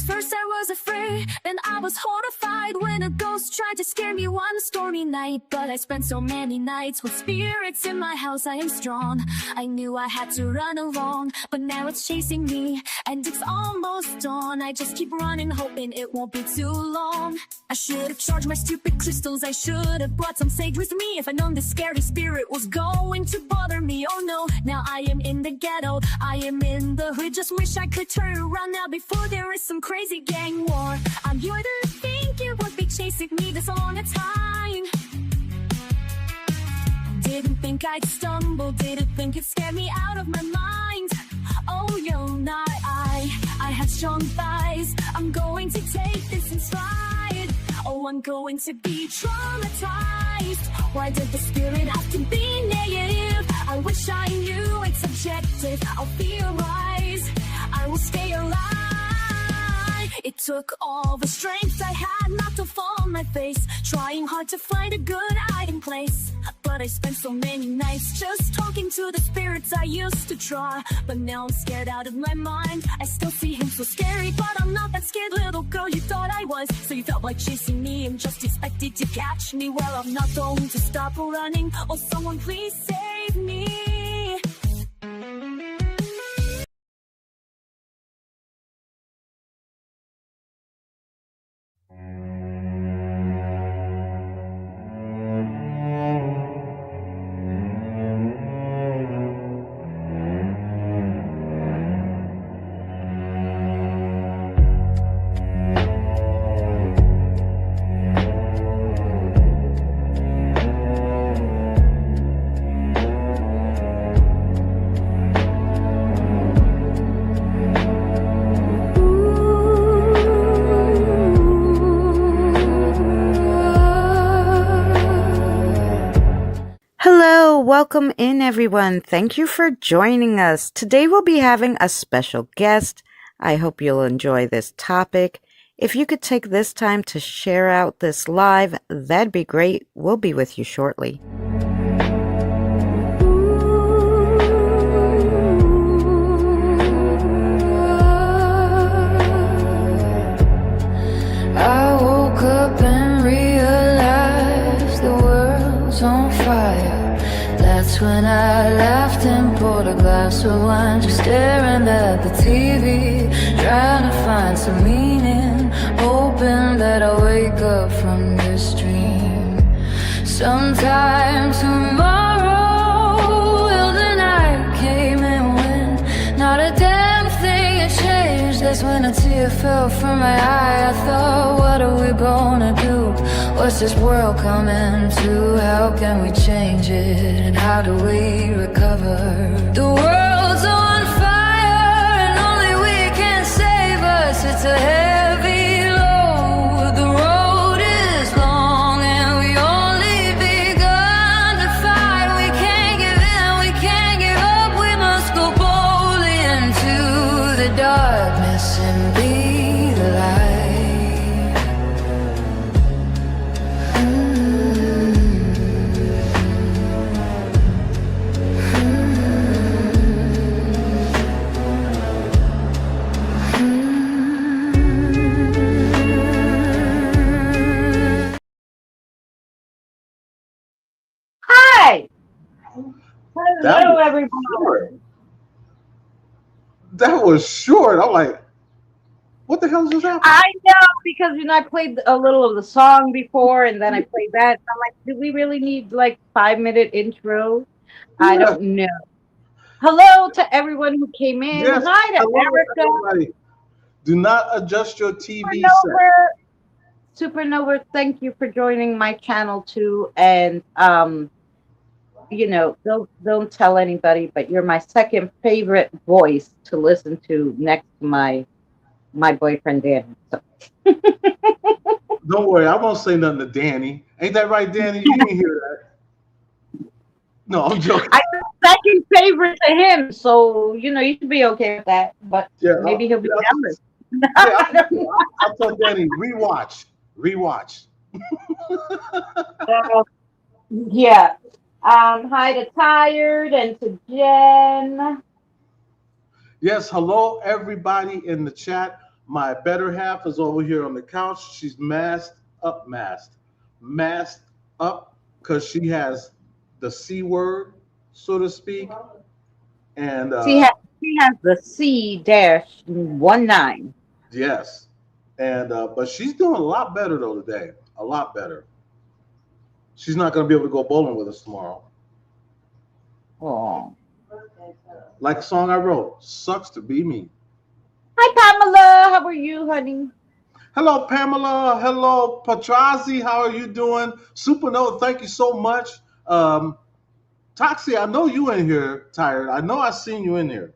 first I was afraid, then I was horrified when a ghost tried to scare me one stormy night. But I spent so many nights with spirits in my house, I am strong. I knew I had to run alone, but now it's chasing me, and it's almost dawn. I just keep running, hoping it won't be too long. I should have charged my stupid crystals, I should have brought some sage with me. If I'd known this scary spirit was going to bother me. Oh no, now I am in the ghetto, I am in the hood. Just wish I could turn around now before there is some crazy gang war. I'm you to think you would be chasing me this long a time. Didn't think I'd stumble, didn't think it'd scare me out of my mind. Oh, you're not I have strong thighs. I'm going to take this in stride. Oh, I'm going to be traumatized. Why did the spirit have to be negative? I wish I knew it's objective. I'll theorize, I will stay alive. It took all the strength I had not to fall on my face, trying hard to find a good hiding place. But I spent so many nights just talking to the spirits I used to draw. But now I'm scared out of my mind. I still see him so scary, but I'm not that scared little girl you thought I was. So you felt like chasing me and just expected to catch me. Well, I'm not going to stop running. Oh, someone please save me. Welcome in, everyone. Thank you for joining us. Today we'll be having a special guest. I hope you'll enjoy this topic. If you could take this time to share out this live, that'd be great. We'll be with you shortly. I woke up and realized the world's on fire. That's when I laughed and poured a glass of wine, just staring at the TV, trying to find some meaning, hoping that I'll wake up from this dream sometime tomorrow. Well, the night came and went, not a damn thing had changed. That's when a tear fell from my eye. I thought, what are we gonna do? What's this world coming to? How can we change it? And how do we recover? The world's on fire and only we can save us. It's a heavy load. The road is long and we only begun to fight. We can't give in, we can't give up. We must go boldly into the darkness and be the light. Hello, everybody. That was short. I'm like, what the hell is that? I know, because I played a little of the song before, and then I played that. I'm like, do we really need like 5-minute intro? Yeah. I don't know. Hello to everyone who came in. Yes. Hi to Erica. Everybody. Do not adjust your TV Supernova, thank you for joining my channel too. And don't tell anybody, but you're my second favorite voice to listen to next to my boyfriend Danny. So. Don't worry, I won't say nothing to Danny. Ain't that right, Danny? You didn't hear that. No, I'm joking. I'm the second favorite to him, so you should be okay with that. But yeah, maybe he'll be jealous. I'll tell Danny, rewatch. Yeah. Hi to Tired and to Jen. Yes, hello everybody in the chat. My better half is over here on the couch. She's masked up because she has the C word, so to speak. And She has the C-19. yes, and but she's doing a lot better though today. A lot better. She's not going to be able to go bowling with us tomorrow. Oh. Like a song I wrote, "Sucks to be me." Hi, Pamela. How are you, honey? Hello, Pamela. Hello, Patrazi. How are you doing? Supernova, thank you so much. Toxie, I know you in here, tired. I know I seen you in here.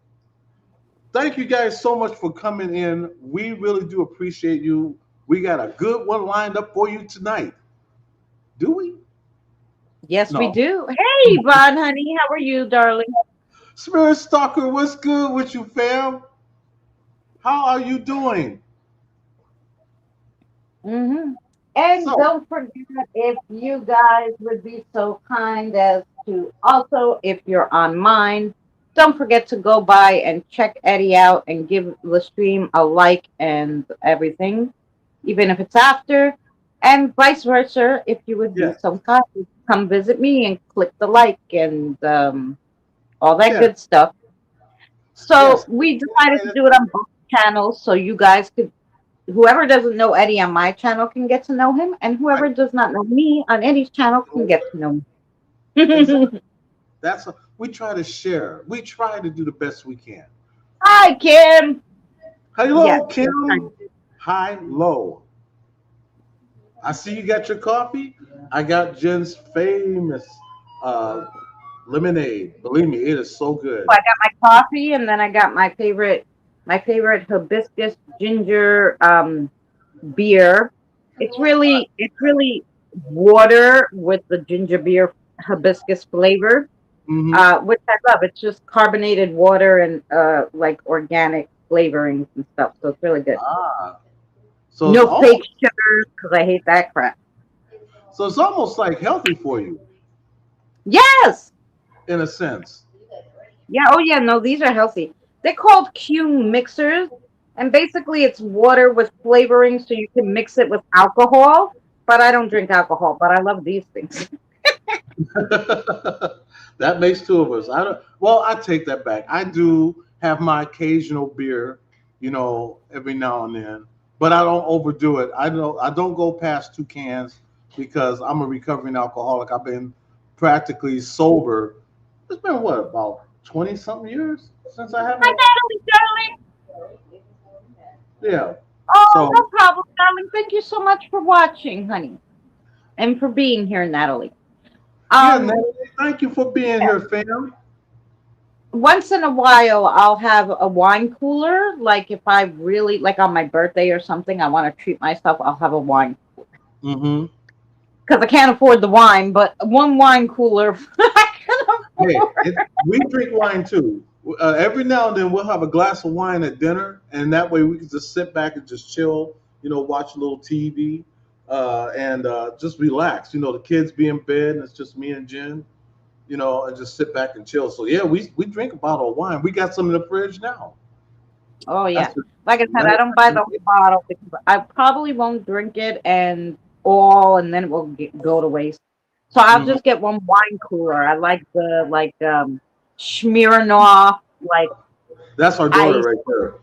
Thank you guys so much for coming in. We really do appreciate you. We got a good one lined up for you tonight. Do we? Yes, we No. do. Hey, Yvonne, honey. How are you, darling? Spirit Stalker, what's good with you, fam? How are you doing? Mm-hmm. And So, don't forget, if you guys would be so kind as to also, if you're on mine, don't forget to go by and check Eddie out and give the stream a like and everything, even if it's after. And vice versa, if you would be yes, so kind, come visit me and click the like and all that yes, good stuff. So yes. we decided to do it on both channels so you guys could, whoever doesn't know Eddie on my channel can get to know him, and Right. whoever does not know me on Eddie's channel can get to know Exactly. me. We try to share. We try to do the best we can. Hi, Kim. Yes. Hello, Kim. Hi, low. I see you got your coffee. I got Jen's famous uh, lemonade. Believe me, it is so good. I got my coffee, and then I got my favorite hibiscus ginger beer. It's really water with the ginger beer hibiscus flavor, Hmm. which I love. It's just carbonated water and like organic flavorings and stuff. So it's really good. Ah, so it's No fake almost sugars because I hate that crap. like healthy for you Yes. in a sense. Yeah. Oh yeah. No, these are healthy. They're called Q mixers, and basically it's water with flavoring, so you can mix it with alcohol. But I don't drink alcohol, but I love these things. That makes two of us. I don't. Well, I take that back. I do have my occasional beer, every now and then, but I don't overdo it. I don't go past 2 cans because I'm a recovering alcoholic. I've been practically sober. It's been what, about 20 something years since I Hi, haven't. Natalie, darling. Yeah. Oh, So no problem, darling. Thank you so much for watching, honey, and for being here, Natalie. yeah, Um, Natalie, thank you for being here, fam. Once in a while, I'll have a wine cooler. Like if I really like on my birthday or something, I want to treat myself. I'll have a wine Hmm. because I can't afford the wine, but one wine cooler I can Hey, afford. we drink wine too. Every now and then we'll have a glass of wine at dinner, and that way we can just sit back and just chill, watch a little TV, and just relax. The kids be in bed, and it's just me and Jen, and just sit back and chill. So yeah, we drink a bottle of wine. We got some in the fridge now. Oh That's yeah. just, Like I said, matter I of don't buy the fact, whole bottle because I probably won't drink it and then it will go to waste. So I'll mhm. just get one wine cooler. I like the Smirnoff, like That's our daughter ice right there.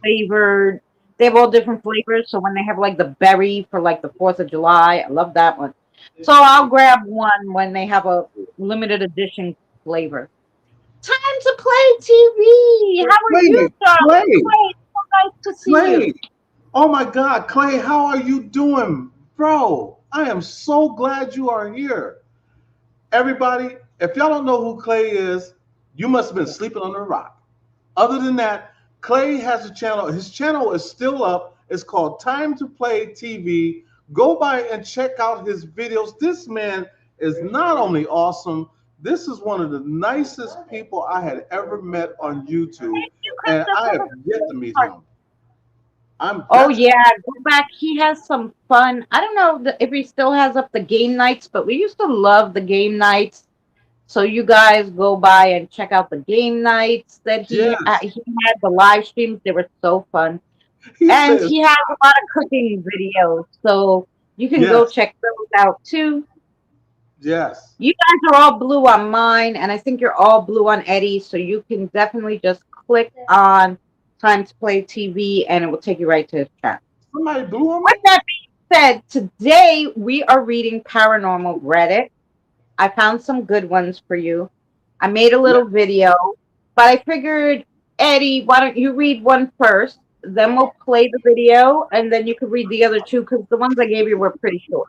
flavored. They have all different flavors. So when they have like the berry for like the 4th of July, I love that one. So I'll grab one when they have a limited edition flavor. Time to play TV. How are you, Clay, darling? Clay, Clay, so nice to see Clay. you. Oh my God, Clay, how are you doing, bro? I am so glad you are here. Everybody, if y'all don't know who Clay is, you must have been sleeping under a rock. Other than that, Clay has a channel. His channel is still up. It's called Time to Play TV. Go by and check out his videos. This man is not only awesome, this is one of the nicest people I had ever met on YouTube, Thank you, and I have Christopher. yet to meet him. I'm Oh that's yeah, go back. He has some fun. I don't know if he still has up the game nights, but we used to love the game nights. So you guys go by and check out the game nights that he yes. he had the live streams. They were so fun. He And says, he has a lot of cooking videos, so you can go yes, check those out too. yes. You guys are all blue on mine, and I think you're all blue on Eddie, so you can definitely just click on Time to Play TV and it will take you right to his chat. Somebody blew on me? With that being said, today we are reading Paranormal Reddit. I found some good ones for you. I made a Yeah. little video, but I figured, Eddie, why don't you read one first? Then we'll play the video, and then you can read the other two because the ones I gave you were pretty short.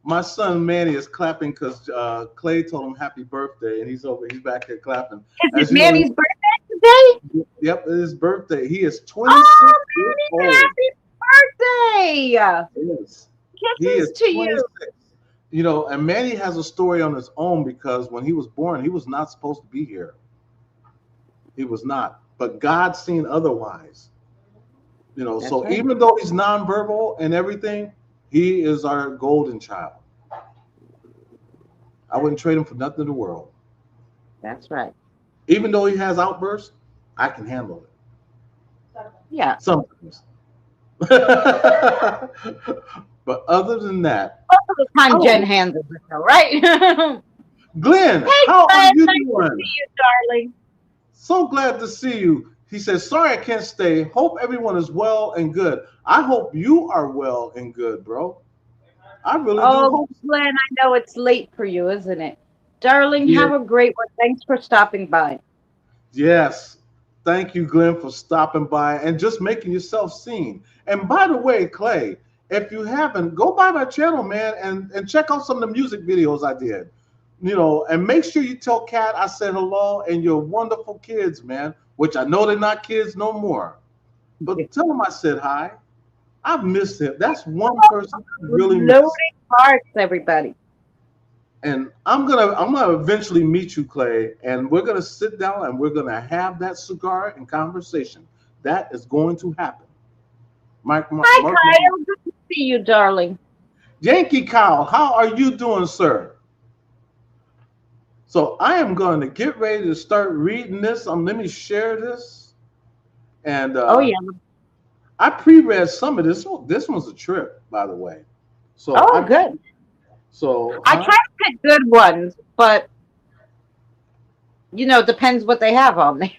My son Manny is clapping because Clay told him happy birthday, and he's back here clapping. Is it As you know, Manny's birthday today? yep, it's his birthday. He is 26 Oh, years Manny, old. happy birthday! Yes. He is Kisses to you. 26. You know, and Manny has a story on his own because when he was born, he was not supposed to be here. He was not. But God seen otherwise. You know, That's so right. even though he's nonverbal and everything, he is our golden child. I wouldn't trade him for nothing in the world. That's right. Even though he has outbursts, I can handle it. Yeah. Sometimes. But other than that, Most of the time, oh, Jen handles it, though, right? Glenn, Hey, how are Glenn, you nice to doing? see you, darling. So glad to see you. He says, sorry I can't stay. Hope everyone is well and good. I hope you are well and good, bro. I really do Oh, hope. Glenn, I know it's late for you, isn't it? Darling, Yeah. have a great one. Thanks for stopping by. Yes. Thank you, Glenn, for stopping by and just making yourself seen. And by the way, Clay, if you haven't, go by my channel, man, and check out some of the music videos I did. You know, and make sure you tell Kat I said hello and your wonderful kids, man, which I know they're not kids no more. But tell them I said hi. I've missed him. That's one person I really miss. Loading hearts, everybody. And I'm gonna eventually meet you, Clay, and we're gonna sit down and we're gonna have that cigar and conversation. That is going to happen. Hi, Mark, Kyle. Good to see you, darling. Yankee Kyle, how are you doing, sir? So I am going to get ready to start reading this. Let me share this, and Oh, yeah. I pre-read some of this. Oh, this one's a trip, by the way. So Oh, good. So I try to pick good ones, but, depends what they have on there.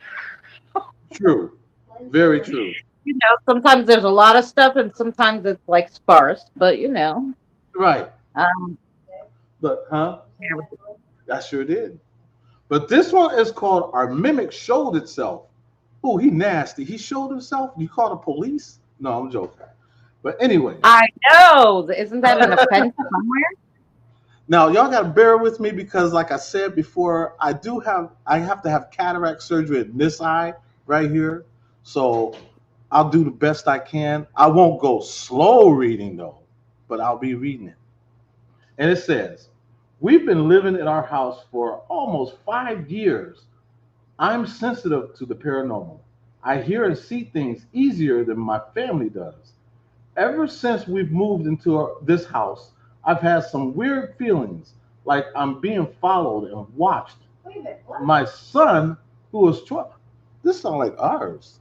true, very true. Sometimes there's a lot of stuff and sometimes it's like sparse, but Right, Um, but there we go. I sure did. But this one is called "Our Mimic Showed Itself." Oh, he nasty. He showed himself. You call the police? No, I'm joking. But anyway, I know. Isn't that an offense somewhere? now y'all gotta bear with me because, like I said before, I have to have cataract surgery in this eye right here. So I'll do the best I can. I won't go slow reading though, but I'll be reading it. And it says, we've been living in our house for almost 5 years. I'm sensitive to the paranormal. I hear and see things easier than my family does. Ever since we've moved into this house, I've had some weird feelings, like I'm being followed and watched. My son, who is 12, this sounds like ours.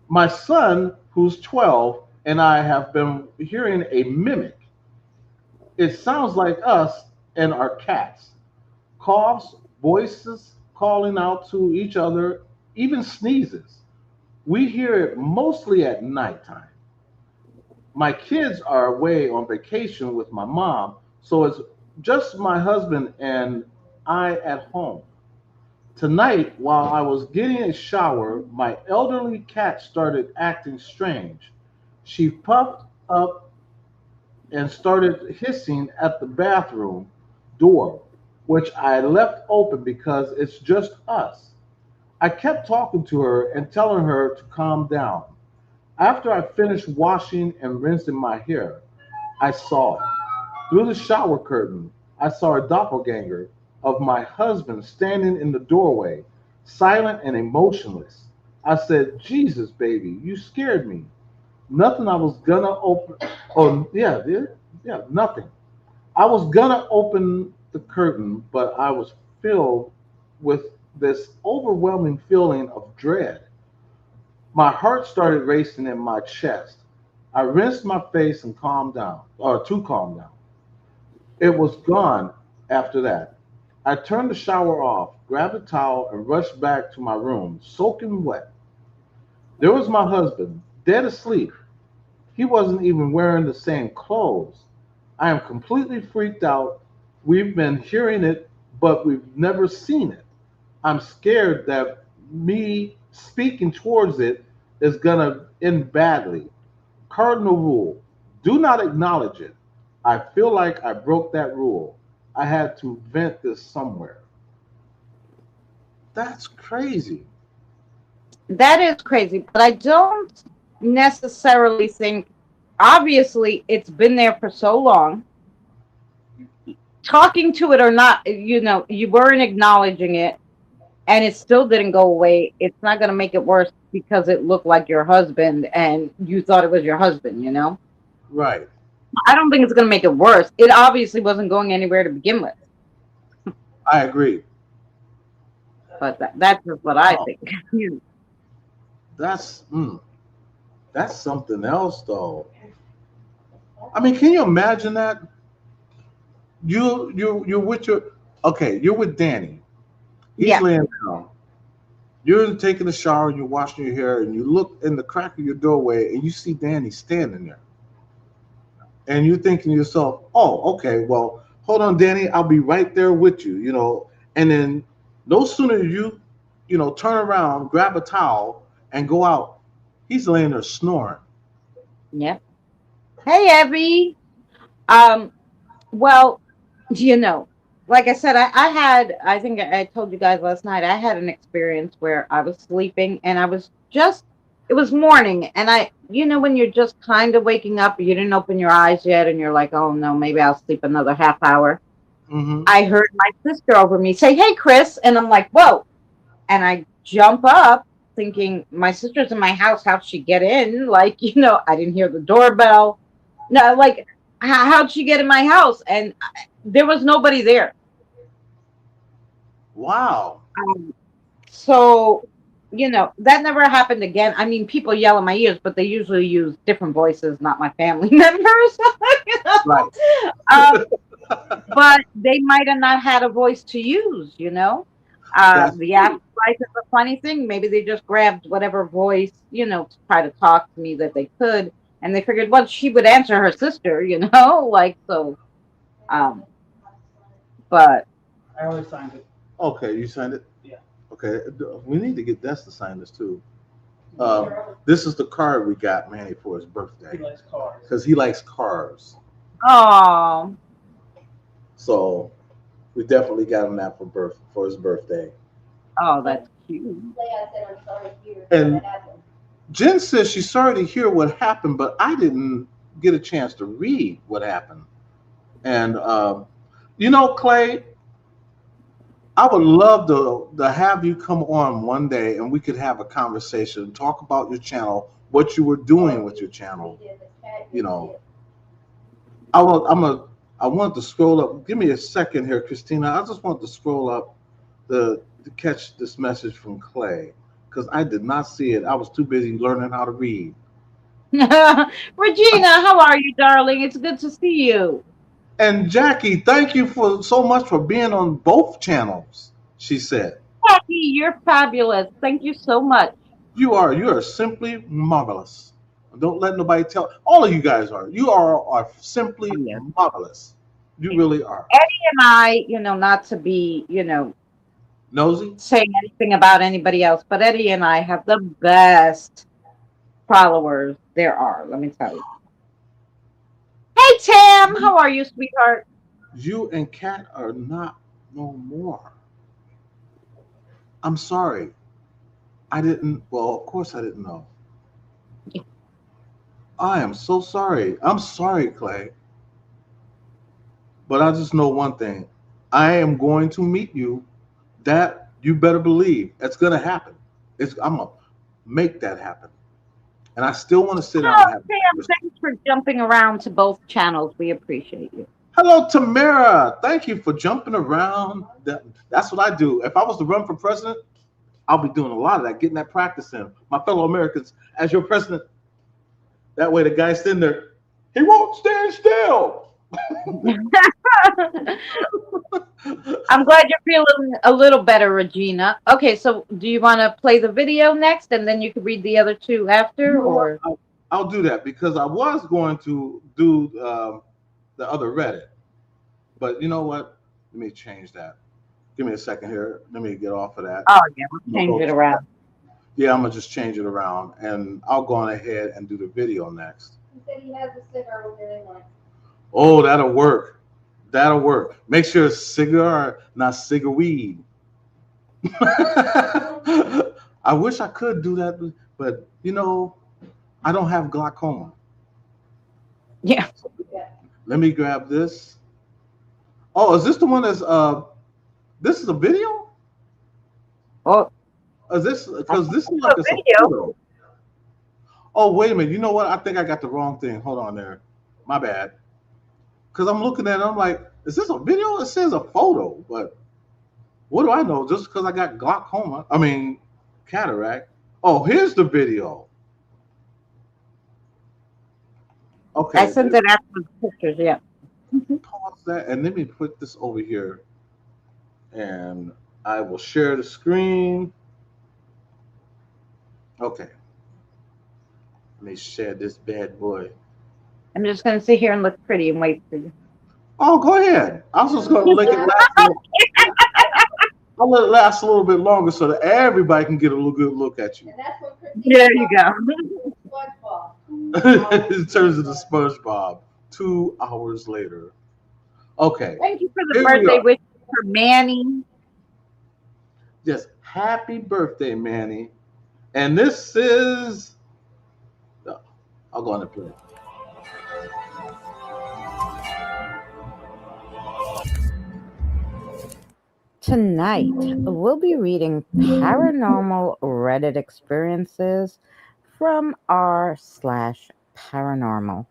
My son, who's 12, and I have been hearing a mimic. It sounds like us and our cats. Coughs, voices calling out to each other, even sneezes. We hear it mostly at nighttime. My kids are away on vacation with my mom, so it's just my husband and I at home. Tonight, while I was getting a shower, my elderly cat started acting strange. She puffed up and started hissing at the bathroom door, which I left open because it's just us. I kept talking to her and telling her to calm down. After I finished washing and rinsing my hair, I saw it. Through the shower curtain, I saw a doppelganger of my husband standing in the doorway, silent and emotionless. I said, Jesus, baby, you scared me. Nothing I was gonna open. Oh, yeah, nothing. I was gonna open the curtain, but I was filled with this overwhelming feeling of dread. My heart started racing in my chest. I rinsed my face and calmed down, or to calm down. It was gone after that. I turned the shower off, grabbed a towel, and rushed back to my room, soaking wet. There was my husband, dead asleep. He wasn't even wearing the same clothes. I am completely freaked out. We've been hearing it, but we've never seen it. I'm scared that me speaking towards it is going to end badly. Cardinal rule: do not acknowledge it. I feel like I broke that rule. I had to vent this somewhere. That's crazy. That is crazy, but I don't necessarily think. Obviously, it's been there for so long. Talking to it or not, you weren't acknowledging it, and it still didn't go away. It's not going to make it worse because it looked like your husband and you thought it was your husband. Right. I don't think it's going to make it worse. It obviously wasn't going anywhere to begin with, I agree. but that's just what I Oh, think. that's that's something else, though. I mean, can you imagine that? You're with your okay. You're with Danny. He's Yeah. laying down. You're taking a shower and you're washing your hair, and you look in the crack of your doorway and you see Danny standing there, and you're thinking to yourself, "Oh, okay. Well, hold on, Danny. I'll be right there with you." And then no sooner you turn around, grab a towel, and go out, he's laying there snoring. Yeah. Hey, Evie. Um, well, you know, like I said, I think I told you guys last night, I had an experience where I was sleeping and it was morning. And when you're just kind of waking up, you didn't open your eyes yet, and you're like, oh no, maybe I'll sleep another half hour. Hmm. I heard my sister over me say, hey, Chris. And I'm like, whoa. And I jump up thinking, my sister's in my house. How'd she get in? Like, I didn't hear the doorbell. No, like, how'd she get in my house? And there was nobody there. Wow. Um, so, that never happened again. I mean, people yell in my ears, but they usually use different voices, not my family members. you Right. know? um, but they might have not had a voice to use. That's The true. afterlife is a funny thing. Maybe they just grabbed whatever voice, to try to talk to me that they could. And they figured, well, she would answer her sister, like, so, um, but Okay, you signed it. Okay, we need to get Des to sign this too. This is the card we got Manny for his birthday because he likes cars. oh, So we definitely got him that for his birthday. oh, that's cute. And Jen says she's sorry to hear what happened, but I didn't get a chance to read what happened. And Clay, I would love to have you come on one day and we could have a conversation, talk about your channel, what you were doing with your channel. You know, I want I'm a I want to scroll up. Give me a second here, Christina. I just want to scroll up to catch this message from Clay because I did not see it. I was too busy learning how to read. Regina, how are you, darling? It's good to see you. And Jackie, thank you for so much for being on both channels. She said, Jackie, you're fabulous. Thank you so much. You are simply marvelous. Don't let nobody tell. All of you guys are. You are simply Oh, yeah. marvelous. You really are. Eddie and I, not to be, Nosy? saying anything about anybody else, but Eddie and I have the best followers there are, let me tell you. Hey, Tam, how are you, sweetheart? You and Kat are not no more. I'm sorry. I didn't. Well, of course I didn't know. I am so sorry. I'm sorry, Clay. But I just know one thing. I am going to meet you. That you better believe. It's gonna happen. I'm gonna make that happen. And I still want to sit down Oh, and have a Tam, conversation. thanks for jumping around to both channels. We appreciate you. Hello, Tamara. Thank you for jumping around. That's what I do. If I was to run for president, I'll be doing a lot of that, getting that practice in. My fellow Americans, as your president, that way the guy's sitting there, he won't stand still. I'm glad you're feeling a little better, Regina. Okay, so do you want to play the video next, and then you can read the other two You after, know what? or? I'll do that because I was going to do the other Reddit, but you know what? Let me change that. Give me a second here. Let me get off of that. Oh yeah, we'll I'm gonna change go it to around. Yeah, I'm gonna just change it around, and I'll go on ahead and do the video next. He said he has a cigar over there. Oh, that'll work. That'll work. Make sure it's cigar, not cigar weed. I wish I could do that, but I don't have glaucoma. Yeah. Let me grab this. Oh, is this the one that's this is a video? Oh, Is this because this is like a photo? Oh, wait a minute. You know what? I think I got the wrong thing. Hold on there. My bad. Because I'm looking at it, I'm like, is this a video? It says a photo, but what do I know? Just because I got glaucoma, I mean, cataract. Oh, here's the video. Okay. I sent it after the pictures. Yeah. Pause that and let me put this over here, and I will share the screen. Okay. Let me share this bad boy. I'm just gonna sit here and look pretty and wait for you. Oh, go ahead. I was just going to let it last. I'll let it last a little bit longer so that everybody can get a little good look at you. And that's what Christina There you go. SpongeBob. In terms of the SpongeBob, 2 hours later. Okay. Thank you for the Here we birthday are. wish for Manny. Yes. Happy birthday, Manny. And this is. I'll go on and play. Tonight, we'll be reading paranormal Reddit experiences from r/paranormal.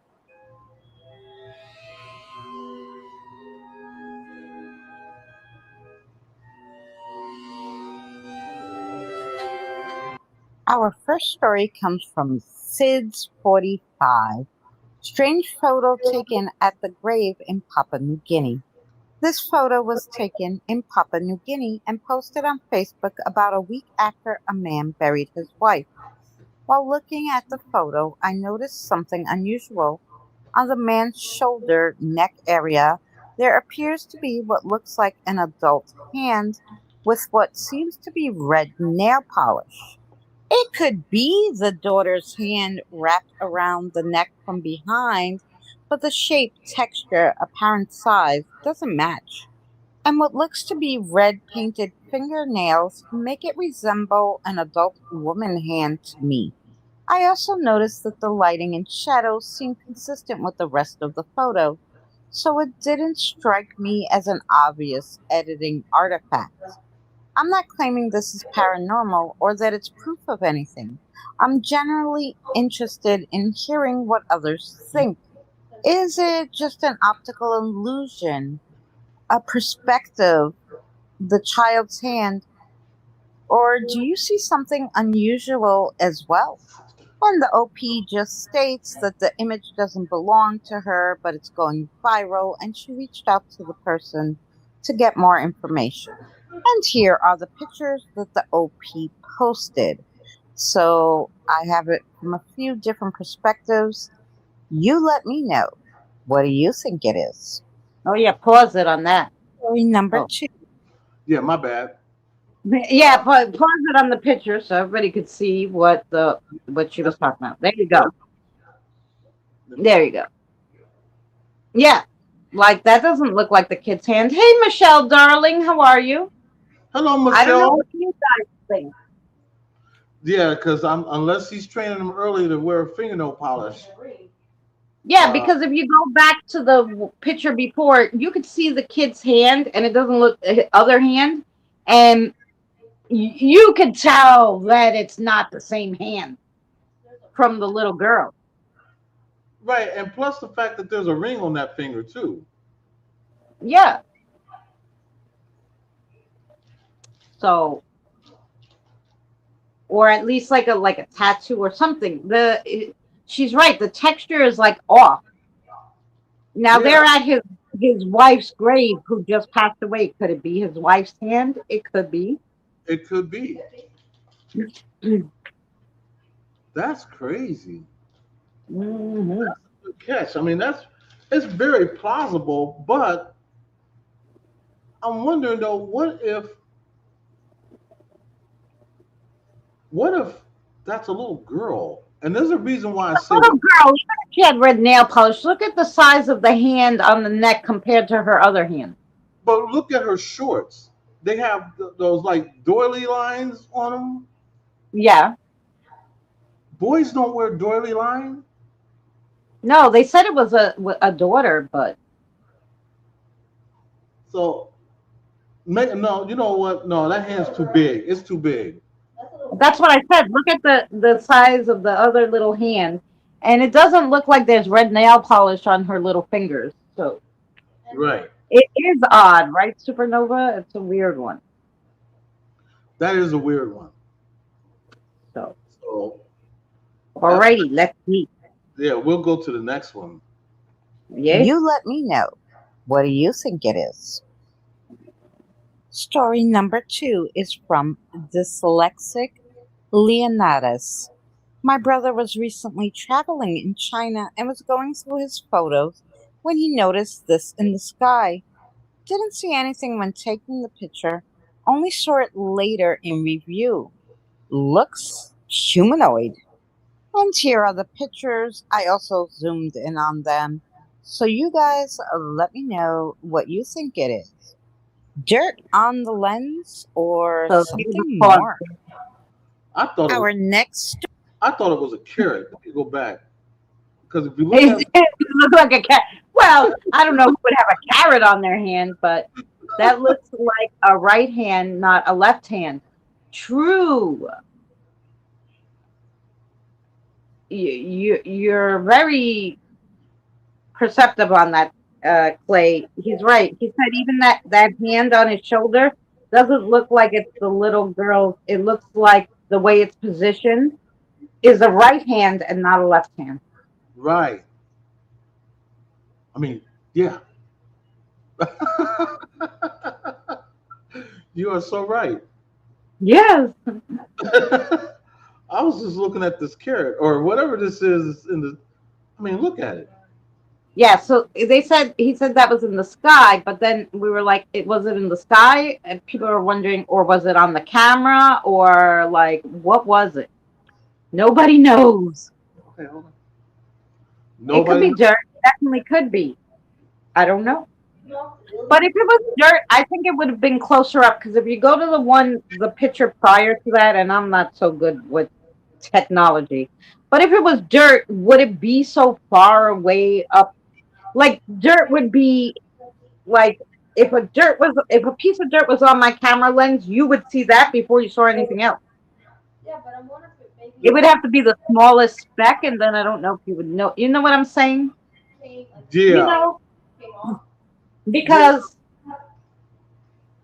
Our first story comes from Sid's45. Strange photo taken at the grave in Papua New Guinea. This photo was taken in Papua New Guinea and posted on Facebook about a week after a man buried his wife. While looking at the photo, I noticed something unusual. On the man's shoulder neck area, there appears to be what looks like an adult hand with what seems to be red nail polish. It could be the daughter's hand wrapped around the neck from behind, but the shape, texture, apparent size doesn't match. And what looks to be red painted fingernails make it resemble an adult woman hand to me. I also noticed that the lighting and shadows seem consistent with the rest of the photo, so it didn't strike me as an obvious editing artifact. I'm not claiming this is paranormal or that it's proof of anything. I'm generally interested in hearing what others think. Is it just an optical illusion, a perspective, the child's hand, or do you see something unusual as well? And the OP just states that the image doesn't belong to her, but it's going viral, and she reached out to the person to get more information. And here are the pictures that the OP posted. So I have it from a few different perspectives. You let me know. What do you think it is? Oh yeah, pause it on that. Story number Oh. 2. Yeah, my bad. Yeah, pause it on the picture so everybody could see what she was talking about. There you go. There you go. Yeah, like that doesn't look like the kid's hand. Hey, Michelle, darling, how are you? Hello, I don't know Michelle. what you guys think. Yeah, because unless he's training them early to wear fingernail polish. Yeah, because if you go back to the picture before, you could see the kid's hand, and it doesn't look the other hand, and you could tell that it's not the same hand from the little girl. Right, and plus the fact that there's a ring on that finger too. Yeah. So, or at least like a tattoo or something. She's right. The texture is like off. Now Yeah, they're at his wife's grave, who just passed away. Could it be his wife's hand? It could be. it could be. That's crazy. Hmm. Good catch. I mean, it's very plausible, but I'm wondering though, what if that's a little girl? And there's a reason why I say Little girl, even if she had red nail polish, look at the size of the hand on the neck compared to her other hand. but look at her shorts. They have those like doily lines on them. Yeah. Boys don't wear doily line. No, they said it was a daughter, but So no, you know what? No, that hand's too big. It's too big. that's what I said. Look at the size of the other little hand, and it doesn't look like there's red nail polish on her little fingers. So Right. it is odd, right, Supernova? It's a weird one. That is a weird one. So, So alrighty, let's see. yeah, we'll go to the next one. Yeah. You let me know. What do you think it is? Story number 2 is from Dyslexic Leonidas. My brother was recently traveling in China and was going through his photos when he noticed this in the sky. Didn't see anything when taking the picture, only saw it later in review. Looks humanoid. And here are the pictures. I also zoomed in on them. So you guys let me know what you think it is. Dirt on the lens or So something more? I thought it was, Our next I thought it was a carrot. Let me go back because if you look at it looks like a cat. Well, I don't know who would have a carrot on their hand, but that looks like a right hand, not a left hand. True. You're very perceptive on that, Clay. He's right. He said even that hand on his shoulder doesn't look like it's the little girl. It looks like the way it's positioned is a right hand and not a left hand. right. I mean, yeah. You are so right. Yes. I was just looking at this carrot or whatever this is in the. I mean, look at it. Yeah, so he said that was in the sky, but then we were like, it was it in the sky? And people are wondering, or was it on the camera? Or like what was it? Nobody knows. Okay, hold on. It could Nobody. be dirt. It definitely could be. I don't know. But if it was dirt, I think it would have been closer up because if you go to the picture prior to that, and I'm not so good with technology, but if it was dirt, would it be so far away up? Like dirt would be like if a piece of dirt was on my camera lens, you would see that before you saw anything else. Yeah, but I'm wondering if maybe It would have to be the smallest speck, and then I don't know if you would know. You know what I'm saying? came, like, You Yeah. know, came off. because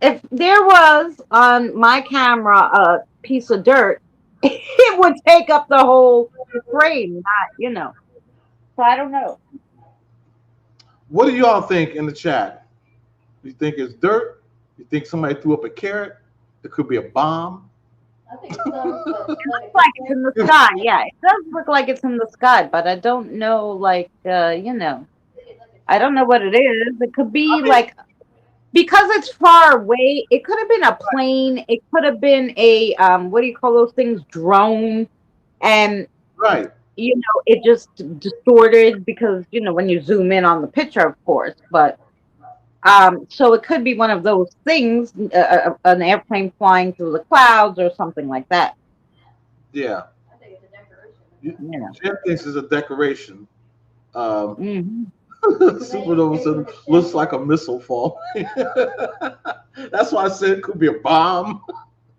if there was on my camera a piece of dirt, it would take up the whole frame. Not. So I don't know. What do y'all think in the chat? You think it's dirt? You think somebody threw up a carrot? It could be a bomb. I think it's like It looks like it's in the sky. Yeah, it does look like it's in the sky, but I don't know. I don't know what it is. It could be like because it's far away. It could have been a plane. It could have been a what do you call those things? Drone, and Right. it just distorted because when you zoom in on the picture, of course. But so it could be one of those things, an airplane flying through the clouds or something like that. Yeah. I think it's a decoration. Jim thinks it's a decoration. Mhm. Supernova said, looks like a missile fall. That's why I said it could be a bomb.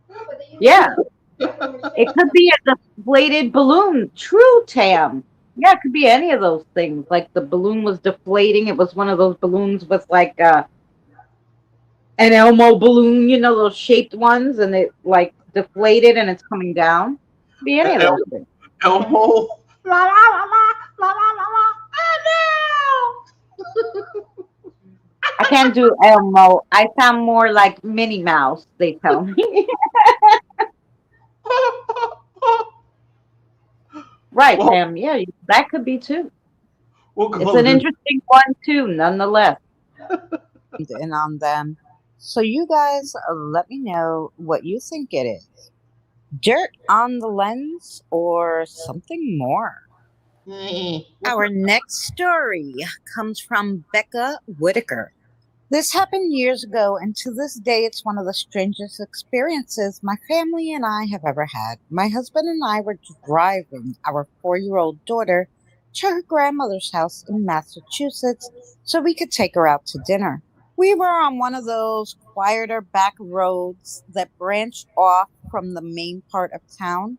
No, but they use Yeah. decoration. It could be a deflated balloon. True, Tam. Yeah, it could be any of those things. Like the balloon was deflating. It was one of those balloons with like an Elmo balloon, those shaped ones, and it like deflated and it's coming down. Be any of those El- things. Elmo. La la la la la la la la. I can't do Elmo. I sound more like Minnie Mouse, they tell me. Elmo. Right, Well, Pam. Yeah, that could be too. we'll It's go an to interesting one too, nonetheless. In on them. So you guys let me know what you think it is. Dirt on the lens or something more? Our next story comes from Becca Whitaker. This happened years ago, and to this day, it's one of the strangest experiences my family and I have ever had. My husband and I were driving our 4-year-old daughter to her grandmother's house in Massachusetts so we could take her out to dinner. We were on one of those quieter back roads that branched off from the main part of town.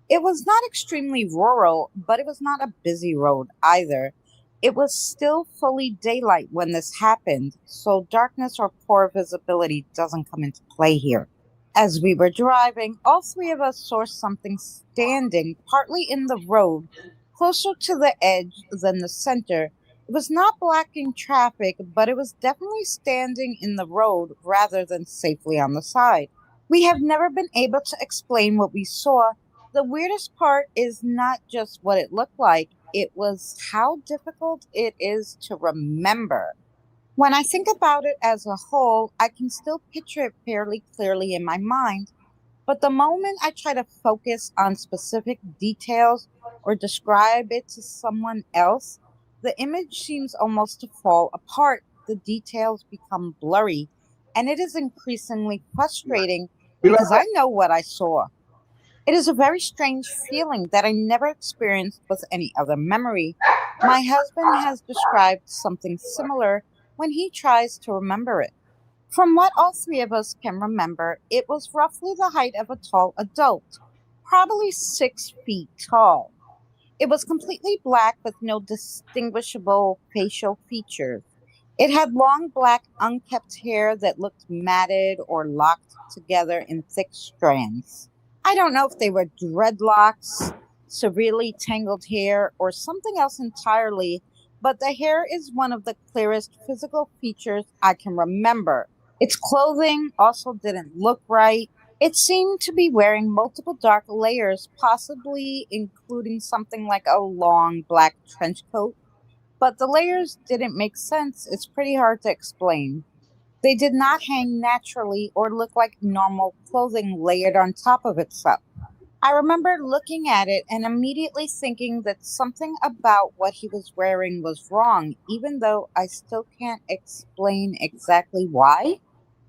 It was not extremely rural, but it was not a busy road either. It was still fully daylight when this happened, so darkness or poor visibility doesn't come into play here. As we were driving, all three of us saw something standing partly in the road, closer to the edge than the center. It was not blocking traffic, but it was definitely standing in the road rather than safely on the side. We have never been able to explain what we saw. The weirdest part is not just what it looked like, it was how difficult it is to remember. When I think about it as a whole, I can still picture it fairly clearly in my mind, but the moment I try to focus on specific details or describe it to someone else, the image seems almost to fall apart. The details become blurry, and it is increasingly frustrating be right because back. I know what I saw. It is a very strange feeling that I never experienced with any other memory. My husband has described something similar when he tries to remember it. From what all three of us can remember, it was roughly the height of a tall adult, probably 6 feet tall. It was completely black with no distinguishable facial features. It had long black unkempt hair that looked matted or locked together in thick strands. I don't know if they were dreadlocks, severely tangled hair, or something else entirely, but the hair is one of the clearest physical features I can remember. Its clothing also didn't look right. It seemed to be wearing multiple dark layers, possibly including something like a long black trench coat. But the layers didn't make sense. It's pretty hard to explain. They did not hang naturally or look like normal clothing layered on top of itself. I remember looking at it and immediately thinking that something about what he was wearing was wrong, even though I still can't explain exactly why.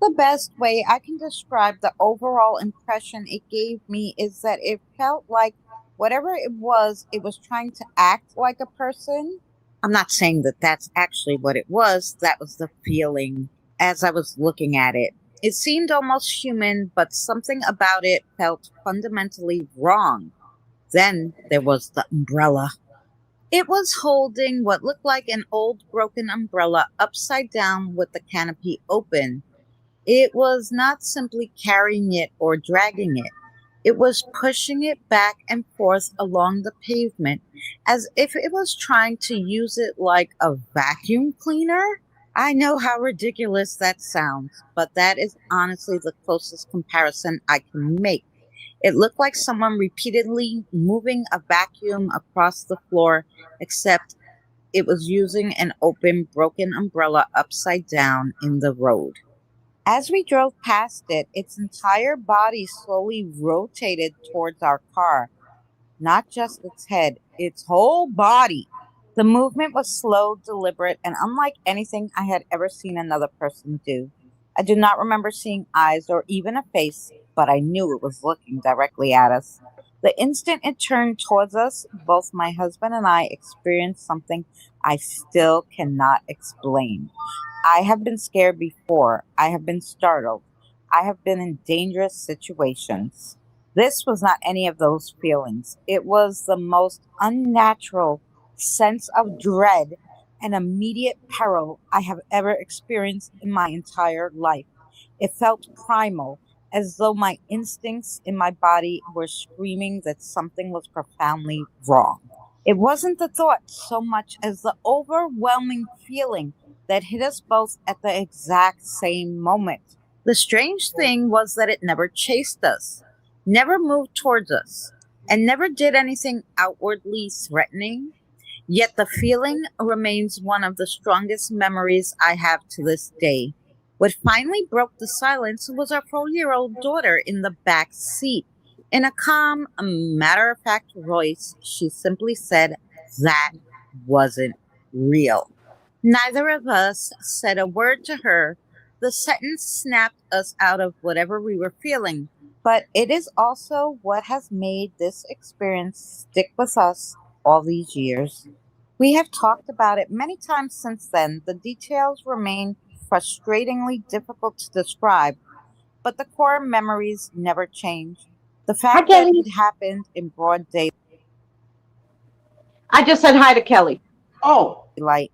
The best way I can describe the overall impression it gave me is that it felt like whatever it was trying to act like a person. I'm not saying that that's actually what it was, that was the feeling as I was looking at it. It seemed almost human, but something about it felt fundamentally wrong. Then there was the umbrella. It was holding what looked like an old broken umbrella upside down with the canopy open. It was not simply carrying it or dragging it. It was pushing it back and forth along the pavement as if it was trying to use it like a vacuum cleaner. I know how ridiculous that sounds, but that is honestly the closest comparison I can make. It looked like someone repeatedly moving a vacuum across the floor, except it was using an open, broken umbrella upside down in the road. As we drove past it, its entire body slowly rotated towards our car, not just its head, its whole body. The movement was slow, deliberate, and unlike anything I had ever seen another person do. I do not remember seeing eyes or even a face, but I knew it was looking directly at us. The instant it turned towards us, both my husband and I experienced something I still cannot explain. I have been scared before. I have been startled. I have been in dangerous situations. This was not any of those feelings. It was the most unnatural sense of dread and immediate peril I have ever experienced in my entire life. It felt primal, as though my instincts in my body were screaming that something was profoundly wrong. It wasn't the thought so much as the overwhelming feeling that hit us both at the exact same moment. The strange thing was that it never chased us, never moved towards us, and never did anything outwardly threatening. Yet the feeling remains one of the strongest memories I have to this day. What finally broke the silence was our 4-year-old daughter in the back seat. In a calm, matter of fact voice, she simply said, "That wasn't real." Neither of us said a word to her. The sentence snapped us out of whatever we were feeling, but it is also what has made this experience stick with us all these years. We have talked about it many times since then. The details remain frustratingly difficult to describe, but the core memories never change. The Hi, fact that Kelly. it happened in broad I just said hi to Kelly. Oh, daylight,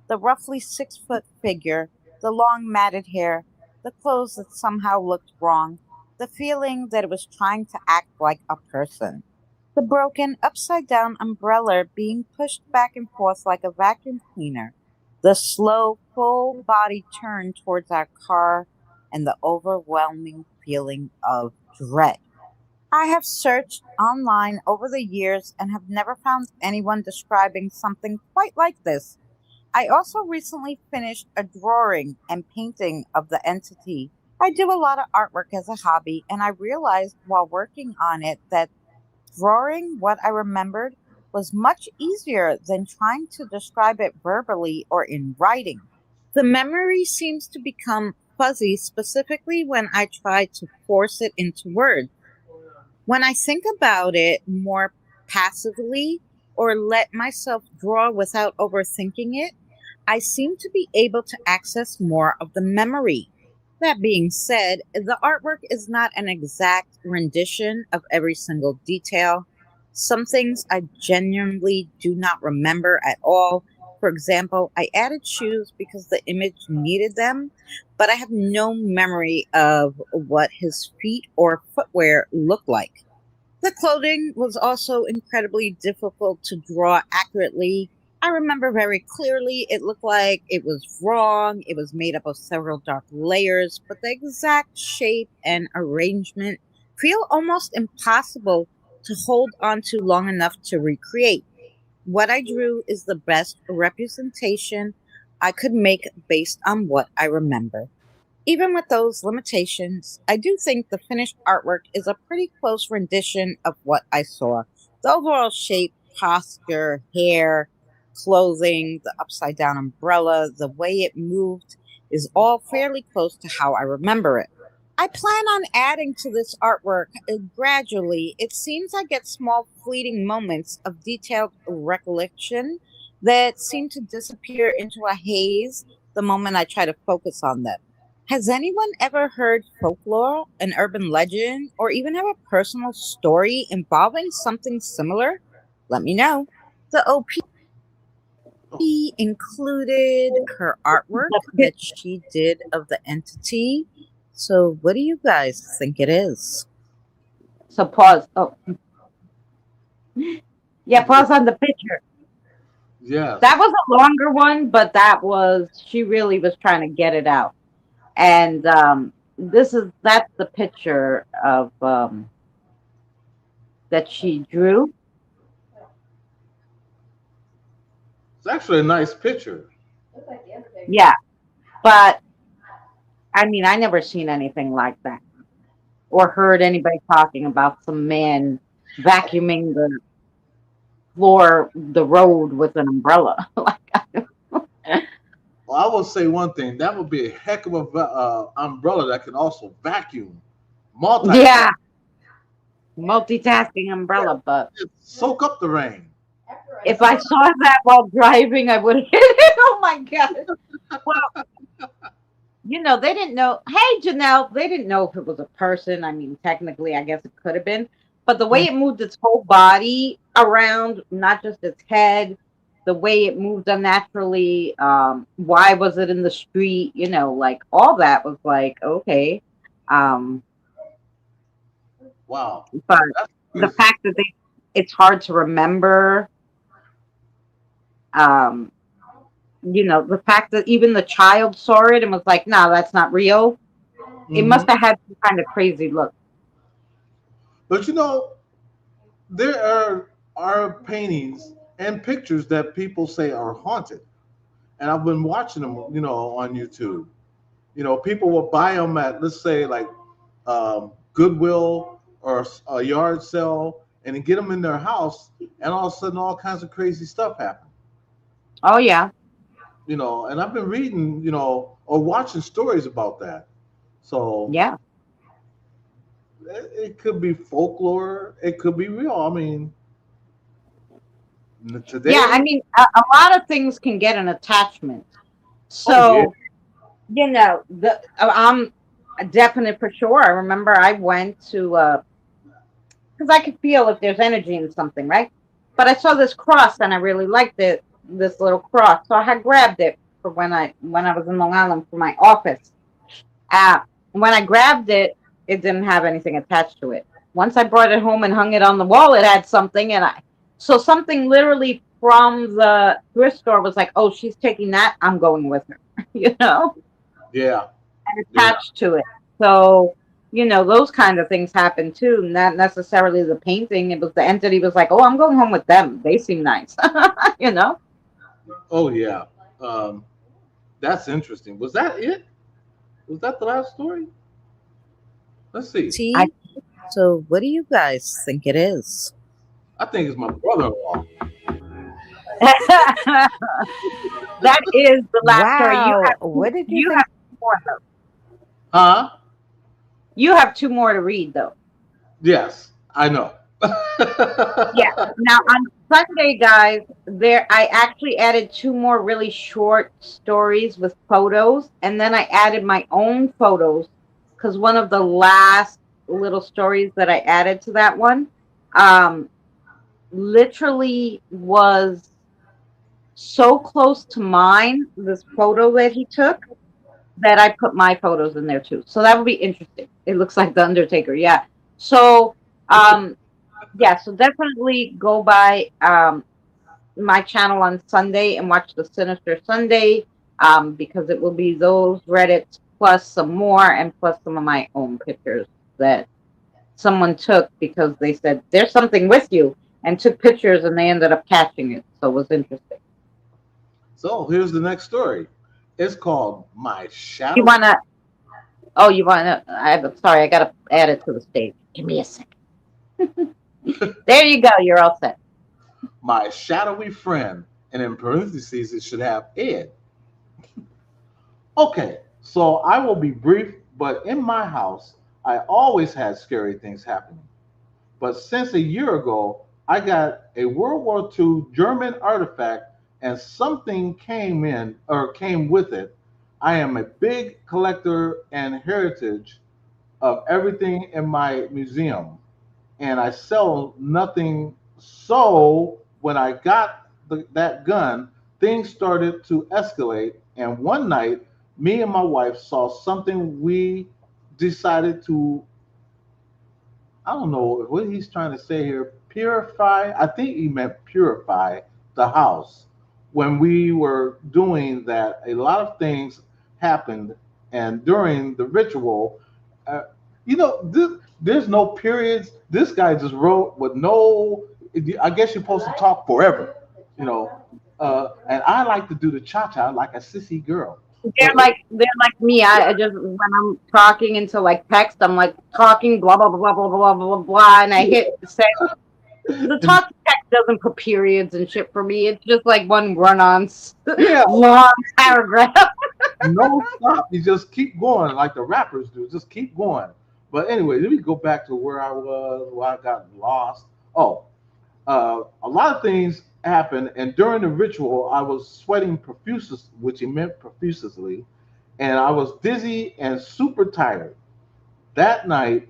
the roughly 6 foot figure, the long matted hair, the clothes that somehow looked wrong, the feeling that it was trying to act like a person. The broken, upside down umbrella being pushed back and forth like a vacuum cleaner. The slow, full body turn towards our car, and the overwhelming feeling of dread. I have searched online over the years and have never found anyone describing something quite like this. I also recently finished a drawing and painting of the entity. I do a lot of artwork as a hobby, and I realized while working on it that drawing what I remembered was much easier than trying to describe it verbally or in writing. The memory seems to become fuzzy specifically when I try to force it into words. When I think about it more passively or let myself draw without overthinking it, I seem to be able to access more of the memory. That being said, the artwork is not an exact rendition of every single detail. Some things I genuinely do not remember at all. For example, I added shoes because the image needed them, but I have no memory of what his feet or footwear looked like. The clothing was also incredibly difficult to draw accurately. I remember very clearly it looked like it was wrong. It was made up of several dark layers, but the exact shape and arrangement feel almost impossible to hold on to long enough to recreate. What I drew is the best representation I could make based on what I remember. Even with those limitations, I do think the finished artwork is a pretty close rendition of what I saw. The overall shape, posture, hair, clothing, the upside down umbrella, the way it moved is all fairly close to how I remember it. I plan on adding to this artwork gradually. It seems I get small, fleeting moments of detailed recollection that seem to disappear into a haze the moment I try to focus on them. Has anyone ever heard folklore, an urban legend, or even have a personal story involving something similar? Let me know. The OP included her artwork The that she did of the entity. So, what do you guys think it is? So pause. Oh, yeah, pause on the picture. yes. That was a longer one, but that was she really was trying to get it out. And that's the picture of that she drew. It's actually a nice picture. Looks like the other picture. Yeah, but I mean, I never seen anything like that or heard anybody talking about some man vacuuming the floor, the road with an umbrella. Well, I will say one thing. That would be a heck of a umbrella that can also vacuum, multitask, Yeah, multitasking umbrella. But soak up the rain. After I if saw I saw that while driving, I would have hit it. Oh my god! Well, they didn't know. Hey, Janelle, they didn't know if it was a person. I mean, technically, I guess it could have been. But the way Mm. it moved its whole body around, not just its head, the way it moved unnaturally. Why was it in the street? Like all that was like okay. Um, Wow. but That's the crazy. fact that it's hard to remember. Um, the fact that even the child saw it and was like, "No, that's not real." It Hmm. must have had some kind of crazy look. But there are paintings and pictures that people say are haunted, and I've been watching them, on YouTube. People will buy them at, let's say, like Goodwill or a yard sale, and then get them in their house, and all of a sudden, all kinds of crazy stuff happen. Oh yeah, And I've been reading, or watching stories about that. So yeah, it could be folklore, it could be real. I mean, yeah. I today, mean, a lot of things can get an attachment. oh yeah, So I'm definite for sure. I remember I went to because I could feel if there's energy in something, right? But I saw this cross and I really liked it, this little cross. So I had grabbed it for when I was in Long Island for my office. Uh, when I grabbed it, it didn't have anything attached to it. Once I brought it home and hung it on the wall, it had something, and so something literally from the thrift store was like, "Oh, she's taking that. I'm going with her," you know, yeah, and yeah. attached to it. So those kind of things happen too. Not necessarily the painting. It was the entity was like, "Oh, I'm going home with them. They seem nice," you know. Oh yeah. Um, that's interesting. Was that it? Was that the last story? Let's see. I T. So, what do you guys think it is? I think it's my brother-in-law. that is the last story. You Wow. have What did you you think? have more though. Huh? You have two more to read though. Yes, I know. Yeah. Now on Sunday, guys, there I actually added two more really short stories with photos, and then I added my own photos because one of the last little stories that I added to that one, um, literally was so close to mine. This photo that he took that I put my photos in there too. So that would be interesting. It looks like the Undertaker. Yeah. So um, yeah. So definitely go by my channel on Sunday and watch the Sinister Sunday because it will be those Reddits plus some more and plus some of my own pictures that someone took because they said there's something with you and took pictures and they ended up catching it. So it was interesting. So here's the next story. It's called My You Shadow. wanna? Oh, you wanna? Sorry, I gotta add it to the stage. Give me a second. There you go. You're all set. My shadowy friend, and in parentheses, it should have Ed. Okay, so I will be brief, but in my house, I always had scary things happening. But since a year ago, I got a World War II German artifact and something came with it. I am a big collector and heritage of everything in my museum, and I sell nothing. So when I got that gun, things started to escalate. And one night, me and my wife saw something. We decided to, I don't know what he's trying to say here, purify. I think he meant purify the house. When we were doing that, a lot of things happened. And during the ritual, uh, there's no periods. This guy just wrote with no, I guess you're supposed to talk forever, you know. And I like to do the cha cha like a sissy girl. They're But like me. I just when I'm talking into like text, I'm like talking blah blah blah blah blah blah blah blah, and I hit send. The talking text doesn't put periods and shit for me. It's just like one run-on yeah, long paragraph. no stop. You just keep going like the rappers do. Just keep going. But anyway, let me go back to where I was, where I got lost. Oh, a lot of things happened, and during the ritual, I was sweating profusely, which he meant profusely, and I was dizzy and super tired. That night,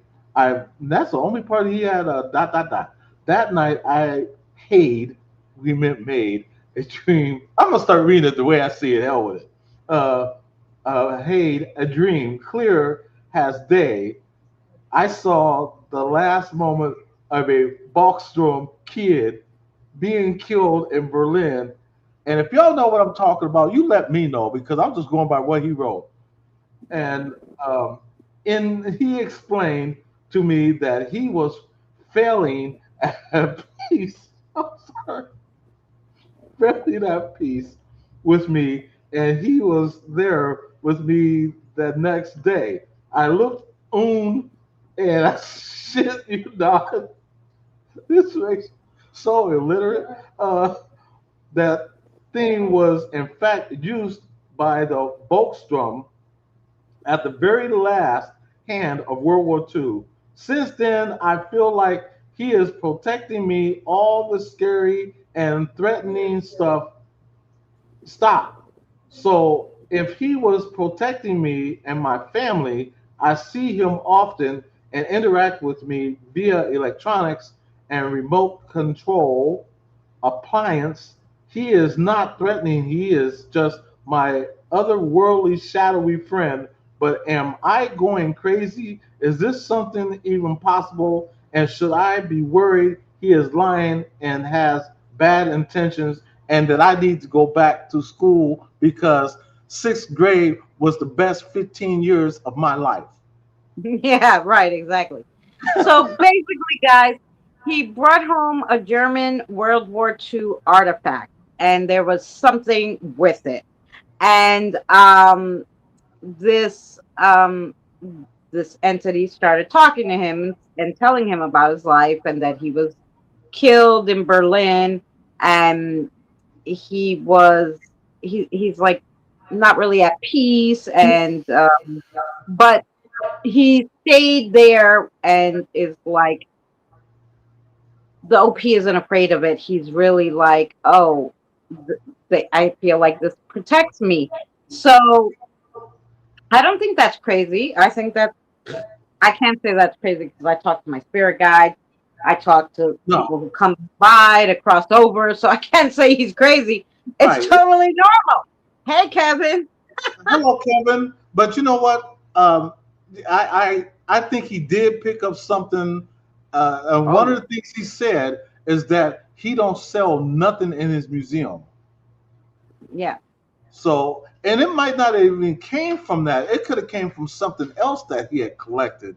that's the only part he had a dot dot dot. That night, I we meant made a dream. I'm gonna start reading it the way I see it. Hell with it. Uh, Hey, a dream, clear as day. I saw the last moment of a Volkstrom kid being killed in Berlin. And if y'all know what I'm talking about, you let me know because I'm just going by what he wrote. And he explained to me that he was failing at peace. I'm sorry, failing at peace with me, and he was there with me the next day. I looked and I shit you not. This makes so illiterate. That thing was in fact used by the Volkstrom at the very last hand of World War II. Since then, I feel like he is protecting me. All the scary and threatening stuff stop. So if he was protecting me and my family, I see him often and interact with me via electronics and remote control appliance. He is not threatening. He is just my otherworldly, shadowy friend. But am I going crazy? Is this something even possible? And should I be worried he is lying and has bad intentions and that I need to go back to school because sixth grade was the best 15 years of my life? Yeah, right, exactly. So basically, guys, he brought home a German World War II artifact, and there was something with it. And this this entity started talking to him and telling him about his life and that he was killed in Berlin, and he was he's like not really at peace, and but he stayed there and is like the OP isn't afraid of it. He's really like, oh, I feel like this protects me. So I don't think that's crazy. I think that I can't say that's crazy because I talk to my spirit guide. I talk to No, people who come by to cross over. So I can't say he's crazy. It's right. totally normal. Hey, Kevin. Hello, Kevin. But you know what? I think he did pick up something. And Oh, one yeah. of the things he said is that he don't sell nothing in his museum. Yeah. So, and it might not have even came from that. It could have came from something else that he had collected.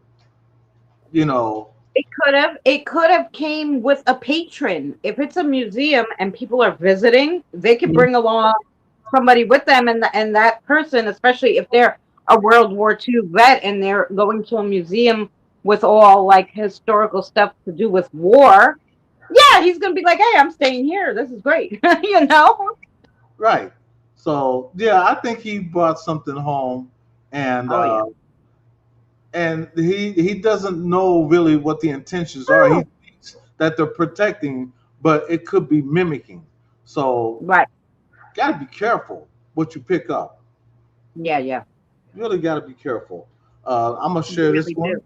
You know, It could have came with a patron. If it's a museum and people are visiting, they can Mhm. bring along somebody with them, and that person, especially if they're a World War II vet and they're going to a museum with all like historical stuff to do with war, yeah, he's gonna be like, "Hey, I'm staying here. This is great," you know. Right. So, yeah, I think he brought something home, and Oh yeah. he doesn't know really what the intentions are. He thinks that they're protecting, but it could be mimicking. So Right. got to be careful what you pick up. Yeah, yeah. Really got to be careful. I'm gonna You share this really do. one,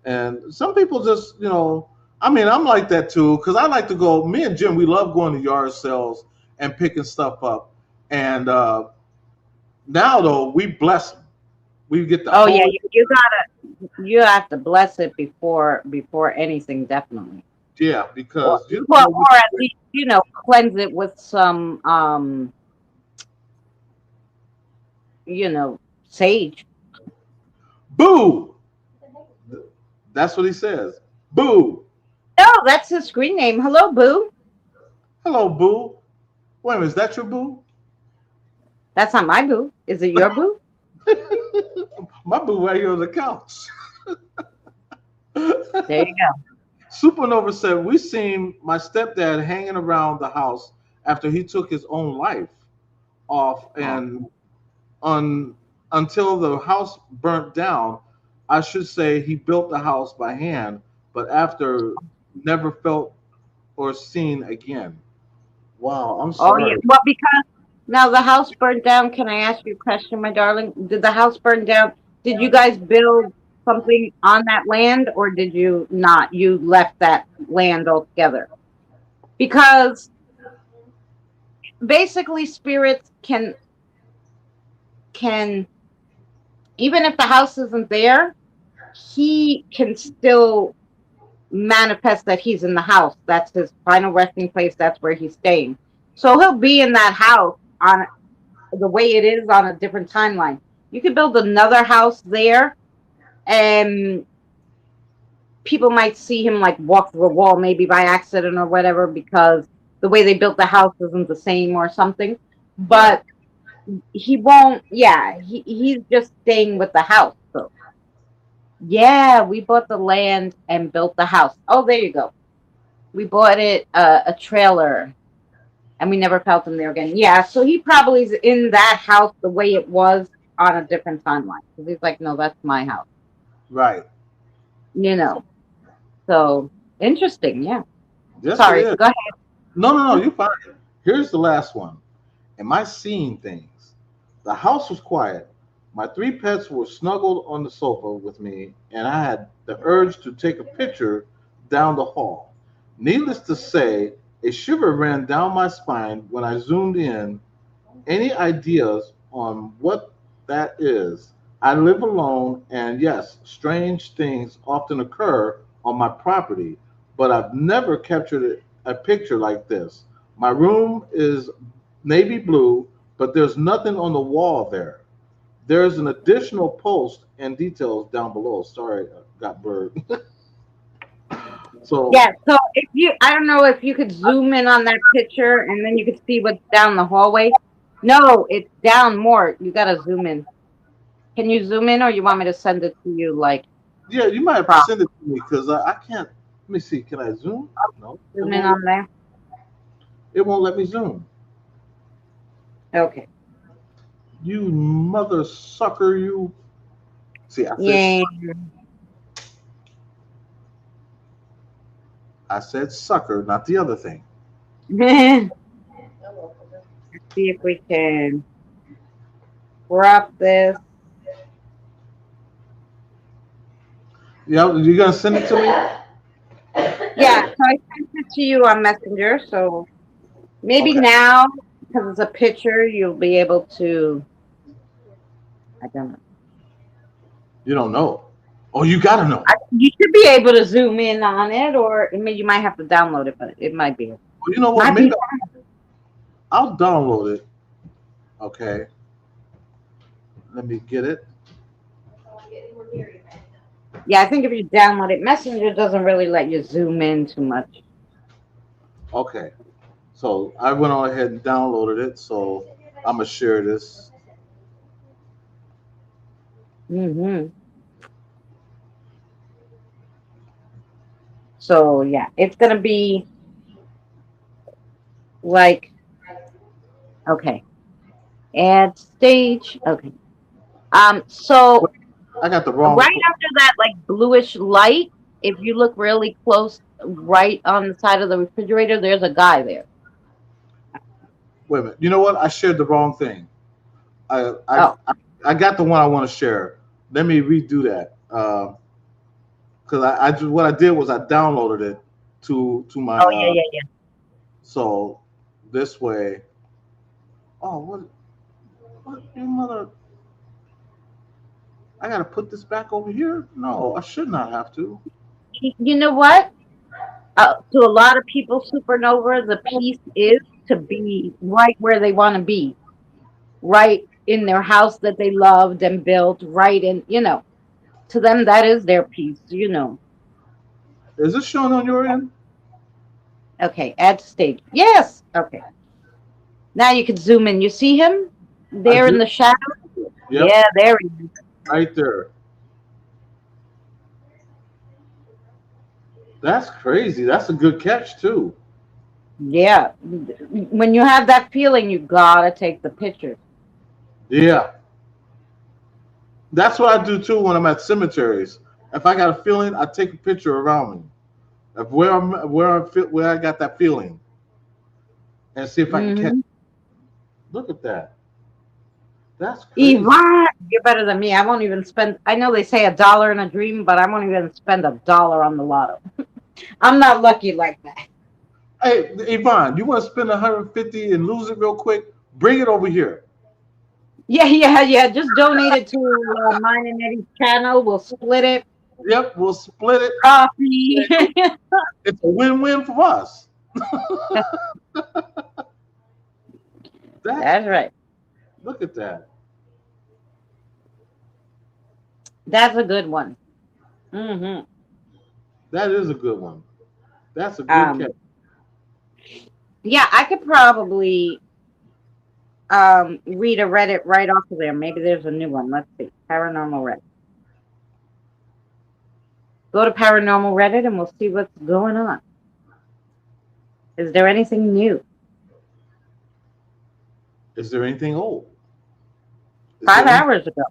and some people just, I mean, I'm like that too because I like to go. Me and Jim, we love going to yard sales and picking stuff up. And now though, we bless them. We get the Oh yeah, whole you have to bless it before anything, definitely. yeah Or because you don't well, know what or at you least cleanse it with some sage. boo. That's what he says. Boo. No, that's his screen name. Hello, Boo. Hello, boo. Wait a minute, is that your boo? That's not my Boo. Is it your Boo? My boo right here on the couch. There you go. Supernova said, we seen my stepdad hanging around the house after he took his own life off Oh, and on until the house burnt down. I should say he built the house by hand, but after never felt or seen again. Wow, I'm oh yeah. sorry. Well, because now the house burned down. Can I ask you a question, my darling? Did the house burn down? Did you guys build something on that land, or did you not? You left that land altogether because basically spirits can even if the house isn't there, he can still manifest that he's in the house. That's his final resting place. That's where he's staying. So he'll be in that house on the way it is on a different timeline. You could build another house there, and people might see him like walk through a wall, maybe by accident or whatever, because the way they built the house isn't the same or something. But he won't. Yeah, he's just staying with the house. So yeah, we bought the land and built the house. Oh, there you go. We bought it a trailer, and we never felt him there again. Yeah, so he probably is in that house the way it was on a different timeline. Because he's like, no, that's my house. Right. You know. So interesting. Yeah. Yes, Sorry. it is. Go ahead. No, you fine. Here's the last one. Am I seeing things? The house was quiet. My three pets were snuggled on the sofa with me, and I had the urge to take a picture down the hall. Needless to say, a shiver ran down my spine when I zoomed in. Any ideas on what that is? I live alone, and yes, strange things often occur on my property, but I've never captured a picture like this. My room is navy blue, but there's nothing on the wall there. There's an additional post and details down below. Sorry, I got blurred. So, Yeah. So if you, I don't know if you could zoom in on that picture and then you could see what's down the hallway. No, it's down more. You gotta zoom in. Can you zoom in, or you want me to send it to you like yeah, you might have to prop? send it to me because I can't. Let me see. Can I zoom? No, Zoom in on there. it won't let me zoom. Okay. You mother sucker, you. See, Yeah. I said sucker, not the other thing. See if we can crop this. Yeah, you gonna send it to me? Yeah, so I sent it to you on Messenger. So maybe Okay. now, because it's a picture, you'll be able to. I don't know. You don't know. Oh, you gotta know. You should be able to zoom in on it, or I mean, you might have to download it, but it might be. Well, you know what? Might Maybe be. I'll download it. Okay. Let me get it. Yeah, I think if you download it, Messenger doesn't really let you zoom in too much. Okay. So I went on ahead and downloaded it. So I'm gonna share this. So yeah, it's gonna be like okay, add stage. Okay. So I got the wrong. right after that, like bluish light, if you look really close, right on the side of the refrigerator, there's a guy there. Wait a minute. You know what? I shared the wrong thing. I I Oh, I, I got the one I want to share. Let me redo that. Because I just what I did was I downloaded it to my oh yeah, yeah, yeah. so this way. Oh, what you mother? I gotta put this back over here. No, I should not have to. You know what? To a lot of people, supernova, the peace is to be right where they want to be, right in their house that they loved and built, right in, to them, that is their peace. Is this showing on your end? Okay, add to stage. Yes. Okay. Now you can zoom in. You see him I there in do. the shadow? Yep, Yeah, there he is. right there. That's crazy. That's a good catch too. Yeah. When you have that feeling, you gotta take the picture. Yeah, that's what I do too when I'm at cemeteries. If I got a feeling, I take a picture around me of where I got that feeling and see if I can catch. Mm-hmm. Look at that. That's crazy. Yvonne, you're better than me. I won't even spend. I know they say $1 in a dream, but I won't even spend $1 on the lotto. I'm not lucky like that. Hey, Yvonne, you want to spend 150 and lose it real quick? Bring it over here. Yeah. Just donate it to mine and Eddie's channel. We'll split it. Yep, we'll split it. Coffee. It's a win-win for us. That's That's right. look at that. That's a good one. Hmm. That is a good one. That's a good Um, catch. yeah, I could probably read a Reddit right off of there. Maybe there's a new one. Let's see. Paranormal Reddit. Go to Paranormal Reddit and we'll see what's going on. Is there anything new? Is there anything old? Is Five there any- hours ago.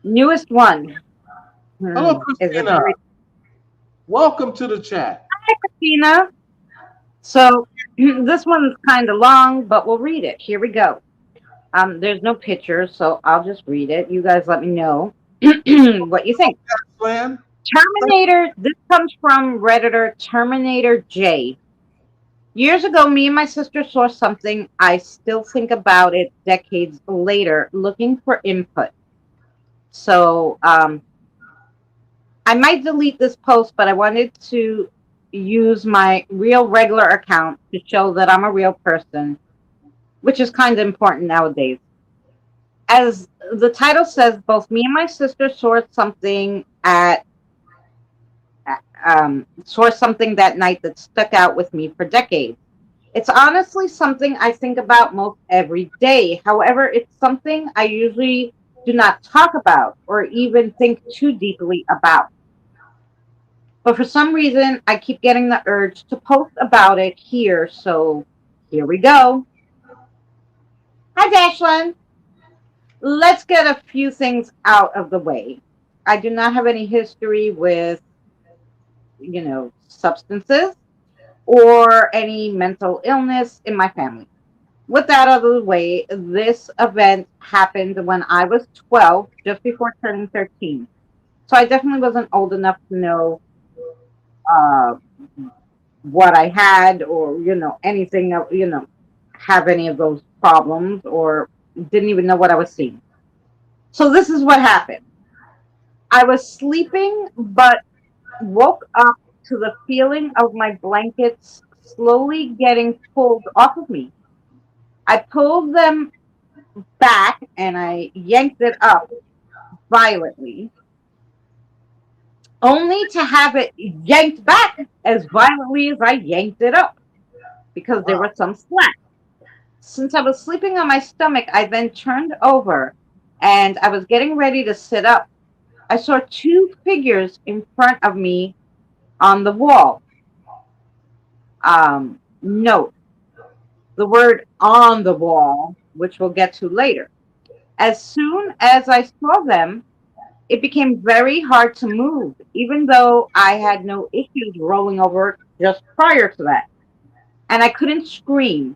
Newest one. Hello, Is it Christina. Welcome to the chat. Christina? So this one's kind of long, but we'll read it. Here we go. There's no picture, so I'll just read it. You guys let me know what you think. Plan. Terminator, this comes from Redditor Terminator J. Years ago, me and my sister saw something. I still think about it decades later, looking for input. So I might delete this post, but I wanted to use my real regular account to show that I'm a real person, which is kind of important nowadays. As the title says, both me and my sister saw something that night that stuck out with me for decades. It's honestly something I think about most every day. However, it's something I usually do not talk about or even think too deeply about. But for some reason, I keep getting the urge to post about it here, so here we go. Hi, Dashlyn. Let's get a few things out of the way. I do not have any history with, substances or any mental illness in my family. With that out of the way, this event happened when I was 12, just before turning 13. So I definitely wasn't old enough to know uh, what I had or, anything, have any of those problems or didn't even know what I was seeing. So this is what happened. I was sleeping, but woke up to the feeling of my blankets slowly getting pulled off of me. I pulled them back and I yanked it up violently, only to have it yanked back as violently as I yanked it up because there was some slack. Since I was sleeping on my stomach, I then turned over and I was getting ready to sit up. I saw two figures in front of me on the wall. Note the word on the wall, which we'll get to later. As soon as I saw them, it became very hard to move, even though I had no issues rolling over just prior to that. And I couldn't scream,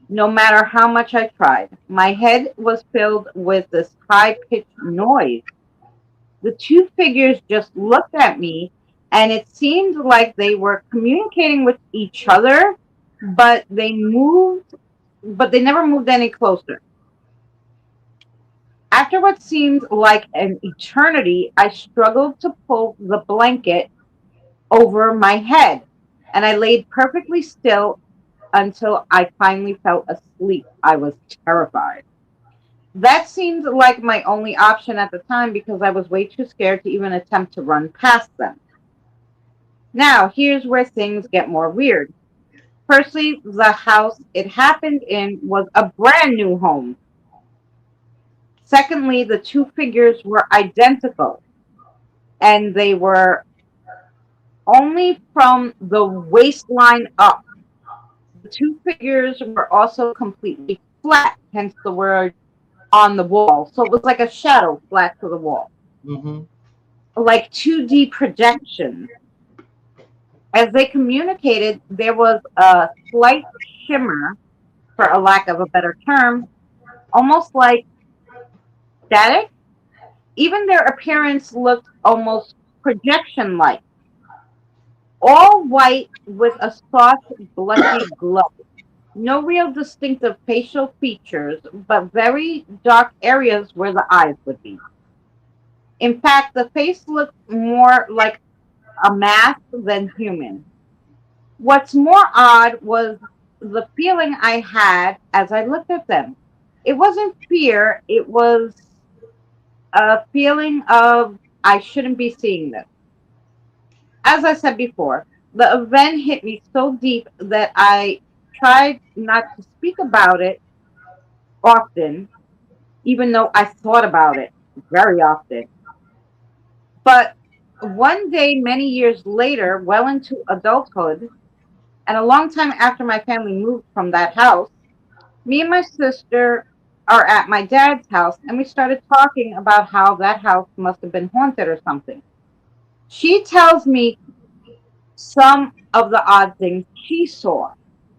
no matter how much I tried. My head was filled with this high-pitched noise. The two figures just looked at me, and it seemed like they were communicating with each other, but they never moved any closer. After what seemed like an eternity, I struggled to pull the blanket over my head, and I laid perfectly still until I finally fell asleep. I was terrified. That seemed like my only option at the time because I was way too scared to even attempt to run past them. Now, here's where things get more weird. Firstly, the house it happened in was a brand new home. Secondly, the two figures were identical, and they were only from the waistline up. The two figures were also completely flat, hence the word on the wall. So it was like a shadow flat to the wall, Mm-hmm. like 2D projection. As they communicated, there was a slight shimmer, for a lack of a better term, almost like static. Even their appearance looked almost projection like, all white with a soft, blushy glow. No real distinctive facial features, but very dark areas where the eyes would be. In fact, the face looked more like a mask than human. What's more odd was the feeling I had as I looked at them. It wasn't fear, it was a feeling of I shouldn't be seeing this. As I said before, the event hit me so deep that I tried not to speak about it often, even though I thought about it very often. But one day, many years later, well into adulthood, and a long time after my family moved from that house, me and my sister are at my dad's house, and we started talking about how that house must have been haunted or something. She tells me some of the odd things she saw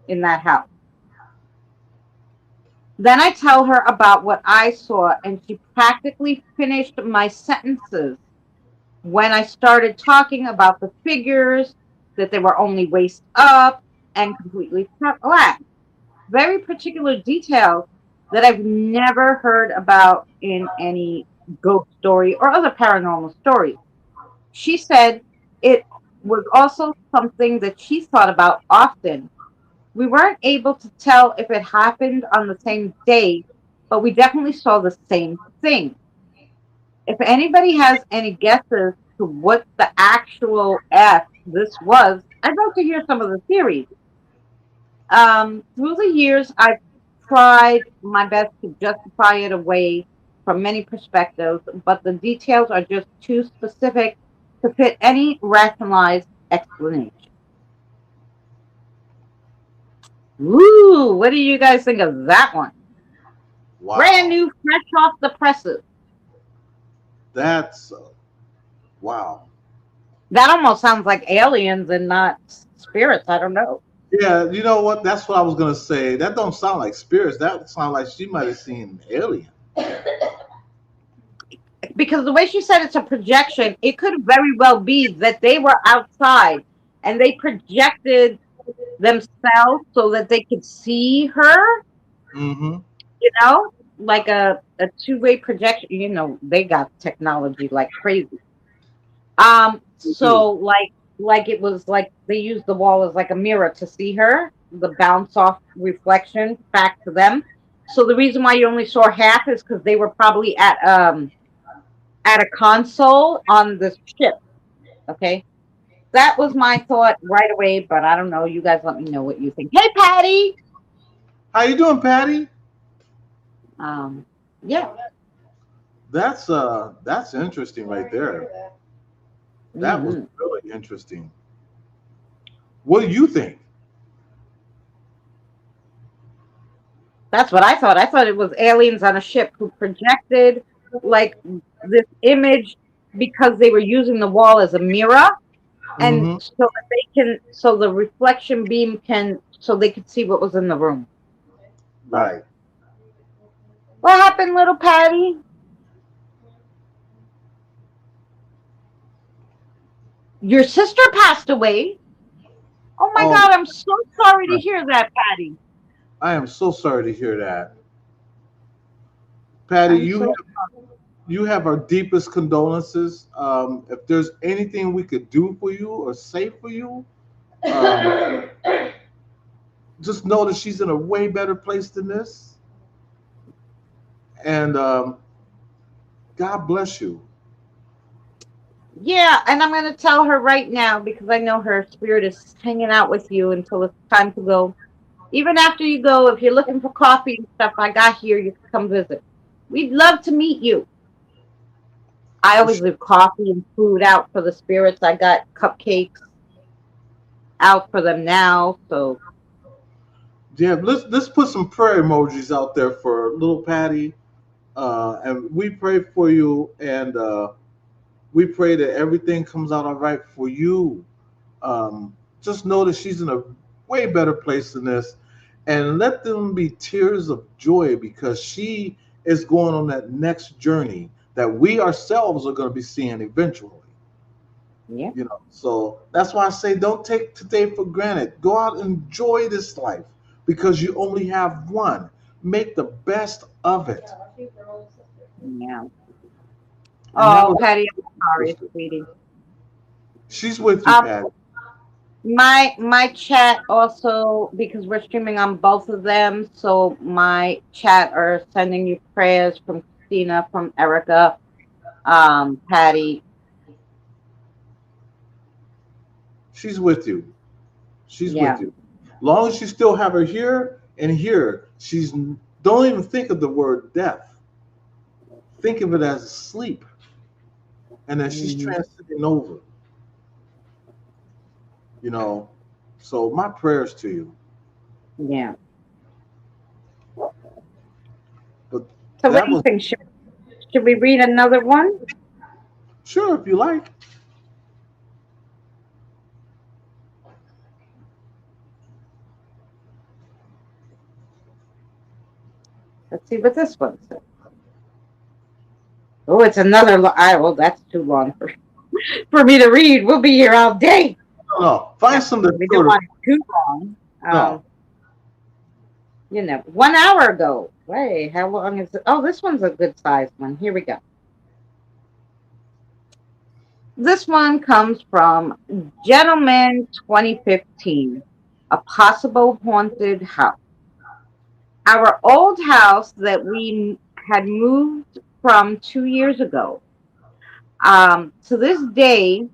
in that house. Then I tell her about what I saw, and she practically finished my sentences when I started talking about the figures, that they were only waist up and completely flat. Very particular details that I've never heard about in any ghost story or other paranormal stories. She said it was also something that she thought about often. We weren't able to tell if it happened on the same day, but we definitely saw the same thing. If anybody has any guesses to what the actual F this was, I'd like to hear some of the theories. Through the years, I've tried my best to justify it away from many perspectives, but the details are just too specific to fit any rationalized explanation. Ooh, what do you guys think of that one? Wow. Brand new, fresh off the presses. That's wow. That almost sounds like aliens and not spirits. I don't know. Yeah, you know what? That's what I was gonna say. That don't sound like spirits. That sound like she might have seen an alien. Because the way she said it's a projection, it could very well be that they were outside and they projected themselves so that they could see her, Mm-hmm. like a two-way projection. They got technology like crazy. So like it was like they used the wall as like a mirror to see her, the bounce off reflection back to them. So the reason why you only saw half is because they were probably at a console on the ship. Okay. That was my thought right away, but I don't know. You guys let me know what you think. Hey Patty. How you doing, Patty? Yeah. That's interesting right there. That was really interesting. What do you think? That's what I thought. I thought it was aliens on a ship who projected like this image because they were using the wall as a mirror, and Mm-hmm. so that so the reflection beam so they could see what was in the room. Right. What happened, little Patty? Your sister passed away. Oh my Oh, God, I'm so sorry to hear that, Patty. I am so sorry to hear that. Patty, I'm so you have our deepest condolences. If there's anything we could do for you or say for you, um, just know that she's in a way better place than this. And God bless you. Yeah, and I'm gonna tell her right now because I know her spirit is hanging out with you until it's time to go. Even after you go, if you're looking for coffee and stuff, I got here. You can come visit. We'd love to meet you. I always leave coffee and food out for the spirits. I got cupcakes out for them now. So Yeah, let's put some prayer emojis out there for little Patty, and we pray for you, and we pray that everything comes out all right for you. Just know that she's in a way better place than this, and let them be tears of joy because she is going on that next journey that we ourselves are going to be seeing eventually. Yeah. So that's why I say don't take today for granted. Go out and enjoy this life because you only have one. Make the best of it. Yeah, she's her old sister. Yeah. And that Oh, was Patty, I'm sorry, sweetie. she's with you, Um, Patty. my chat also, because we're streaming on both of them, so my chat are sending you prayers from Christina, from Erica, Patty. She's with you. She's with Yeah. you. Long as you still have her here and here, she's don't even think of the word death. Think of it as sleep, and then she's Mhm. transiting over. You know, so my prayers to you. Yeah. But So what that do you was think? Should we read another one? sure if you like. Let's see what this one says. Oh, it's another. Well, that's too long for me to read. We'll be here all day. No, no, find No, some that's we don't shorter. want it too long. No, 1 hour ago. Wait, how long is it? Oh, this one's a good sized one. Here we go. This one comes from Gentleman 2015, a possible haunted house. Our old house that we had moved from 2 years ago. To this day,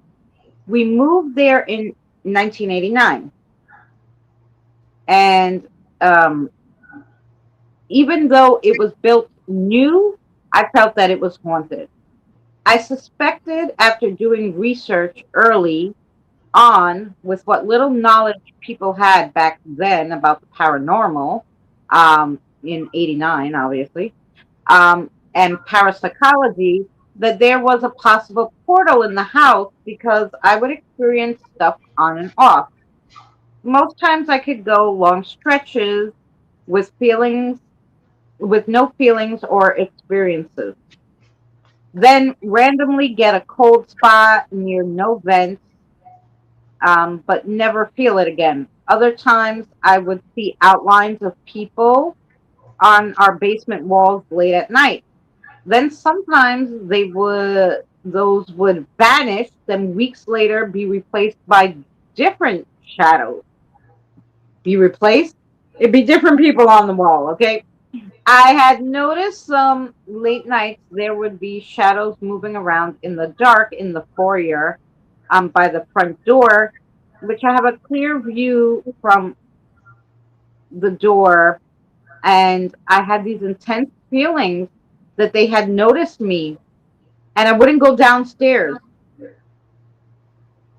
we moved there in 1989. And um, even though it was built new, I felt that it was haunted. I suspected after doing research early on with what little knowledge people had back then about the paranormal, in 89, obviously, and parapsychology, that there was a possible portal in the house because I would experience stuff on and off. Most times I could go long stretches with feelings, with no feelings or experiences. Then randomly get a cold spot near no vents, but never feel it again. Other times I would see outlines of people on our basement walls late at night. Then sometimes those would vanish, then weeks later be replaced by different shadows. Be replaced? It'd be different people on the wall, okay? I had noticed some late nights there would be shadows moving around in the dark in the foyer, by the front door, which I have a clear view from the door, and I had these intense feelings that they had noticed me, and I wouldn't go downstairs.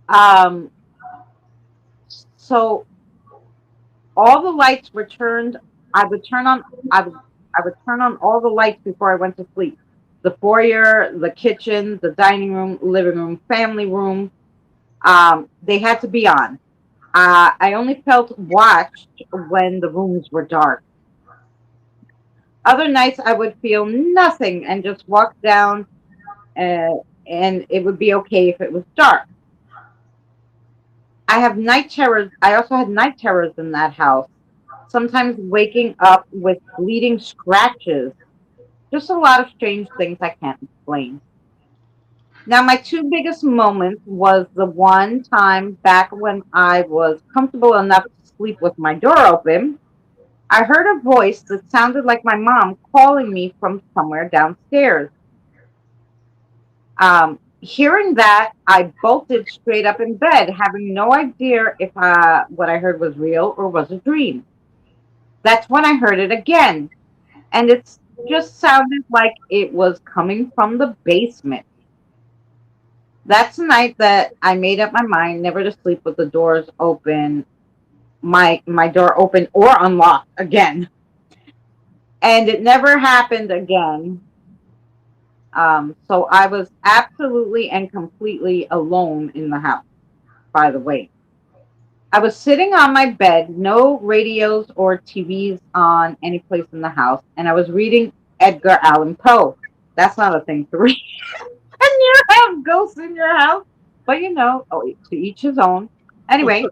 Um, so all the lights were turned. I would turn on. I would turn on all the lights before I went to sleep. The foyer, the kitchen, the dining room, living room, family room. They had to be on. I only felt watched when the rooms were dark. Other nights I would feel nothing and just walk down, uh, and it would be okay if it was dark. I have night terrors. I also had night terrors in that house. Sometimes waking up with bleeding scratches. Just a lot of strange things I can't explain. Now, my two biggest moments was the one time back when I was comfortable enough to sleep with my door open. I heard a voice that sounded like my mom calling me from somewhere downstairs. Hearing that, I bolted straight up in bed, having no idea if what I heard was real or was a dream. That's when I heard it again, and it just sounded like it was coming from the basement. That's the night that I made up my mind never to sleep with the doors open, my door open or unlocked again. And it never happened again. So I was absolutely and completely alone in the house, by the way. I was sitting on my bed, no radios or TVs on any place in the house, and I was reading Edgar Allan Poe. That's not a thing to read. And you have ghosts in your house? But to each his own. Anyway,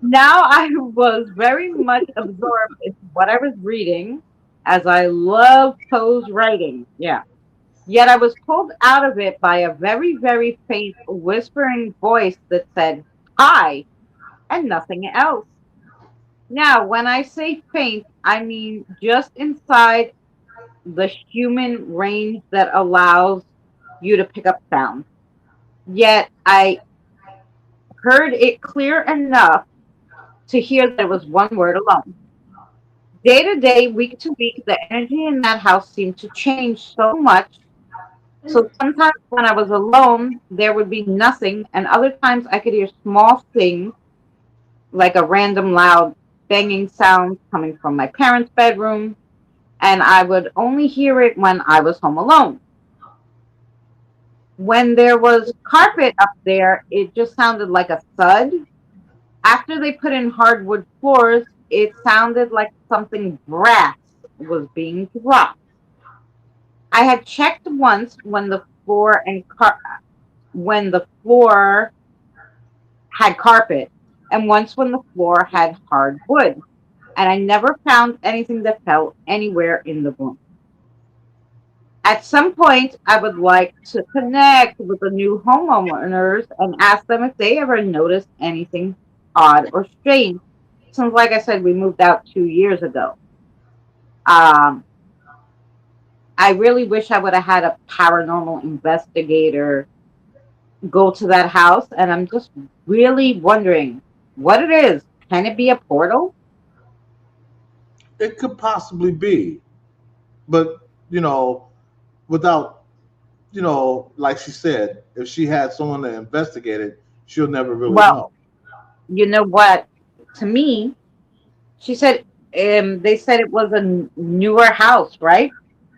now I was very much absorbed in what I was reading, as I love Poe's writing. Yeah. Yet I was pulled out of it by a very, very faint whispering voice that said, "Hi," and nothing else. Now, when I say faint, I mean just inside the human range that allows you to pick up sound. Yet I heard it clear enough to hear that it was one word alone. Day to day, week to week, the energy in that house seemed to change so much. So sometimes when I was alone, there would be nothing, and other times I could hear small things like a random loud banging sound coming from my parents' bedroom, and I would only hear it when I was home alone. When there was carpet up there, it just sounded like a thud. After they put in hardwood floors, it sounded like something brass was being dropped. I had checked once when the floor had carpet, and once when the floor had hardwood, and I never found anything that fell anywhere in the room. At some point, I would like to connect with the new homeowners and ask them if they ever noticed anything odd or strange. Since, like I said, we moved out 2 years ago. Um, I really wish I would have had a paranormal investigator go to that house, and I'm just really wondering what it is. Can it be a portal? It could possibly be, but without like she said, if she had someone to investigate it, she'll never really Well, know. you know what? To me, she said they said it was a newer house, right?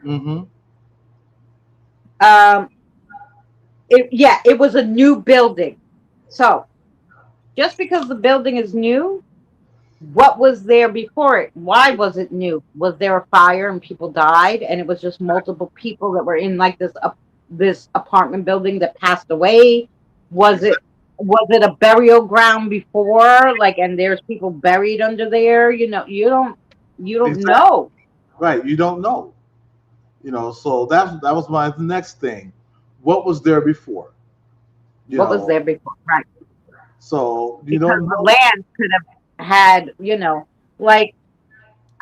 Mm-hmm. Um, it was a new building. So just because the building is new, what was there before it? Why was it new? Was there a fire and people died, and it was just multiple people that were in like this apartment building that passed away? Was it Exactly. was it a burial ground before, like, and there's people buried under there? You don't Exactly. know Right. You don't know. So that was my next thing. What was there before? You what was know. there before, right? So you Because don't the know. land could have had, like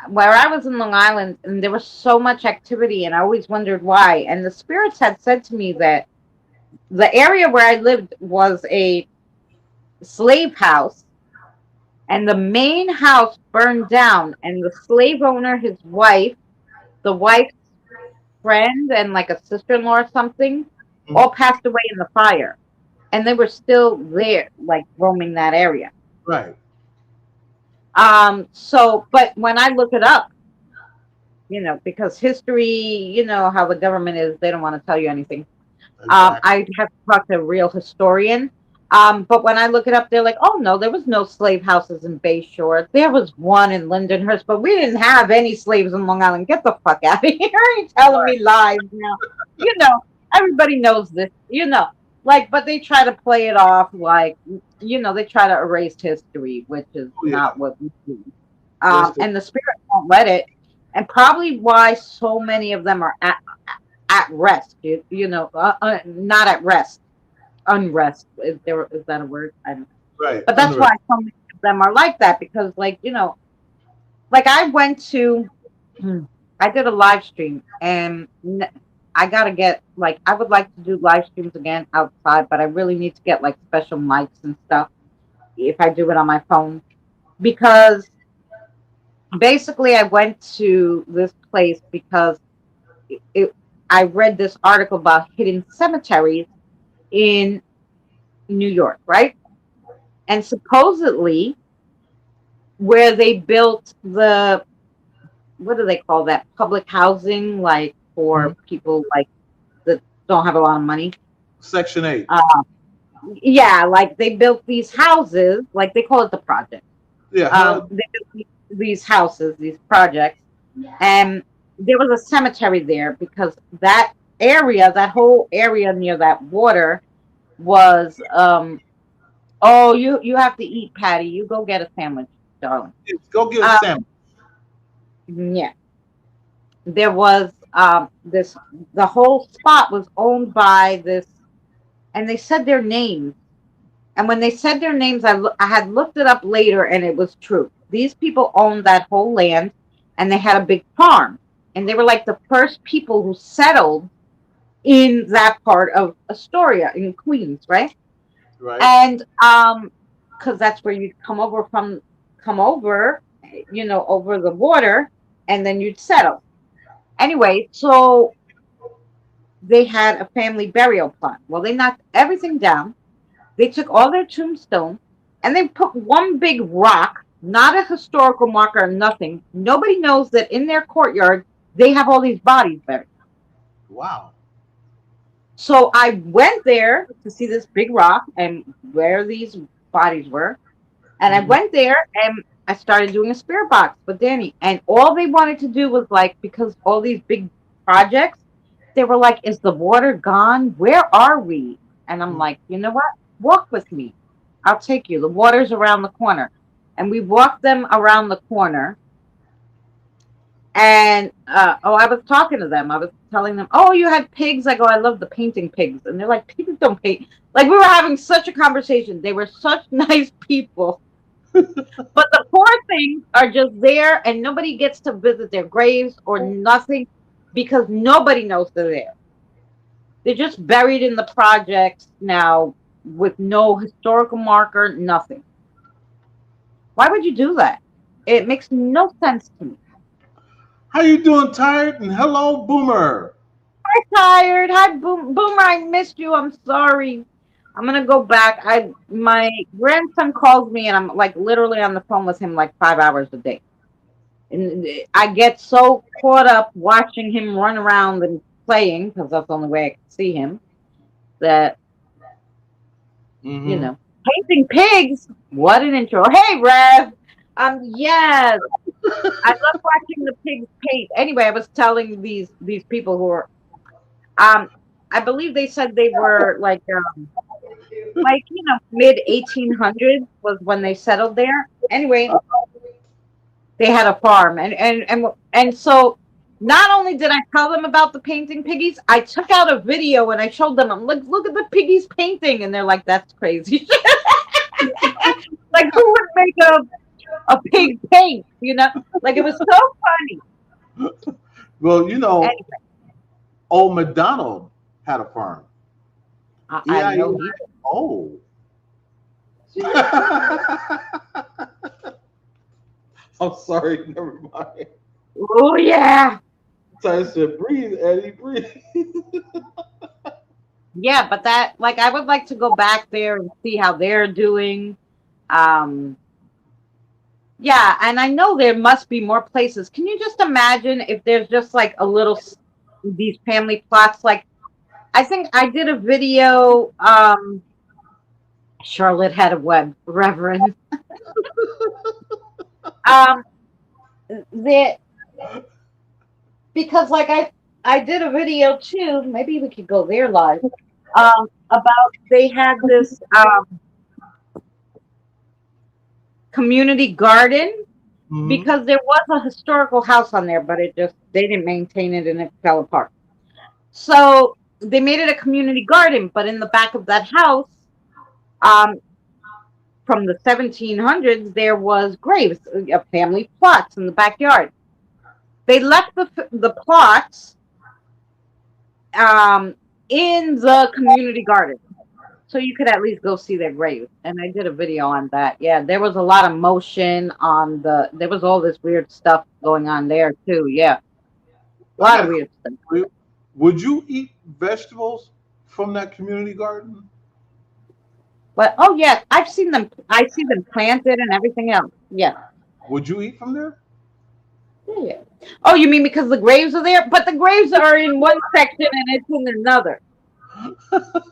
where I was in Long Island, and there was so much activity, and I always wondered why. And the spirits had said to me that the area where I lived was a slave house, and the main house burned down, and the slave owner, his wife, the wife's friend, and like a sister-in-law or something, Mhm. all passed away in the fire, and they were still there, like roaming that area. Right. So, but when I look it up, because history, how the government is, they don't want to tell you anything. Exactly. I have to talk to a real historian. But when I look it up, they're like, oh no, there was no slave houses in Bayshore. There was one in Lindenhurst, but we didn't have any slaves in Long Island. Get the fuck out of here. You're telling me lies now. You know, everybody knows this, but they try to play it off like, they try to erase history, which is Oh yeah. not what we do. Yes. They, And the spirit won't let it. And probably why so many of them are at rest, not at rest, unrest. Is that a word? I don't know. right. But that's Under. why so many of them are like that, because, like I went to, I did a live stream, and I gotta get, like, I would like to do live streams again outside, but I really need to get like special mics and stuff if I do it on my phone, because basically I went to this place because it, I read this article about hidden cemeteries in New York, right? And supposedly, where they built the, what do they call that? Public housing, like Mhm. for people like that don't have a lot of money. Section 8. Uh, yeah, like they built these houses, like they call it the project. Yeah. Huh? They built these houses, these projects, and there was a cemetery there because that whole area near that water, was oh, you have to eat, Patty. You go get a sandwich, darling. Go get a Um, sandwich. yeah, there was this. The whole spot was owned by this, and they said their names. And when they said their names, I had looked it up later, and it was true. These people owned that whole land, and they had a big farm, and they were like the first people who settled in that part of Astoria in Queens, right? Right. And because that's where you'd come over, over the water, and then you'd settle. Anyway, so they had a family burial plot. Well, they knocked everything down. They took all their tombstones and they put one big rock, not a historical marker, nothing. Nobody knows that in their courtyard they have all these bodies buried. Wow. So I went there to see this big rock and where these bodies were. And I went there and I started doing a spirit box with Danny. And all they wanted to do was like, because all these big projects, they were like, is the water gone? Where are we? And I'm like, you know what? Walk with me. I'll take you. The water's around the corner. And we walked them around the corner. And I was talking to them. I was telling them, oh, you had pigs. I go, I love the painting pigs. And they're like, pigs don't paint. Like, we were having such a conversation. They were such nice people. But the poor things are just there, and nobody gets to visit their graves or nothing because nobody knows they're there. They're just buried in the projects now with no historical marker, nothing. Why would you do that? It makes no sense to me. How you doing, Tired? And hello, Boomer. Hi, Tired. Hi, Boomer. I missed you. I'm sorry. I'm gonna go back. My grandson calls me, and I'm like literally on the phone with him like 5 hours a day. And I get so caught up watching him run around and playing because that's the only way I can see him. That painting pigs. What an intro! Hey, Rev. Yes, I love watching the pigs paint. Anyway, I was telling these people who are, I believe they said they were like mid 1800s was when they settled there. Anyway, they had a farm, and so not only did I tell them about the painting piggies, I took out a video and I showed them. I'm like, look at the piggies painting, and they're like, that's crazy. Like, who would make a pig paint? Like it was so funny. Well, Anyway, old McDonald had a farm. I know he. Oh. I'm sorry, never mind. Oh yeah. So I said, breathe, Eddie, breathe. Yeah, but that, like, I would like to go back there and see how they're doing. Yeah, and I know there must be more places. Can you just imagine if there's just like a little these family plots? Like, I think I did a video. Charlotte had a web, Reverend. That because like I did a video too. Maybe we could go there live. About they had this community garden because there was a historical house on there, but they didn't maintain it and it fell apart. So they made it a community garden, but in the back of that house, from the 1700s, there was graves, family plots in the backyard. They left the plots in the community garden, so you could at least go see their graves. And I did a video on that. Yeah, there was a lot of motion on there was all this weird stuff going on there too. Yeah, a lot of weird stuff. Would you eat vegetables from that community garden? But oh yeah, I see them planted and everything else. Yeah. Would you eat from there? Yeah. Oh, you mean because the graves are there? But the graves are in one section and it's in another.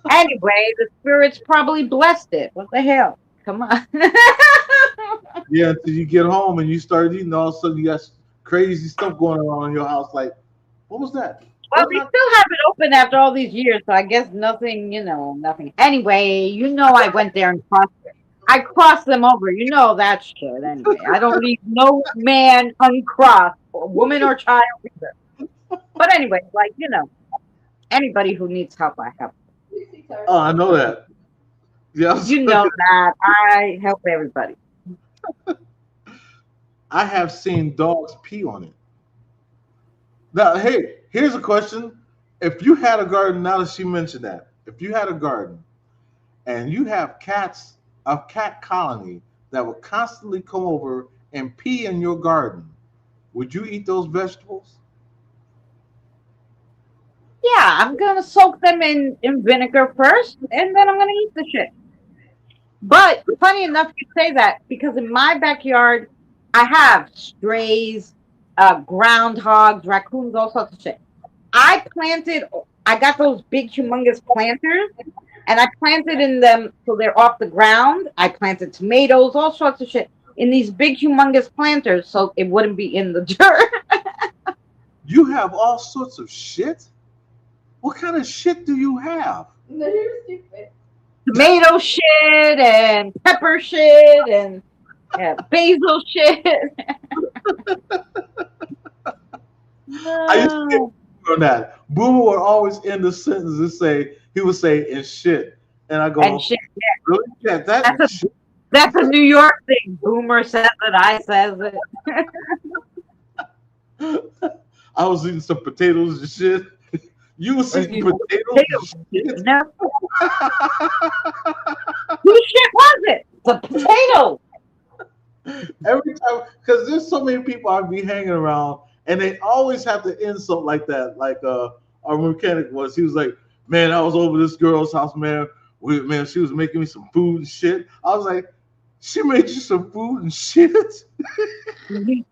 Anyway, the spirits probably blessed it. What the hell? Come on. Yeah, until you get home and you start eating, all of a sudden you got crazy stuff going on in your house. Like, what was that? Well, they still have it open after all these years, so I guess nothing, nothing. Anyway, I went there and I crossed them over. You know that shit anyway. I don't leave no man uncrossed, or woman or child either. But anyway, anybody who needs help, I help. Oh, I know that. Yes. You know that. I help everybody. I have seen dogs pee on it. Now, hey, here's a question. If you had a garden, now that she mentioned that, if you had a garden and you have cats, a cat colony that would constantly come over and pee in your garden, would you eat those vegetables? Yeah, I'm gonna soak them in vinegar first, and then I'm gonna eat the shit. But funny enough, you say that because in my backyard, I have strays, groundhogs, raccoons, all sorts of shit. I got those big, humongous planters, and I planted in them so they're off the ground. I planted tomatoes, all sorts of shit in these big, humongous planters so it wouldn't be in the dirt. You have all sorts of shit? What kind of shit do you have? No, you're stupid. Tomato shit and pepper shit and basil shit. I used to get on that. Boomer would always end the sentence and say, he would say, and shit. And I go, And shit, yeah. really? Yeah, that's shit. That's a New York thing. Boomer says it, I says it. I was eating some potatoes and shit. You was eating potatoes and shit? No. Whose shit was it? The potato. Every time, because there's so many people I'd be hanging around, and they always have to end something like that. Like our mechanic was, he was like, "Man, I was over this girl's house, man. Man, she was making me some food and shit." I was like, "She made you some food and shit?" He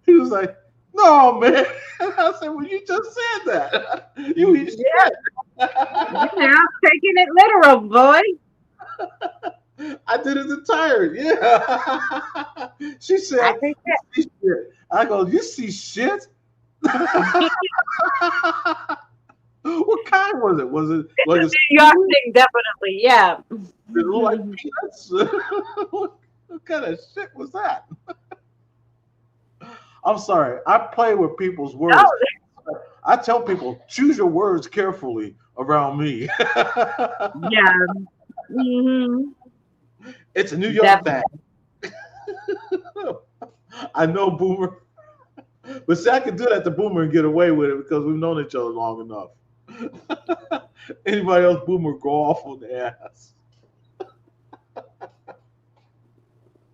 was like, "No, man." I said, "Well, you just said that. You eat shit." Yeah, taking it literal, boy. I did it tired. Yeah. She said, I think that. "You see shit." I go, "You see shit?" What kind was it? Was it New York thing, definitely, yeah. Did it look like peanuts? What kind of shit was that? I'm sorry. I play with people's words. No. I tell people, choose your words carefully around me. Yeah. Mm-hmm. It's a New York thing. I know, Boomer. But see, I can do that to Boomer and get away with it because we've known each other long enough. Anybody else, Boomer, go off on the ass.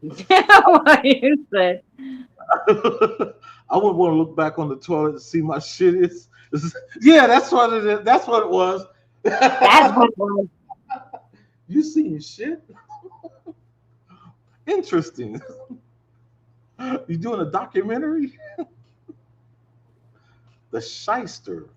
What you said. I wouldn't want to look back on the toilet to see my shit. Yeah, that's what it is. That's what it was. That's what it was. You seeing shit? Interesting. You doing a documentary? The Shyster.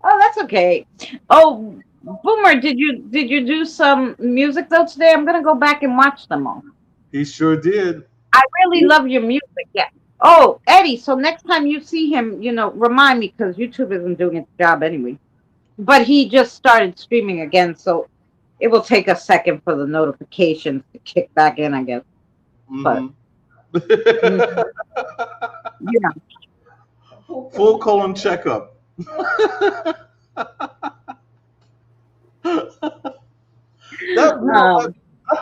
Oh, that's okay. Oh, Boomer, did you do some music though today? I'm gonna go back and watch them all. He sure did. I really love your music. Yeah. Oh, Eddie. So next time you see him, remind me because YouTube isn't doing its job anyway. But he just started streaming again, so it will take a second for the notifications to kick back in, I guess. Mm-hmm. But full colon checkup. I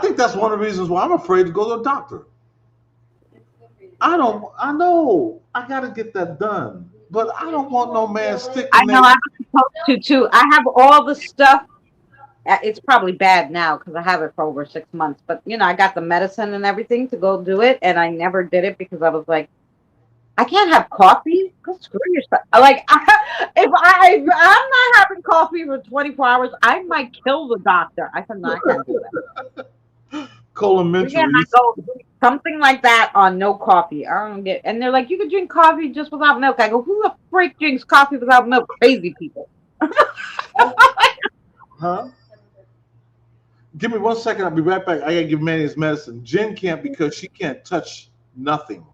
think that's one of the reasons why I'm afraid to go to a doctor. I know I gotta get that done, but I don't want no man sticking. I know I was supposed to too. I have all the stuff. It's probably bad now because I have it for over 6 months. But I got the medicine and everything to go do it, and I never did it because I was like, I can't have coffee. Go screw yourself. Like, if I'm not having coffee for 24 hours, I might kill the doctor. I said, no, I can't do that. Colomentary. Yeah, I go do something like that on no coffee. I don't get. And they're like, you could drink coffee just without milk. I go, who the freak drinks coffee without milk? Crazy people. Huh? Give me 1 second. I'll be right back. I gotta give Manny his medicine. Jen can't because she can't touch nothing.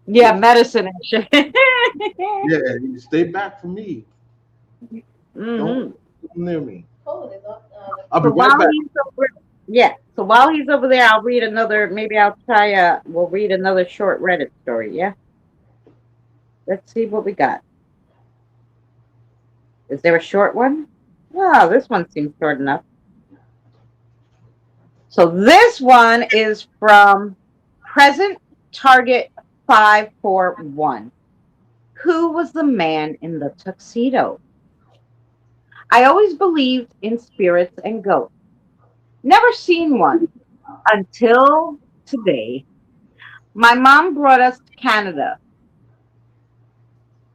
Yeah, medicine and shit. Yeah, you stay back from me. Hmm. Don't come near me. Oh, they thought, I'll be So right while back. he's over, yeah. So while he's over there, I'll read another. Maybe I'll try. We'll read another short Reddit story. Yeah. Let's see what we got. Is there a short one? Oh, this one seems short enough. So this one is from Present Target 541. Who was the man in the tuxedo? I always believed in spirits and ghosts. Never seen one until today. My mom brought us to Canada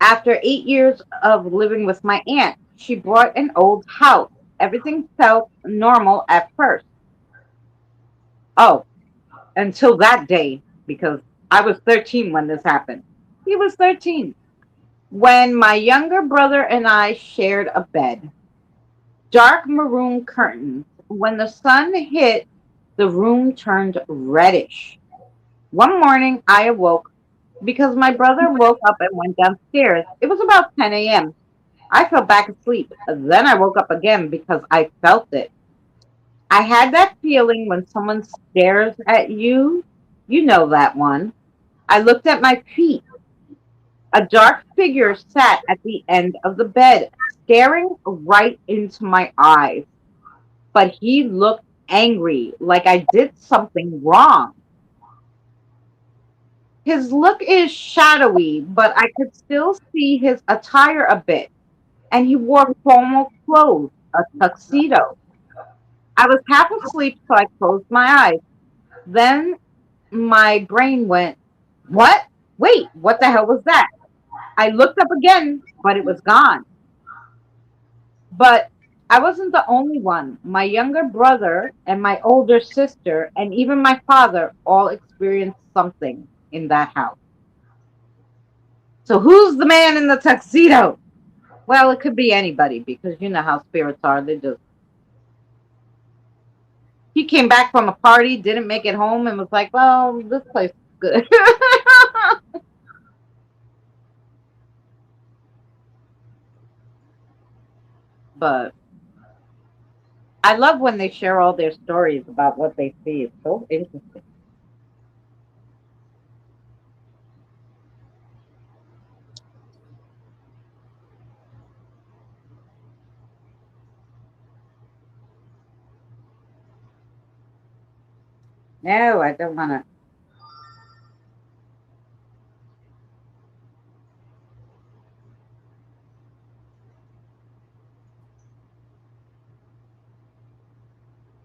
after 8 years of living with my aunt. She bought an old house. Everything felt normal at first. Oh, until that day, because I was 13 when this happened. He was 13. When my younger brother and I shared a bed, dark maroon curtains. When the sun hit, the room turned reddish. One morning, I awoke because my brother woke up and went downstairs. It was about 10 a.m. I fell back asleep. Then I woke up again because I felt it. I had that feeling when someone stares at you. You know that one. I looked at my feet. A dark figure sat at the end of the bed, staring right into my eyes. But he looked angry, like I did something wrong. His look is shadowy, but I could still see his attire a bit, and he wore formal clothes, a tuxedo. I was half asleep, so I closed my eyes. Then my brain went, what? Wait, what the hell was that? I looked up again, but it was gone. But I wasn't the only one. My younger brother and my older sister, and even my father, all experienced something in that house. So who's the man in the tuxedo? Well, it could be anybody because you know how spirits are. They just he came back from a party, didn't make it home, and was like, "Well, this place is good." But I love when they share all their stories about what they see. It's so interesting. No, I don't want to.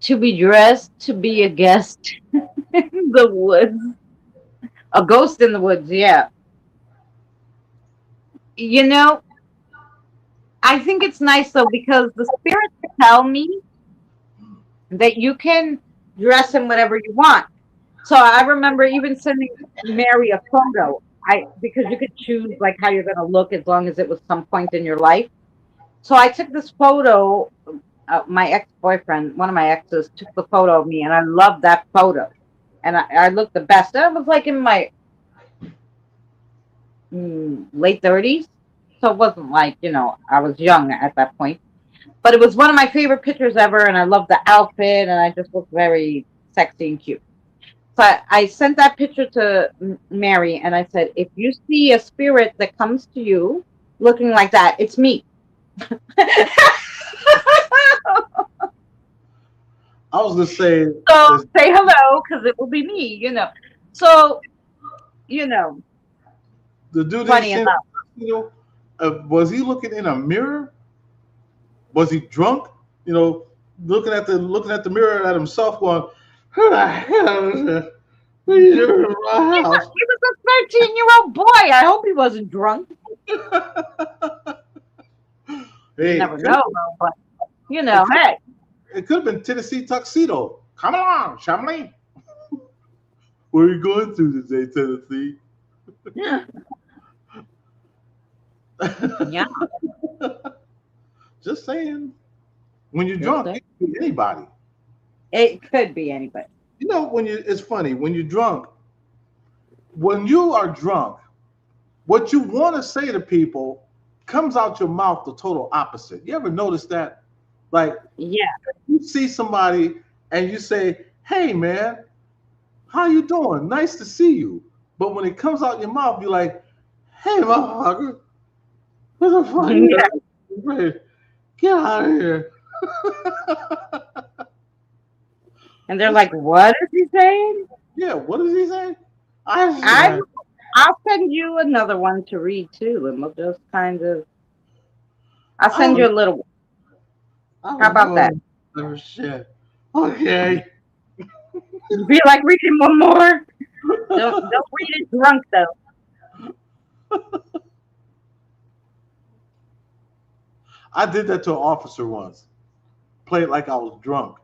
To be dressed to be a guest in the woods, a ghost in the woods. Yeah, you know, I think it's nice though because the spirits tell me that you can dress in whatever you want. So I remember even sending Mary a photo. I because you could choose like how you're gonna look as long as it was some point in your life. So I took this photo. My ex-boyfriend, one of my exes, took the photo of me, and I loved that photo. And I looked the best. I was like in my late 30s, so it wasn't like I was young at that point. But it was one of my favorite pictures ever, and I loved the outfit, and I just looked very sexy and cute. So I sent that picture to Mary, and I said, if you see a spirit that comes to you looking like that, it's me. I was gonna say So this, say hello, because it will be me. So, you know, the dude they funny sent, enough. was he looking in a mirror? Was he drunk? You know, looking at the mirror at himself, going, "Who the hell is this? You're in my house." He was a 13-year-old boy. I hope he wasn't drunk. You Hey, never know, though, but, it could hey. it could have been Tennessee tuxedo. Come along, Chumley. Where are you going to today, Tennessee? Yeah, Just saying. When you're just drunk, saying. it could be anybody. It could be anybody. It's funny when you're drunk. When you are drunk, what you want to say to people comes out your mouth the total opposite. You ever notice that? Like Yeah. you see somebody and you say, "Hey, man, how you doing? Nice to see you." But when it comes out your mouth, you're like, "Hey, motherfucker, what the fuck you Yeah. doing? Get out of here." And they're like, "What is he saying?" Yeah, what is he saying? I I said, I'll send you another one to read too, and we'll just kind of. I'll I send was, you a little one. I How was about that? doing oh shit. Okay. You feel like reading one more? Don't read it drunk though. I did that to an officer once. Played like I was drunk.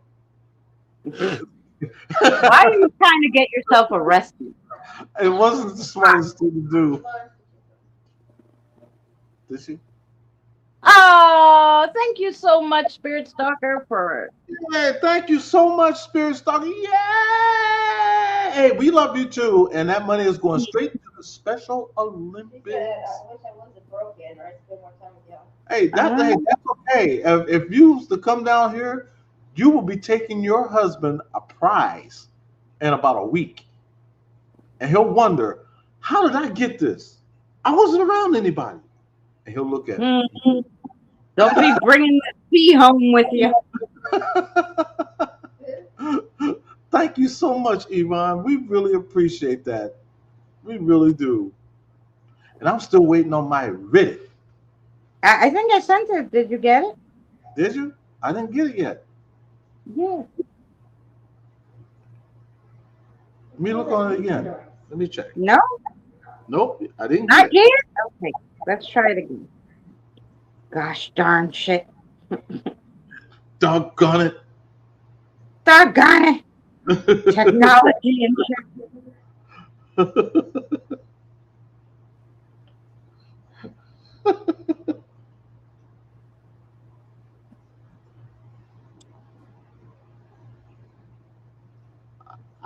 Why are you trying to get yourself arrested? It wasn't the smartest thing to do. Did she? Oh, thank you so much, Spirit Stalker, for Yeah, thank you so much, Spirit Stalker. Yay! Hey, we love you too. And that money is going straight to the Special She Olympics. said, I wish I wasn't broken, or I'd spend more time with y'all. Hey, that's okay. If you was to come down here, you will be taking your husband a prize in about a week. And he'll wonder, how did I get this? I wasn't around anybody. And he'll look at it. Mhm. Don't be bringing the tea home with you. Thank you so much, Yvonne. We really appreciate that. We really do. And I'm still waiting on my Reddit. I think I sent it. Did you get it? Did you? I didn't get it yet. Yeah. Let me look on it again. Let me check. No, Nope, I didn't not get it. yet. Okay, let's try it again. Gosh darn shit. Doggone it. Doggone it. Technology and shit.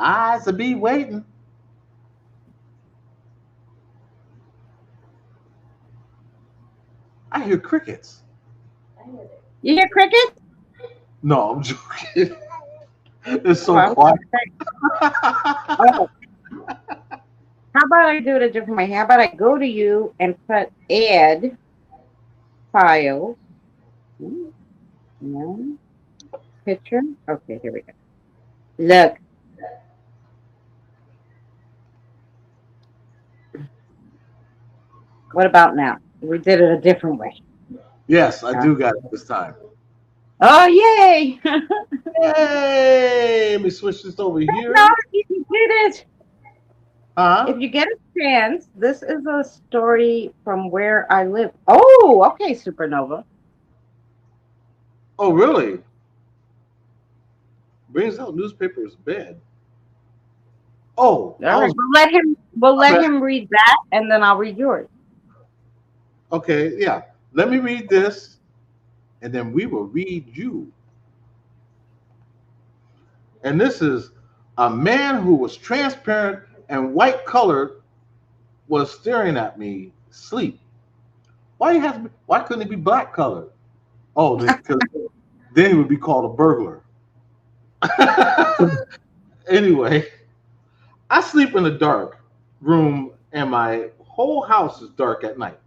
Eyes will be waiting. I hear crickets. I heard it. You hear crickets? No, I'm joking. It's so Well, quiet. oh, how about I do it a different way? How about I go to you and put add file? No. Picture? Okay, here we go. Look. What about now? We did it a different way. Yes, I do got it this time. Oh, yay! Hey, let me switch this over here. No, you did it. Huh? If you get a chance, this is a story from where I live. Oh, okay, Supernova. Oh, really? Brings out newspapers bed. Oh, All right, we'll let him read that, and then I'll read yours. okay, yeah. Let me read this, and then we will read you. And this is a man who was transparent and white colored was staring at me sleep. Why couldn't he be black colored? Oh, because then he would be called a burglar. Anyway, I sleep in a dark room and my whole house is dark at night.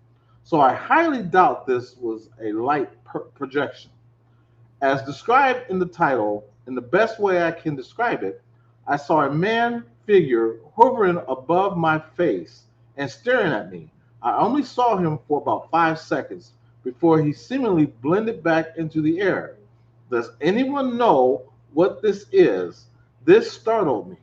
So I highly doubt this was a light projection. As described in the title, in the best way I can describe it, I saw a man figure hovering above my face and staring at me. I only saw him for about 5 seconds before he seemingly blended back into the air. Does anyone know what this is? This startled me.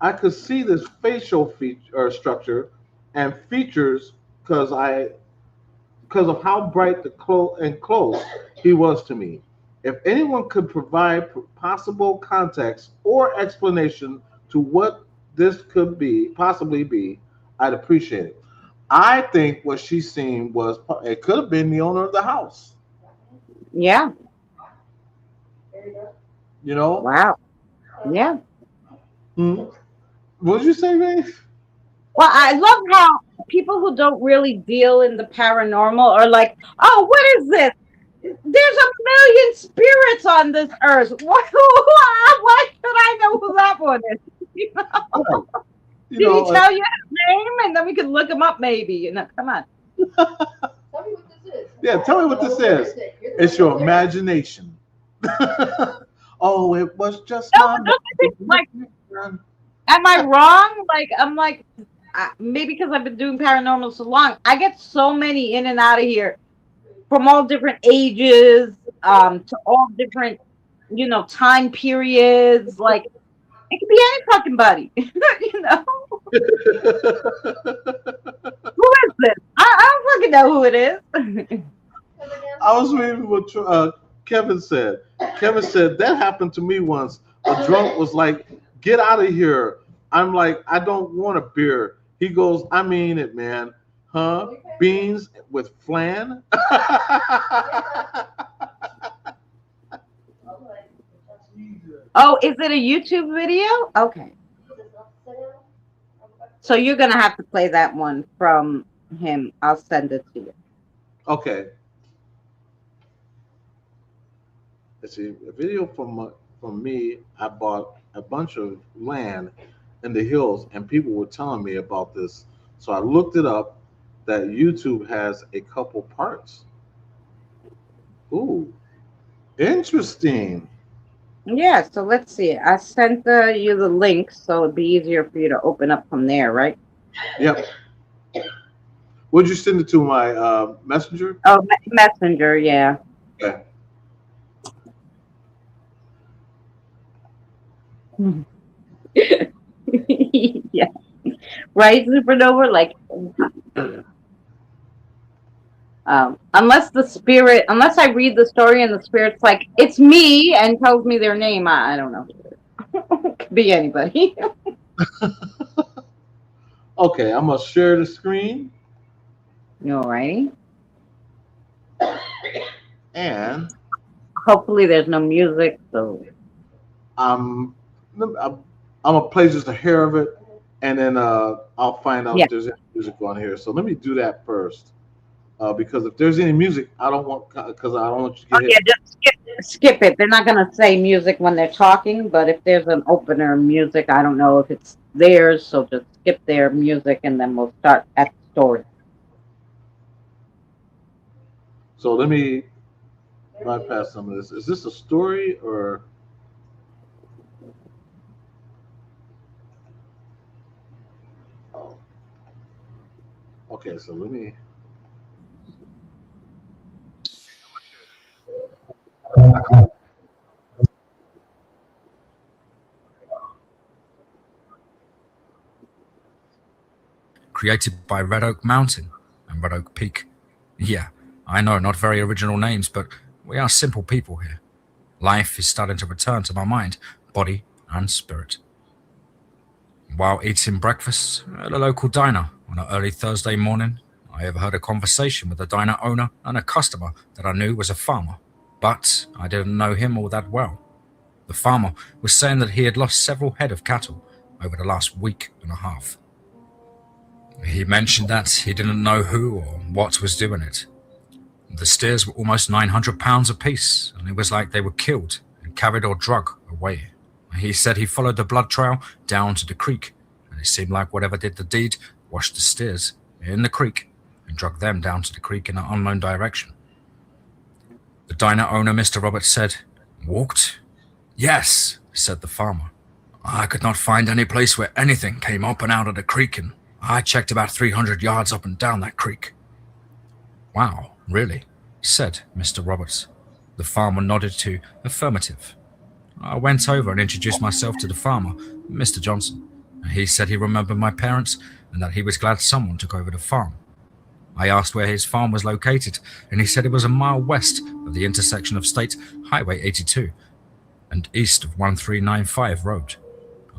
I could see this facial feature structure and features because of how bright and close he was to me. If anyone could provide possible context or explanation to what this could possibly be, I'd appreciate it. I think what she seen was it could have been the owner of the house. Yeah. Very dark. You know? Wow. Yeah. Hmm? What did you say, Ray? Well, I love how people who don't really deal in the paranormal are like, oh, what is this? There's a million spirits on this earth. Why should I know who that one is? You know? Right. Did he tell you his name? And then we could look him up maybe. You know, come on. Tell me what this is. Yeah, tell me what this is. It's your imagination. Oh, it was just like, am I wrong? Like, I'm like, maybe because I've been doing paranormal so long, I get so many in and out of here from all different ages, to all different, time periods. Like, it could be any fucking buddy, you know. Who is this? I don't fucking know who it is. I was reading what Kevin said. Kevin said that happened to me once. A drunk was like, "Get out of here." I'm like, "I don't want a beer." He goes, "I mean it, man. Huh? Beans with flan?" Oh, is it a YouTube video? Okay. So you're going to have to play that one from him. I'll send it to you. Okay. Let's see. A video from me. I bought a bunch of land in the hills, and people were telling me about this. So I looked it up. That YouTube has a couple parts. Ooh, interesting. Yeah, so let's see. I sent you the link, so it'd be easier for you to open up from there, right? Yep. Would you send it to my messenger? Oh, messenger, yeah. Okay. Yeah. Right, Supernova? Like, unless I read the story and the spirit's like, it's me, and tells me their name, I don't know. Could be anybody. Okay, I'm going to share the screen. Alrighty. And hopefully there's no music, so I'm gonna play just a hair of it, and then I'll find out if there's any music on here. So let me do that first, because if there's any music, I don't want you to get hit. Yeah, just skip it. They're not gonna say music when they're talking, but if there's an opener music, I don't know if it's theirs, so just skip their music, and then we'll start at the story. So let me bypass some of this. Is this a story or? Okay, so let me. Created by Red Oak Mountain and Red Oak Peak. Yeah, I know, not very original names, but we are simple people here. Life is starting to return to my mind, body, and spirit. While eating breakfast at a local diner on an early Thursday morning, I overheard a conversation with the diner owner and a customer that I knew was a farmer, but I didn't know him all that well. The farmer was saying that he had lost several head of cattle over the last week and a half. He mentioned that he didn't know who or what was doing it. The steers were almost 900 pounds apiece, and it was like they were killed and carried or drug away. He said he followed the blood trail down to the creek, and it seemed like whatever did the deed washed the steers in the creek and dragged them down to the creek in an unknown direction. The diner owner, Mr. Roberts, said, "Walked?" "Yes," said the farmer. "I could not find any place where anything came up and out of the creek, and I checked about 300 yards up and down that creek." "Wow, really?" said Mr. Roberts. The farmer nodded to affirmative. I went over and introduced myself to the farmer, Mr. Johnson. He said he remembered my parents and that he was glad someone took over the farm. I asked where his farm was located, and he said it was a mile west of the intersection of State Highway 82 and east of 1395 Road.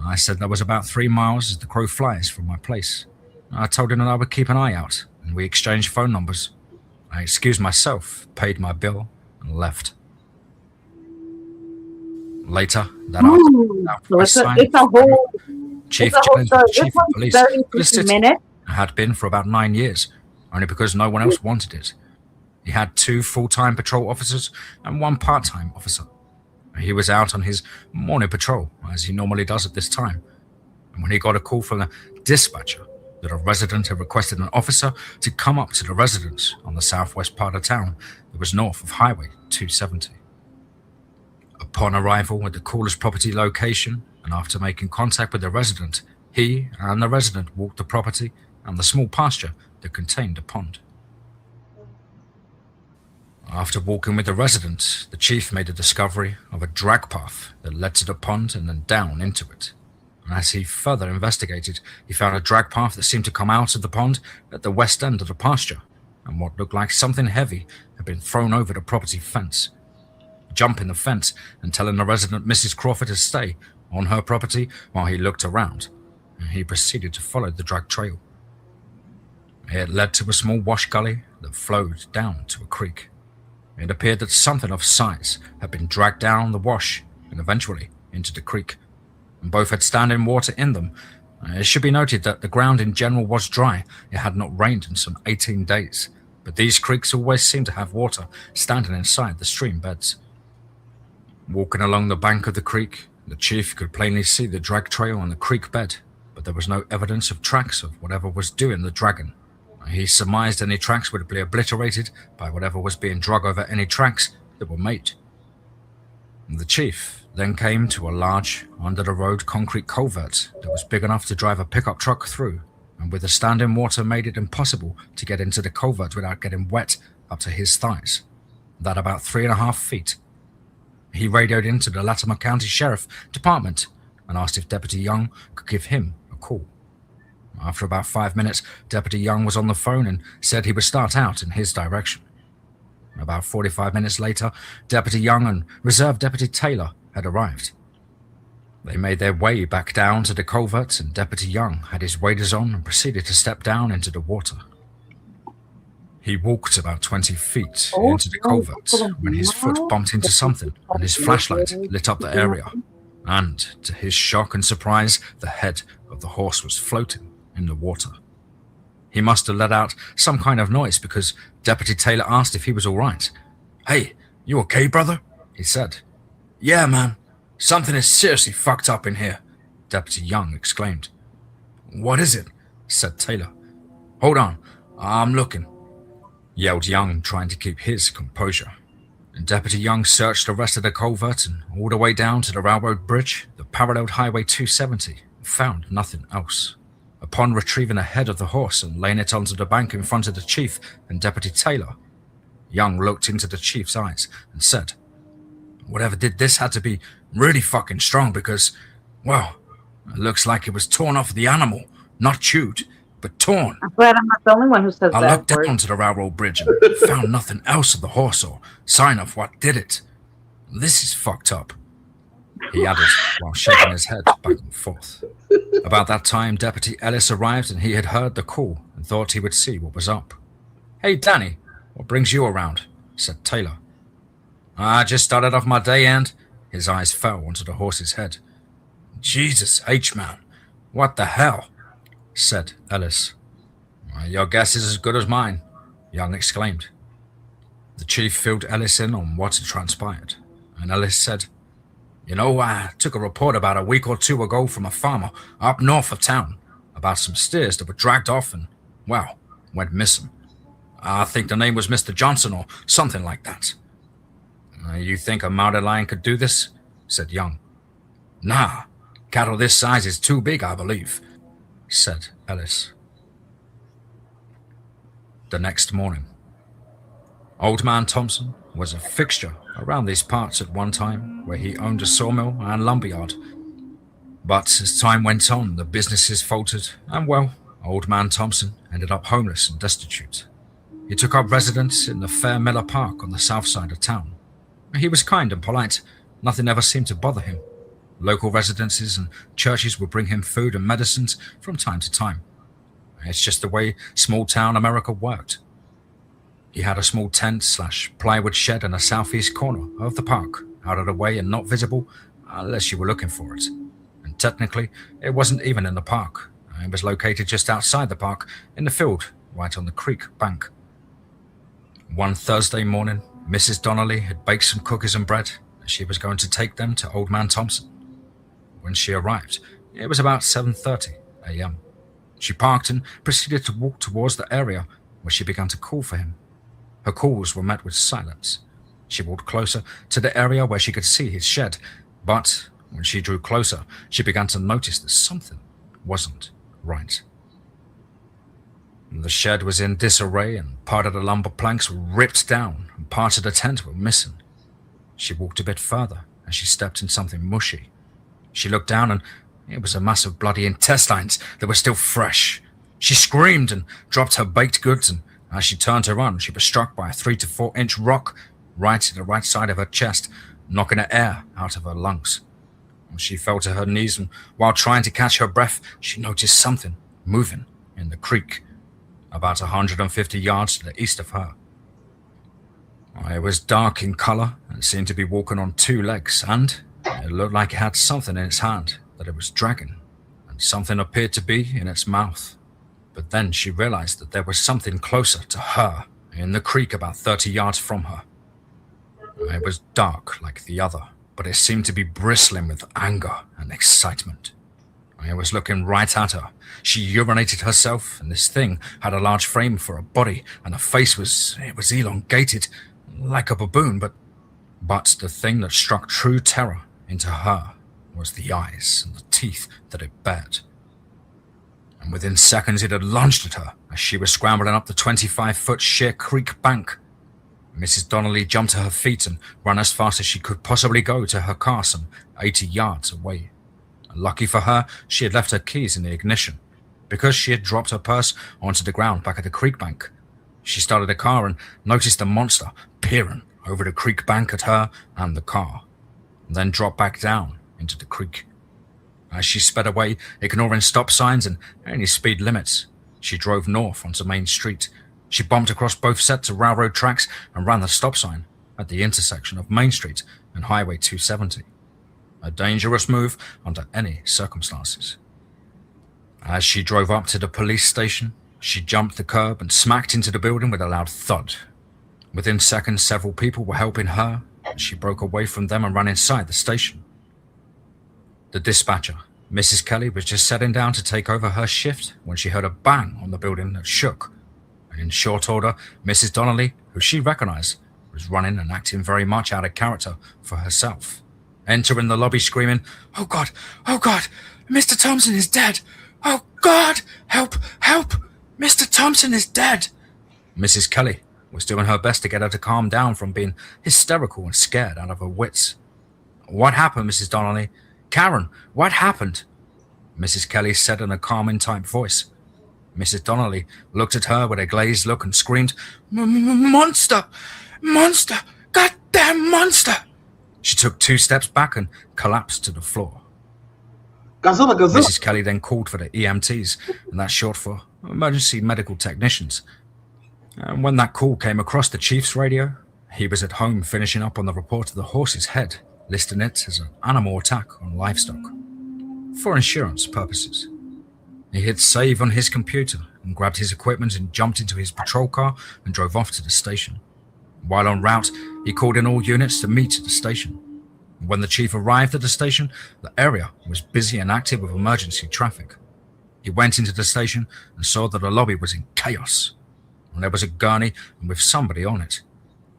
I said that was about 3 miles as the crow flies from my place. I told him that I would keep an eye out, and we exchanged phone numbers. I excused myself, paid my bill, and left. Later that afternoon, it's a whole Chief of Police minutes. had been for about 9 years, only because no one else wanted it. He had 2 full-time patrol officers and 1 part-time officer. He was out on his morning patrol, as he normally does at this time, and when he got a call from the dispatcher that a resident had requested an officer to come up to the residence on the southwest part of town that was north of Highway 270. Upon arrival at the caller's property location, and after making contact with the resident, he and the resident walked the property and the small pasture that contained a pond. After walking with the resident, the chief made a discovery of a drag path that led to the pond and then down into it. And as he further investigated, he found a drag path that seemed to come out of the pond at the west end of the pasture, and what looked like something heavy had been thrown over the property fence. Jumping the fence and telling the resident Mrs. Crawford to stay on her property while he looked around, and he proceeded to follow the drag trail. It led to a small wash gully that flowed down to a creek. It appeared that something of size had been dragged down the wash and eventually into the creek, and both had standing water in them. It should be noted that the ground in general was dry. It had not rained in some 18 days, but these creeks always seemed to have water standing inside the stream beds. Walking along the bank of the creek, the chief could plainly see the drag trail on the creek bed, but there was no evidence of tracks of whatever was doing the dragging. He surmised any tracks would be obliterated by whatever was being dragged over any tracks that were made. The chief then came to a large, under-the-road concrete culvert that was big enough to drive a pickup truck through, and with the standing water made it impossible to get into the culvert without getting wet up to his thighs, that about 3.5 feet. He radioed into the Latimer County Sheriff Department and asked if Deputy Young could give him a call. After about 5 minutes, Deputy Young was on the phone and said he would start out in his direction. About 45 minutes later, Deputy Young and Reserve Deputy Taylor had arrived. They made their way back down to the culvert, and Deputy Young had his waders on and proceeded to step down into the water. He walked about 20 feet into the culvert when his foot bumped into something and his flashlight lit up the area. And, to his shock and surprise, the head of the horse was floating in the water. He must have let out some kind of noise because Deputy Taylor asked if he was all right. "Hey, you okay, brother?" he said. "Yeah, man. Something is seriously fucked up in here," Deputy Young exclaimed. "What is it?" said Taylor. "Hold on, I'm looking," yelled Young, trying to keep his composure. And Deputy Young searched the rest of the culvert and all the way down to the railroad bridge that paralleled Highway 270 and found nothing else. Upon retrieving the head of the horse and laying it onto the bank in front of the chief and Deputy Taylor, Young looked into the chief's eyes and said, "Whatever did this had to be really fucking strong because, well, it looks like it was torn off the animal, not chewed, but torn." I'm glad I'm not the only one who says I that. looked down to the railroad bridge and found nothing else of the horse or sign of what did it. This is fucked up, he added while shaking his head back and forth. About that time, Deputy Ellis arrived and he had heard the call and thought he would see what was up. "Hey, Danny, what brings you around?" said Taylor. "I just started off my day and..." His eyes fell onto the horse's head. "Jesus H, man, what the hell?" said Ellis. "Your guess is as good as mine," Young exclaimed. The chief filled Ellis in on what had transpired, and Ellis said, "You know, I took a report about a week or 2 ago from a farmer up north of town about some steers that were dragged off and, well, went missing. I think the name was Mr. Johnson or something like that." "You think a mountain lion could do this?" said Young. "Nah, cattle this size is too big, I believe," said Ellis. The next morning, Old Man Thompson was a fixture around these parts at one time, where he owned a sawmill and lumberyard. But as time went on, the businesses faltered, and well, Old Man Thompson ended up homeless and destitute. He took up residence in the Fair Miller Park on the south side of town. He was kind and polite. Nothing ever seemed to bother him. Local residences and churches would bring him food and medicines from time to time. It's just the way small-town America worked. He had a small tent/plywood shed in the southeast corner of the park, out of the way and not visible unless you were looking for it. And technically, it wasn't even in the park. and was located just outside the park in the field right on the creek bank. One Thursday morning, Mrs. Donnelly had baked some cookies and bread, and she was going to take them to Old Man Thompson. When she arrived, it was about 7:30 a.m. She parked and proceeded to walk towards the area where she began to call for him. Her calls were met with silence. She walked closer to the area where she could see his shed, but when she drew closer, she began to notice that something wasn't right. The shed was in disarray, and part of the lumber planks were ripped down, and parts of the tent were missing. She walked a bit further, and she stepped in something mushy. She looked down, and it was a mass of bloody intestines that were still fresh. She screamed and dropped her baked goods, and as she turned to run, she was struck by a 3 to 4 inch rock right to the right side of her chest, knocking the air out of her lungs. She fell to her knees, and while trying to catch her breath, she noticed something moving in the creek, about 150 yards to the east of her. It was dark in color and seemed to be walking on 2 legs, and it looked like it had something in its hand that it was dragging, and something appeared to be in its mouth. But then she realized that there was something closer to her in the creek about 30 yards from her. It was dark like the other, but it seemed to be bristling with anger and excitement. It was looking right at her. She urinated herself, and this thing had a large frame for a body, and her face was elongated, like a baboon, but the thing that struck true terror into her was the eyes and the teeth that it bared. And within seconds it had lunged at her as she was scrambling up the 25-foot sheer creek bank. Mrs. Donnelly jumped to her feet and ran as fast as she could possibly go to her car some 80 yards away. Lucky for her, she had left her keys in the ignition. Because she had dropped her purse onto the ground back at the creek bank, she started the car and noticed the monster peering over the creek bank at her and the car, and then dropped back down into the creek. As she sped away, ignoring stop signs and any speed limits, she drove north onto Main Street. She bumped across both sets of railroad tracks and ran the stop sign at the intersection of Main Street and Highway 270. A dangerous move under any circumstances. As she drove up to the police station, she jumped the curb and smacked into the building with a loud thud. Within seconds, several people were helping her, and she broke away from them and ran inside the station. The dispatcher, Mrs. Kelly, was just settling down to take over her shift when she heard a bang on the building that shook. And in short order, Mrs. Donnelly, who she recognized, was running and acting very much out of character for herself, entering the lobby screaming, "Oh God, Mr. Thompson is dead! Oh God, help, help! Mr. Thompson is dead!" Mrs. Kelly was doing her best to get her to calm down from being hysterical and scared out of her wits. "What happened, Mrs. Donnelly? Karen, what happened?" Mrs. Kelly said in a calming type voice. Mrs. Donnelly looked at her with a glazed look and screamed, "Monster! Monster! Goddamn monster!" She took 2 steps back and collapsed to the floor. Godzilla, Godzilla. Mrs. Kelly then called for the EMTs, and that's short for Emergency Medical Technicians. And when that call came across the chief's radio, he was at home finishing up on the report of the horse's head, listing it as an animal attack on livestock, for insurance purposes. He hit save on his computer and grabbed his equipment and jumped into his patrol car and drove off to the station. While en route, he called in all units to meet at the station. When the chief arrived at the station, the area was busy and active with emergency traffic. He went into the station and saw that the lobby was in chaos, and there was a gurney and with somebody on it.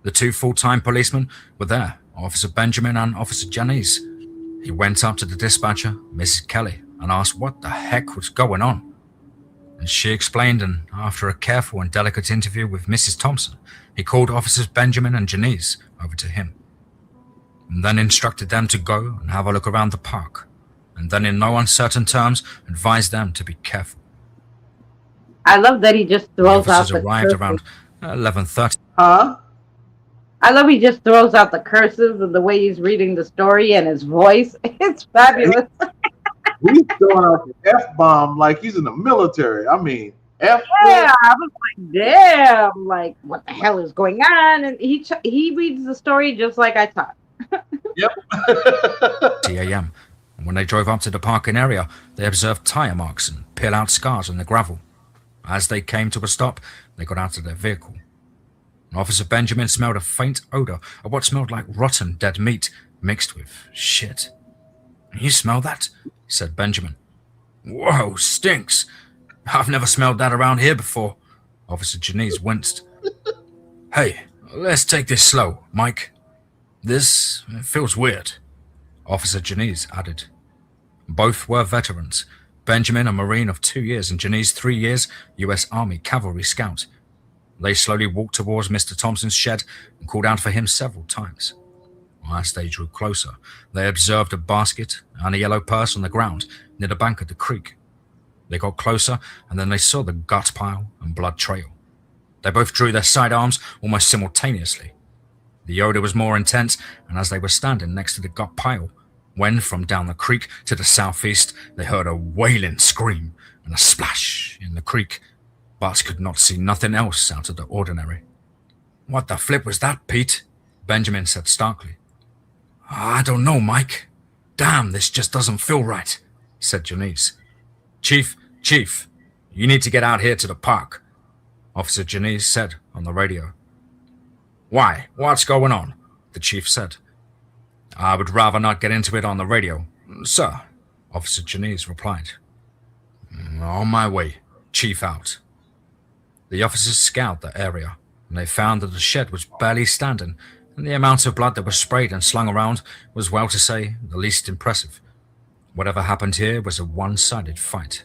The 2 full-time policemen were there, Officer Benjamin and Officer Janice. He went up to the dispatcher, Mrs. Kelly, and asked what the heck was going on. And she explained, and after a careful and delicate interview with Mrs. Thompson, he called Officers Benjamin and Janice over to him, and then instructed them to go and have a look around the park, and then in no uncertain terms advised them to be careful. I love that he just throws The out officers the arrived curses. around 11:30. Huh? I love he just throws out the curses and the way he's reading the story and his voice. It's fabulous. He's throwing out the F-bomb like he's in the military. I mean, F. Yeah, I was like, damn, like what the hell is going on? And he reads the story just like I taught. Yep. 10 a.m. And when they drove up to the parking area, they observed tire marks and peel-out scars in the gravel. As they came to a stop, they got out of their vehicle. And Officer Benjamin smelled a faint odor of what smelled like rotten dead meat mixed with shit. "You smell that?" said Benjamin. "Whoa, stinks. I've never smelled that around here before." Officer Janice winced. "Hey, let's take this slow, Mike. This feels weird," Officer Janice added. Both were veterans. Benjamin, a Marine of 2 years, and Janice, 3 years, U.S. Army Cavalry Scout. They slowly walked towards Mr. Thompson's shed and called out for him several times. As they drew closer, they observed a basket and a yellow purse on the ground near the bank of the creek. They got closer, and then they saw the gut pile and blood trail. They both drew their sidearms almost simultaneously. The odor was more intense, and as they were standing next to the gut pile, when from down the creek to the southeast, they heard a wailing scream and a splash in the creek, but could not see nothing else out of the ordinary. "What the flip was that, Pete?" Benjamin said starkly. "I don't know, Mike. Damn, this just doesn't feel right," said Janice. Chief, you need to get out here to the park," Officer Janice said on the radio. "Why? What's going on?" the chief said. "I would rather not get into it on the radio, sir," Officer Janice replied. "On my way. Chief out." The officers scoured the area, and they found that the shed was barely standing, and the amount of blood that was sprayed and slung around was, well to say, the least impressive. Whatever happened here was a one-sided fight.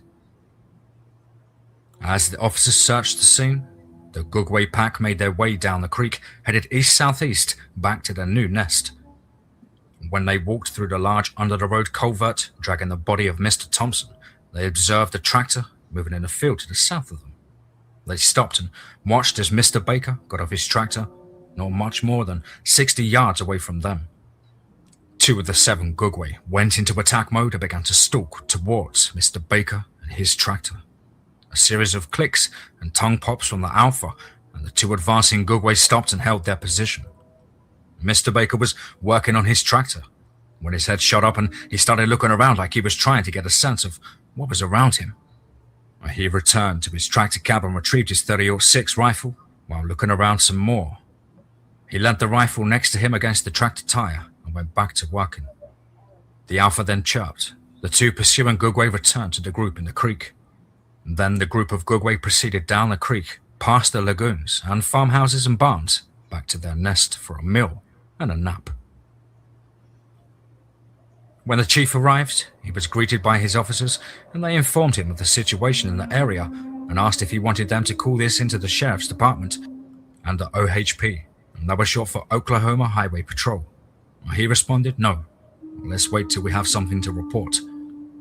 As the officers searched the scene, the Goodway pack made their way down the creek, headed east-southeast back to their new nest. When they walked through the large under-the-road culvert, dragging the body of Mr. Thompson, they observed a tractor moving in a field to the south of them. They stopped and watched as Mr. Baker got off his tractor, not much more than 60 yards away from them. 2 of the 7 Goodway went into attack mode and began to stalk towards Mr. Baker and his tractor. A series of clicks and tongue pops from the Alpha, and the 2 advancing Goodway stopped and held their position. Mr. Baker was working on his tractor when his head shot up and he started looking around like he was trying to get a sense of what was around him. He returned to his tractor cab and retrieved his .30-06 rifle while looking around some more. He leant the rifle next to him against the tractor tire and went back to working. The Alpha then chirped. The 2 pursuing Goodway returned to the group in the creek. Then the group of Goodway proceeded down the creek, past the lagoons and farmhouses and barns, back to their nest for a meal and a nap. When the chief arrived, he was greeted by his officers, and they informed him of the situation in the area and asked if he wanted them to call this into the sheriff's department and the OHP, and that was short for Oklahoma Highway Patrol. He responded, "No, let's wait till we have something to report.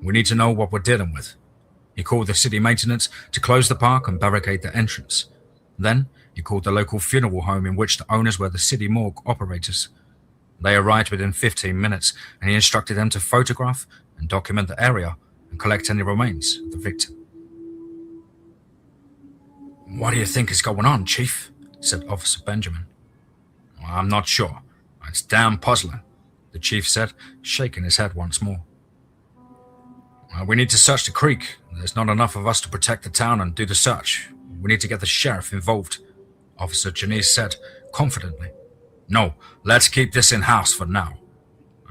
We need to know what we're dealing with." He called the city maintenance to close the park and barricade the entrance. Then he called the local funeral home in which the owners were the city morgue operators. They arrived within 15 minutes, and he instructed them to photograph and document the area and collect any remains of the victim. "What do you think is going on, Chief?" said Officer Benjamin. "I'm not sure. It's damn puzzling," the chief said, shaking his head once more. "We need to search the creek. There's not enough of us to protect the town and do the search. We need to get the sheriff involved," Officer Janice said confidently. "No, let's keep this in-house for now.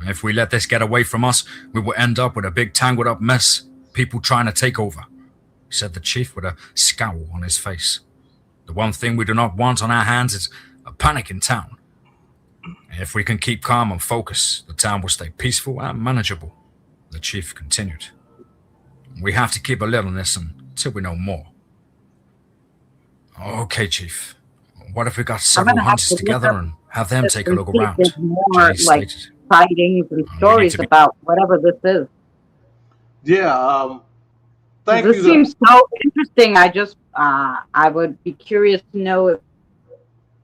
If we let this get away from us, we will end up with a big tangled-up mess, people trying to take over," said the chief with a scowl on his face. "The one thing we do not want on our hands is a panic in town. If we can keep calm and focus, the town will stay peaceful and manageable," the chief continued. "We have to keep a lid on this until we know more." "Okay, Chief. What if we got several hunters together and have them take a look around?" There's more like sightings and stories about whatever this is. Yeah. Thank you. This seems so interesting. I would be curious to know if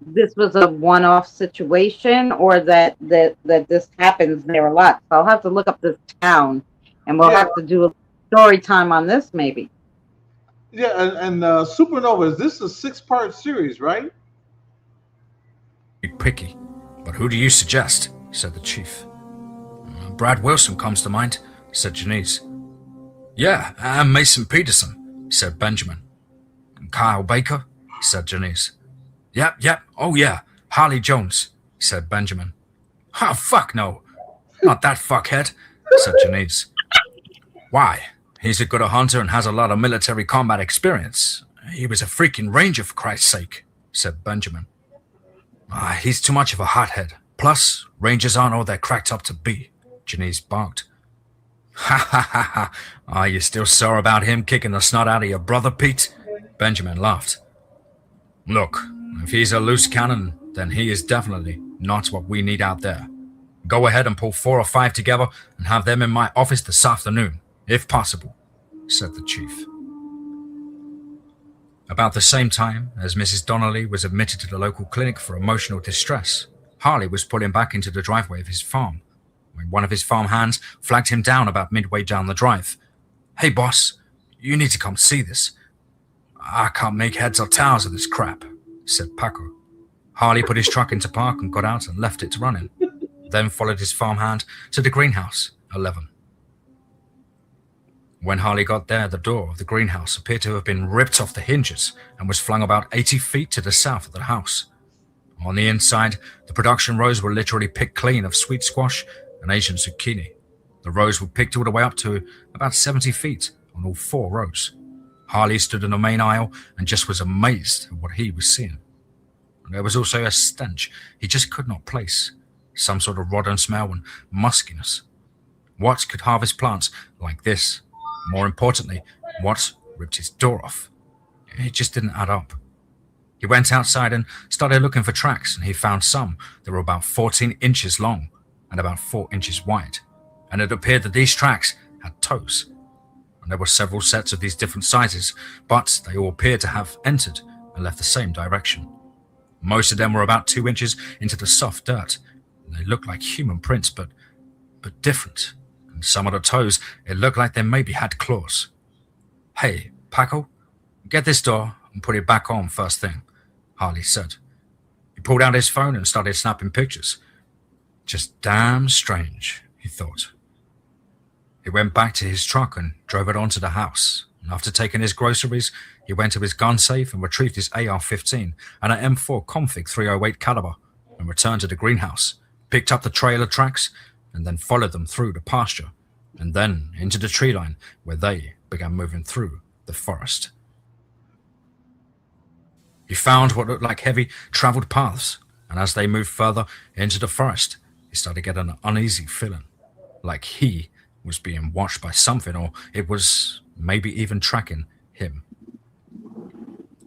this was a one-off situation or that this happens there a lot. So I'll have to look up this town, and we'll have to do a story time on this maybe. Yeah, and Supernova, this is a 6-part series, right? "Picky, but who do you suggest?" said the chief. "Brad Wilson comes to mind," said Janice. Yeah, and Mason Peterson, said Benjamin. Kyle Baker, said Janice. Yep, oh yeah, Harley Jones, said Benjamin. Oh, fuck no, not that fuckhead, said Janice. Why? He's a good hunter and has a lot of military combat experience. He was a freaking ranger, for Christ's sake, said Benjamin. He's too much of a hothead. Plus, rangers aren't all they're cracked up to be, Janice barked. Ha ha ha ha. Are you still sore about him kicking the snot out of your brother, Pete? Benjamin laughed. Look, if he's a loose cannon, then he is definitely not what we need out there. Go ahead and pull 4 or 5 together and have them in my office this afternoon, if possible, said the chief. About the same time as Mrs. Donnelly was admitted to the local clinic for emotional distress, Harley was pulling back into the driveway of his farm when one of his farm hands flagged him down about midway down the drive. Hey boss, you need to come see this. I can't make heads or tails of this crap, said Paco. Harley put his truck into park and got out and left it running, then followed his farmhand to the greenhouse, 11. When Harley got there, the door of the greenhouse appeared to have been ripped off the hinges and was flung about 80 feet to the south of the house. On the inside, the production rows were literally picked clean of sweet squash and Asian zucchini. The rows were picked all the way up to about 70 feet on all 4 rows. Harley stood in the main aisle and just was amazed at what he was seeing. There was also a stench he just could not place, some sort of rotten smell and muskiness. What could harvest plants like this? More importantly, what ripped his door off? It just didn't add up. He went outside and started looking for tracks, and he found some that were about 14 inches long and about 4 inches wide, and it appeared that these tracks had toes. And there were several sets of these different sizes, but they all appeared to have entered and left the same direction. Most of them were about 2 inches into the soft dirt, and they looked like human prints, but different. And some of the toes, it looked like they maybe had claws. Hey, Paco, get this door and put it back on first thing, Harley said. He pulled out his phone and started snapping pictures. Just damn strange, he thought. He went back to his truck and drove it onto the house. And after taking his groceries, he went to his gun safe and retrieved his AR-15 and an M4 Config 308 caliber and returned to the greenhouse, picked up the trailer tracks, and then followed them through the pasture and then into the tree line where they began moving through the forest. He found what looked like heavy traveled paths, and as they moved further into the forest, he started getting an uneasy feeling, like he was being watched by something, or it was maybe even tracking him.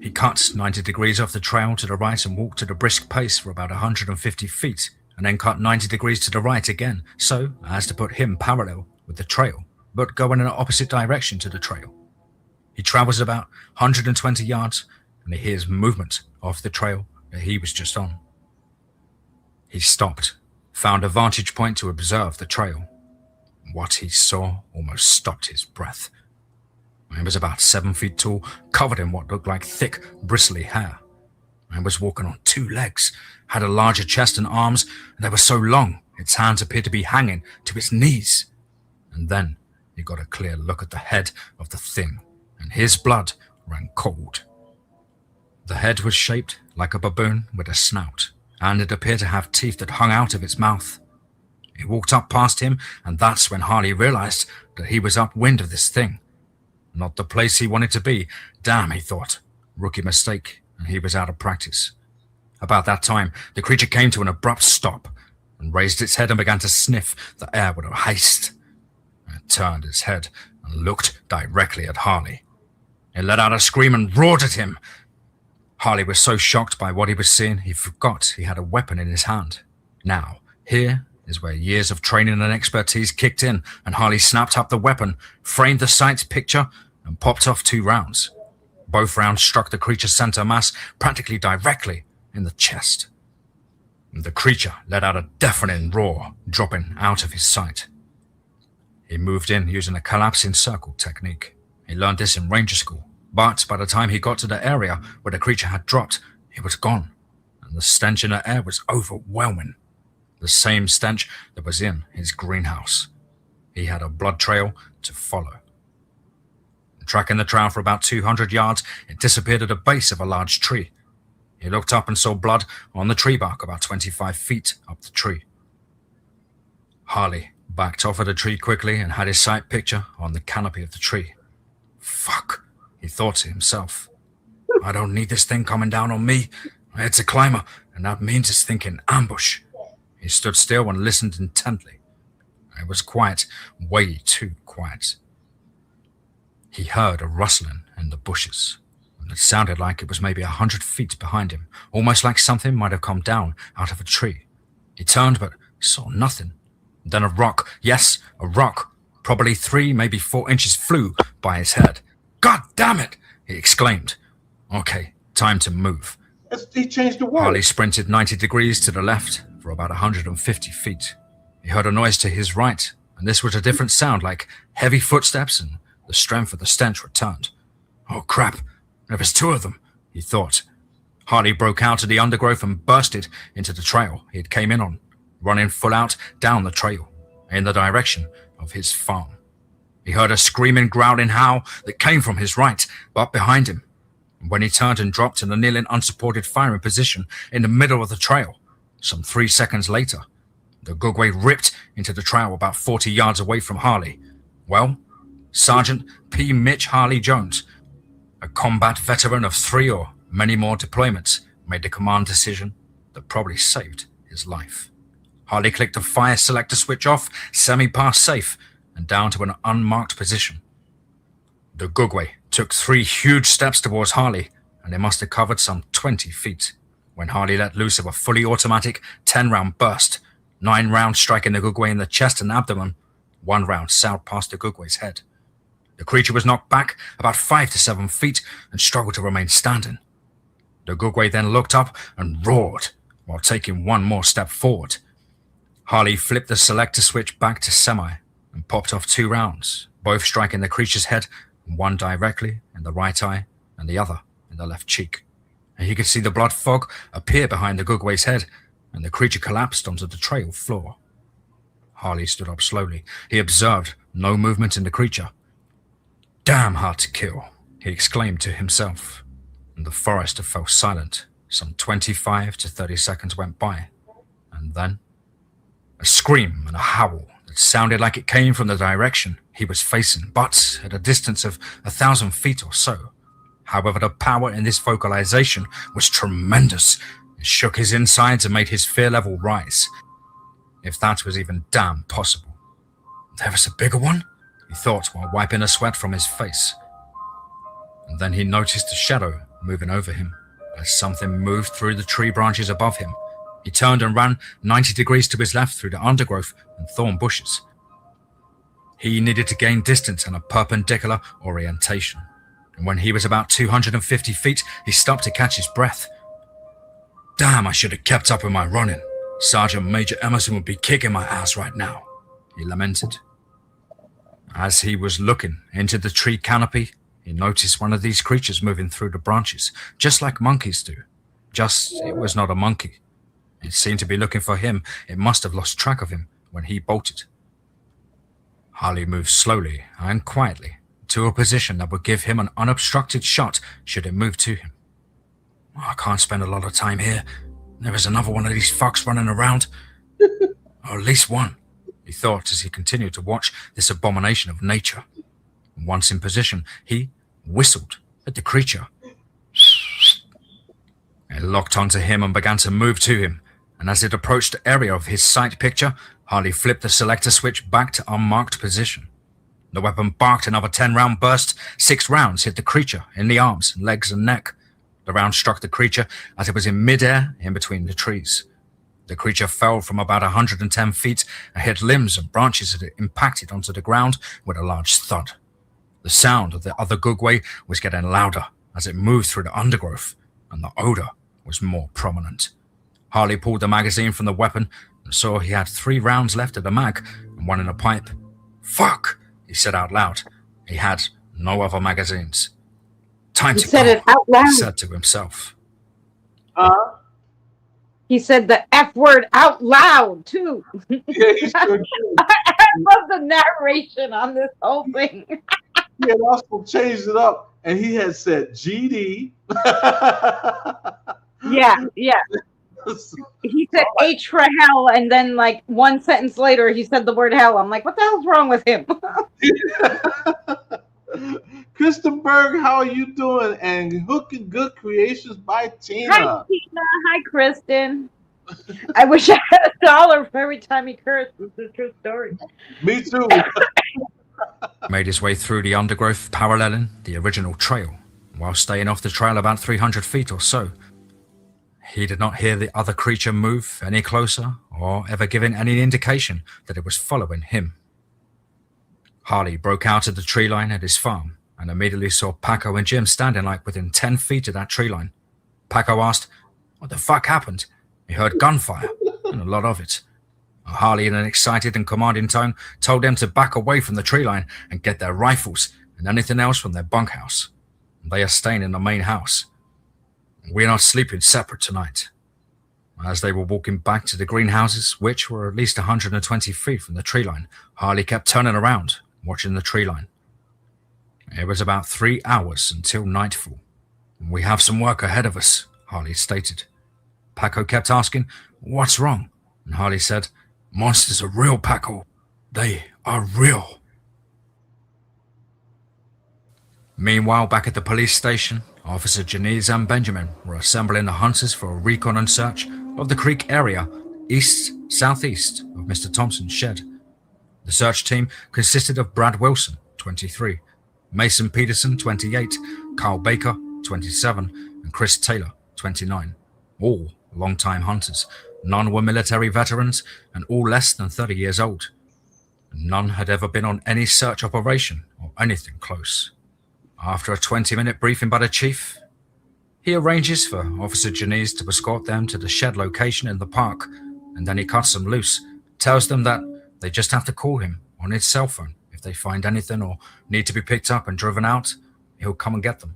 He cut 90 degrees off the trail to the right and walked at a brisk pace for about 150 feet, and then cut 90 degrees to the right again, so as to put him parallel with the trail, but going in an opposite direction to the trail. He travels about 120 yards, and he hears movement off the trail that he was just on. He stopped, found a vantage point to observe the trail. What he saw almost stopped his breath. He was about 7 feet tall, covered in what looked like thick, bristly hair. He was walking on 2 legs, had a larger chest and arms, and they were so long, its hands appeared to be hanging to its knees. And then he got a clear look at the head of the thing, and his blood ran cold. The head was shaped like a baboon with a snout, and it appeared to have teeth that hung out of its mouth. He walked up past him, and that's when Harley realized that he was upwind of this thing. Not the place he wanted to be. Damn, he thought. Rookie mistake, and he was out of practice. About that time, the creature came to an abrupt stop and raised its head and began to sniff the air with a haste. It turned its head and looked directly at Harley. It let out a scream and roared at him. Harley was so shocked by what he was seeing, he forgot he had a weapon in his hand. Now, here is where years of training and expertise kicked in, and Harley snapped up the weapon, framed the sight's picture, and popped off 2 rounds. Both rounds struck the creature's center mass practically directly in the chest. The creature let out a deafening roar, dropping out of his sight. He moved in using a collapsing circle technique. He learned this in ranger school, but by the time he got to the area where the creature had dropped, it was gone, and the stench in the air was overwhelming. The same stench that was in his greenhouse. He had a blood trail to follow. Tracking the trail for about 200 yards, it disappeared at the base of a large tree. He looked up and saw blood on the tree bark about 25 feet up the tree. Harley backed off of the tree quickly and had his sight picture on the canopy of the tree. Fuck, he thought to himself. I don't need this thing coming down on me. It's a climber, and that means it's thinking ambush. He stood still and listened intently. It was quiet, way too quiet. He heard a rustling in the bushes, and it sounded like it was maybe 100 feet behind him, almost like something might have come down out of a tree. He turned but saw nothing. Then a rock, yes, a rock, probably 3, maybe 4 inches, flew by his head. God damn it, he exclaimed. Okay, time to move. He changed the word. Harley sprinted 90 degrees to the left for about 150 feet. He heard a noise to his right, and this was a different sound, like heavy footsteps, and the strength of the stench returned. Oh crap, there was 2 of them, he thought. Harley broke out of the undergrowth and bursted into the trail he had came in on, running full out down the trail, in the direction of his farm. He heard a screaming, growling howl that came from his right, but behind him. And when he turned and dropped in a kneeling, unsupported firing position in the middle of the trail, some 3 seconds later, the Goodway ripped into the trail about 40 yards away from Harley. Well, Sergeant P. Mitch Harley Jones, a combat veteran of 3 or many more deployments, made the command decision that probably saved his life. Harley clicked the fire selector switch off, semi-pass safe, and down to an unmarked position. The Goodway took 3 huge steps towards Harley, and they must have covered some 20 feet, when Harley let loose of a fully automatic 10-round burst, 9 rounds striking the Goodway in the chest and abdomen, 1 round sailed past the Goodway's head. The creature was knocked back about 5 to 7 feet and struggled to remain standing. The Goodway then looked up and roared while taking 1 more step forward. Harley flipped the selector switch back to semi and popped off 2 rounds, both striking the creature's head, 1 directly in the right eye and the other in the left cheek. And he could see the blood fog appear behind the Goodway's head, and the creature collapsed onto the trail floor. Harley stood up slowly. He observed no movement in the creature. Damn hard to kill, he exclaimed to himself, and the forester fell silent. Some 25 to 30 seconds went by, and then a scream and a howl that sounded like it came from the direction he was facing, but at a distance of 1,000 feet or so. However, the power in this vocalization was tremendous. It shook his insides and made his fear level rise, if that was even damn possible. There was a bigger one, he thought while wiping the sweat from his face. And then he noticed a shadow moving over him as something moved through the tree branches above him. He turned and ran 90 degrees to his left through the undergrowth and thorn bushes. He needed to gain distance and a perpendicular orientation, and when he was about 250 feet, he stopped to catch his breath. Damn, I should have kept up with my running. Sergeant Major Emerson would be kicking my ass right now, he lamented. As he was looking into the tree canopy, he noticed one of these creatures moving through the branches, just like monkeys do. Just, it was not a monkey. It seemed to be looking for him. It must have lost track of him when he bolted. Harley moved slowly and quietly to a position that would give him an unobstructed shot should it move to him. I can't spend a lot of time here. There is another one of these fucks running around. Or at least one, he thought as he continued to watch this abomination of nature. Once in position, he whistled at the creature. It locked onto him and began to move to him, and as it approached the area of his sight picture, Harley flipped the selector switch back to unmarked position. The weapon barked another 10-round burst. 6 rounds hit the creature in the arms, legs, and neck. The round struck the creature as it was in midair in between the trees. The creature fell from about 110 feet and hit limbs and branches as it impacted onto the ground with a large thud. The sound of the other Goodway was getting louder as it moved through the undergrowth, and the odor was more prominent. Harley pulled the magazine from the weapon and saw he had 3 rounds left of the mag and 1 in a pipe. Fuck, he said out loud. He had no other magazines. Time to said go, it out loud. he said to himself. He said the F word out loud, too. Yeah, he's sure did. love the narration on this whole thing. He had also changed it up, and he had said GD. Yeah. He said H for hell, and then like one sentence later, he said the word hell. I'm like, what the hell's wrong with him? Kristen Berg, how are you doing? And Hooking Good Creations by Tina. Hi, Tina. Hi, Kristen. I wish I had $1 for every time he cursed. This is a true story. Me too. Made his way through the undergrowth paralleling the original trail, while staying off the trail about 300 feet or so. He did not hear the other creature move any closer or ever giving any indication that it was following him. Harley broke out of the tree line at his farm and immediately saw Paco and Jim standing like within 10 feet of that tree line. Paco asked, "What the fuck happened?" He heard gunfire, and a lot of it. Harley, in an excited and commanding tone, told them to back away from the tree line and get their rifles and anything else from their bunkhouse. They are staying in the main house. We're not sleeping separate tonight. As they were walking back to the greenhouses, which were at least 120 feet from the tree line, Harley kept turning around, watching the tree line. It was about 3 hours until nightfall. "We have some work ahead of us," Harley stated. Paco kept asking, "What's wrong?" And Harley said, "Monsters are real, Paco. They are real." Meanwhile, back at the police station, Officer Janice and Benjamin were assembling the hunters for a recon and search of the creek area southeast of Mr. Thompson's shed. The search team consisted of Brad Wilson, 23, Mason Peterson, 28, Carl Baker, 27, and Chris Taylor, 29, all long-time hunters. None were military veterans, and all less than 30 years old. None had ever been on any search operation or anything close. After a 20-minute briefing by the chief, he arranges for Officer Janice to escort them to the shed location in the park, and then he cuts them loose, tells them that they just have to call him on his cell phone if they find anything or need to be picked up and driven out. He'll come and get them.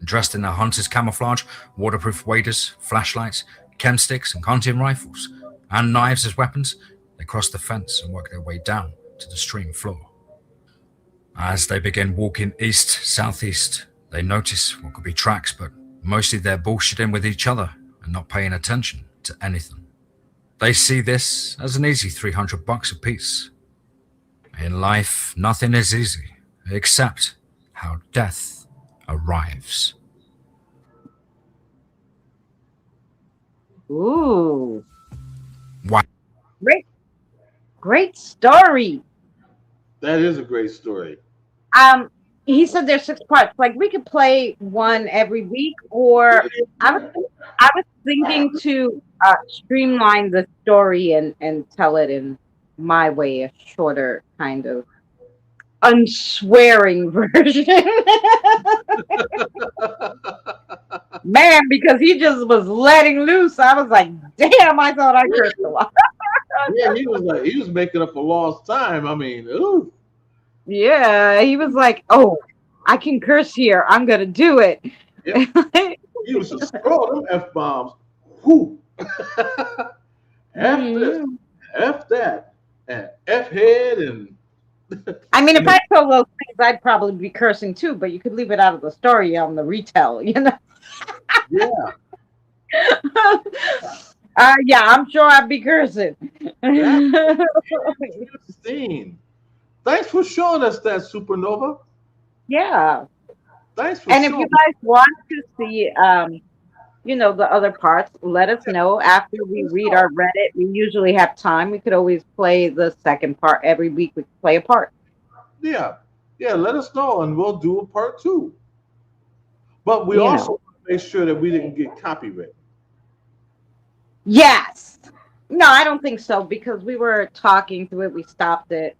Dressed in their hunter's camouflage, waterproof waders, flashlights, chem sticks and hunting rifles, and knives as weapons, they cross the fence and work their way down to the stream floor. As they begin walking east-southeast, they notice what could be tracks, but mostly they're bullshitting with each other and not paying attention to anything. They see this as an easy $300 apiece. In life, nothing is easy, except how death arrives. Ooh. Wow. Great story. That is a great story. He said there's 6 parts. Like we could play one every week, or I was thinking to streamline the story and tell it in my way, a shorter kind of unswearing version. Man, because he just was letting loose. I was like, damn, I thought I cursed a lot. Yeah, he was making up for lost time. I mean, ooh. Yeah, he was like, oh, I can curse here. I'm going to do it. Yep. He was just throwing them F-bombs. Whoo. F this, F that, and F-head, and... I mean, if I told those things, I'd probably be cursing too, but you could leave it out of the story on the retell, you know? Yeah. Yeah, I'm sure I'd be cursing. Christine, thanks for showing us that, Supernova. Yeah. Thanks for And showing if you guys want to see, you know, the other parts, let us know after we read our Reddit. We usually have time. We could always play the second part every week. We could play a part. Yeah, let us know, and we'll do a part 2. But we also want to make sure that we didn't get copyright. Yes. No, I don't think so, because we were talking through it. We stopped it.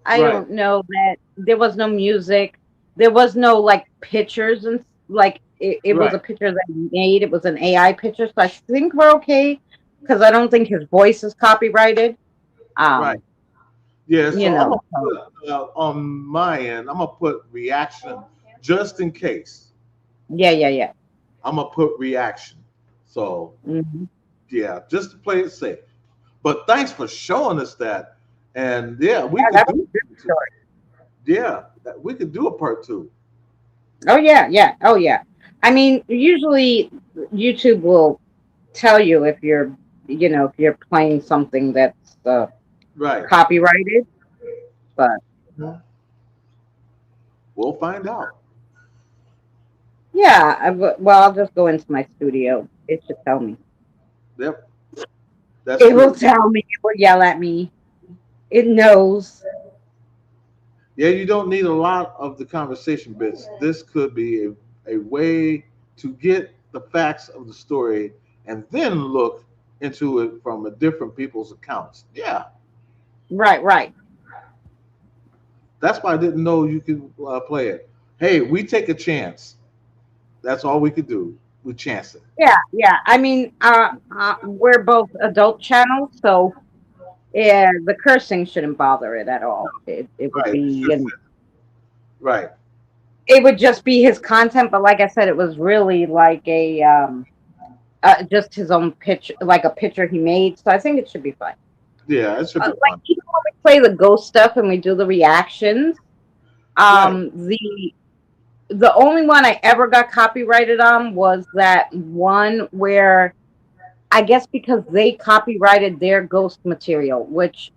I don't know that there was no music. There was no like pictures, and like it was a picture that he made. It was an AI picture. So I think we're okay, because I don't think his voice is copyrighted. Right. Yeah, so you know. I'm gonna put, on my end, I'm going to put reaction just in case. Yeah. I'm going to put reaction. So, yeah, just to play it safe. But thanks for showing us that. And yeah, we Yeah, could that was do. a good story. Yeah, we could do a part two. Oh yeah, yeah, oh yeah. I mean, usually YouTube will tell you if you're, if you're playing something that's Right. copyrighted, but Mhm. We'll find out. yeah, well, I'll just go into my studio. It should tell me. Yep, that's It will true. tell me. It will yell at me. It knows. Yeah, you don't need a lot of the conversation bits. This could be a way to get the facts of the story and then look into it from a different people's accounts. Yeah, Right, right. that's why I didn't know you could play it. Hey, we take a chance. That's all we could do. We chance it. Yeah, yeah. I mean, we're both adult channels, so yeah, the cursing shouldn't bother it at all. It would Right. be, Right. it would just be his content. But like I said, it was really like a just his own picture, like a picture he made. So I think it should be fine. Yeah, it should be Like fun. even when we play the ghost stuff and we do the reactions, Right. the only one I ever got copyrighted on was that one where I guess because they copyrighted their ghost material, which,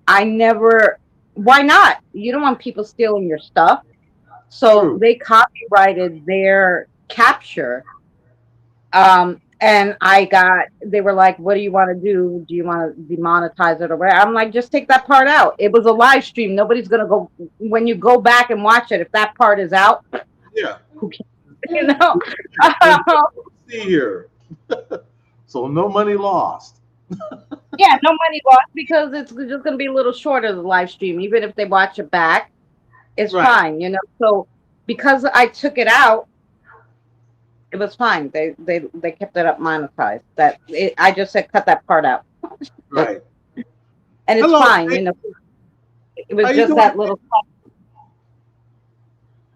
I never, why not? You don't want people stealing your stuff. So True. they copyrighted their capture. And they were like, what do you want to do? Do you want to demonetize it or whatever? I'm like, just take that part out. It was a live stream. Nobody's going to go, when you go back and watch it, if that part is out, Yeah. who cares? You know? And see here. So no money lost. Yeah, no money lost because it's just going to be a little shorter, the live stream. Even if they watch it back, it's Right. fine, So because I took it out, it was fine. They kept it up monetized. I just said cut that part out, Right. and it's Hello. fine, Hey, It was how you just doing? that little.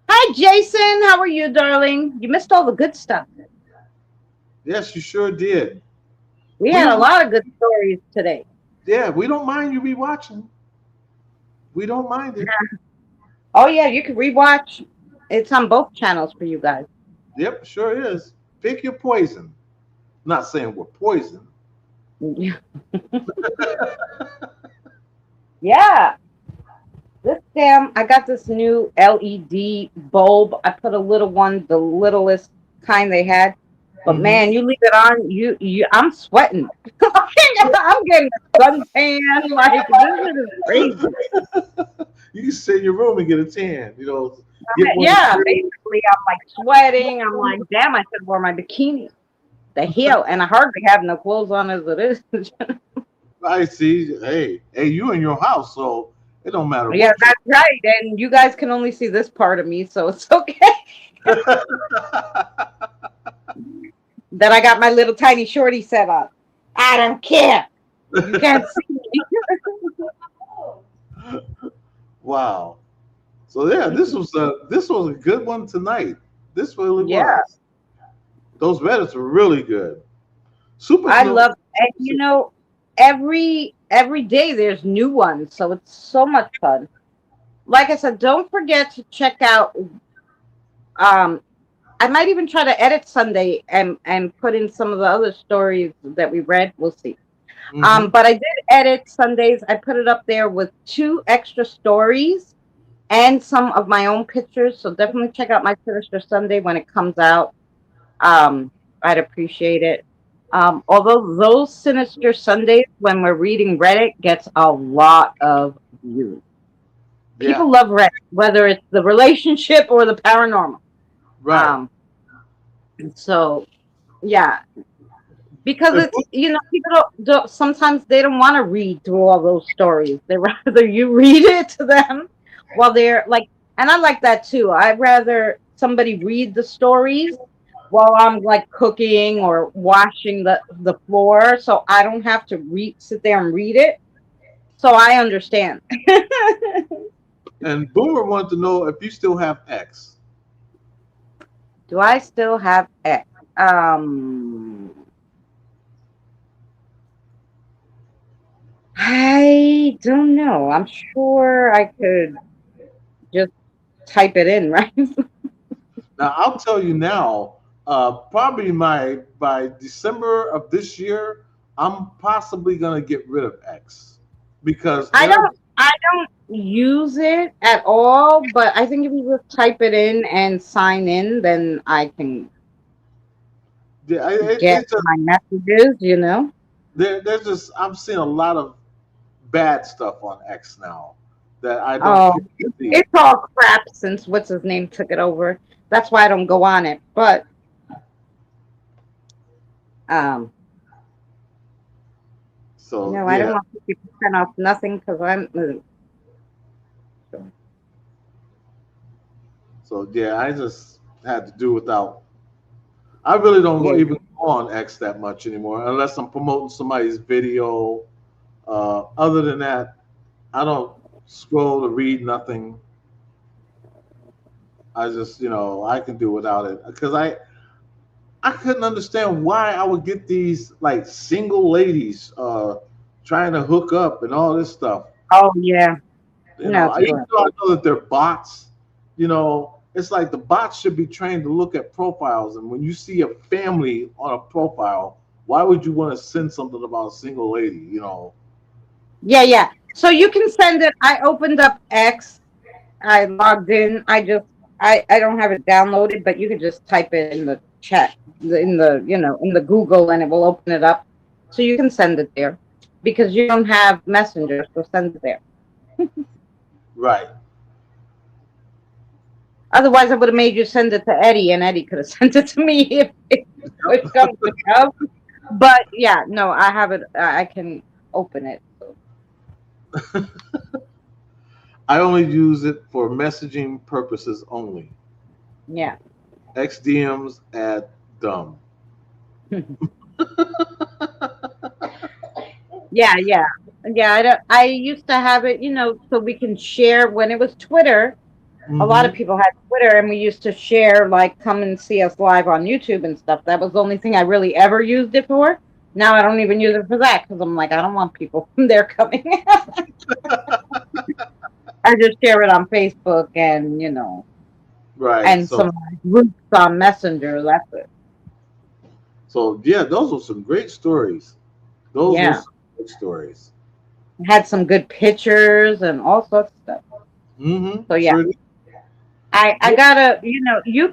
Hi, Jason. How are you, darling? You missed all the good stuff. Yes, you sure did. We had a lot of good stories today. Yeah, we don't mind you rewatching. We don't mind it. Oh yeah, you can rewatch. It's on both channels for you guys. Yep, sure is. Pick your poison. Not saying we're poison. Yeah. I got this new LED bulb. I put a little one, the littlest kind they had. But man, you leave it on, I'm sweating. I'm getting a suntan. Like, this is crazy. You can sit in your room and get a tan. Get one Yeah, basically, I'm like sweating. I'm like, damn, I should have worn my bikini. The hell, and I hardly have no clothes on as it is. I see. Hey, you in your house, so it don't matter. Yeah, that's right. And you guys can only see this part of me, so it's okay. That I got my little tiny shorty set up. I don't care. You can't see me. Wow. So yeah, this was a good one tonight. This really was. Those Reddits were really good. Super. I love, and every day there's new ones, so it's so much fun. Like I said, don't forget to check out. I might even try to edit Sunday and put in some of the other stories that we read. We'll see. But I did edit Sundays. I put it up there with 2 extra stories and some of my own pictures. So definitely check out my Sinister Sunday when it comes out. I'd appreciate it. Although those Sinister Sundays, when we're reading Reddit, gets a lot of views. People love Reddit, whether it's the relationship or the paranormal. Right. So, yeah. Because it's, people don't sometimes they don't want to read through all those stories. They rather you read it to them while they're like, and I like that too. I'd rather somebody read the stories while I'm like cooking or washing the floor, so I don't have to sit there and read it. So I understand. And Boomer wanted to know if you still have X. Do I still have X? I don't know. I'm sure I could just type it in, right? Now I'll tell you now. Probably by December of this year, I'm possibly gonna get rid of X because I don't use it at all, but I think if you just type it in and sign in, then I can yeah, get it's just my messages. there's just I'm seeing a lot of bad stuff on X now that I don't Oh, care to see. it's all crap since what's his name took it over. That's why I don't go on it. But um, So I don't yeah, want 50% off nothing because I'm. I just had to do without. I really don't Yeah. even go on X that much anymore unless I'm promoting somebody's video. Other than that, I don't scroll to read nothing. I just, I can do without it because I couldn't understand why I would get these like single ladies trying to hook up and all this stuff. Oh yeah. No, Even sure. though I know that they're bots, it's like the bots should be trained to look at profiles. And when you see a family on a profile, why would you want to send something about a single lady? Yeah, yeah. So you can send it. I opened up X. I logged in. I don't have it downloaded, but you can just type it in the chat, in the Google, and it will open it up. So you can send it there because you don't have Messenger, so send it there. Right. Otherwise, I would have made you send it to Eddie, and Eddie could have sent it to me if it comes to shove. But yeah, no, I have it. I can open it. So. I only use it for messaging purposes only. Yeah. XDMs at dumb. Yeah, yeah, yeah. I used to have it, so we can share when it was Twitter. A lot of Hmm. people had Twitter, and we used to share, like, come and see us live on YouTube and stuff. That was the only thing I really ever used it for. Now I don't even use it for that because I'm like, I don't want people they're coming. I just share it on Facebook and Right. and some So, of my groups on Messenger. That's it. so yeah, those were some great stories. Those were Yeah, some great stories. had some good pictures and all sorts of stuff. Mm-hmm. So yeah. Sure did. I Yeah. gotta, you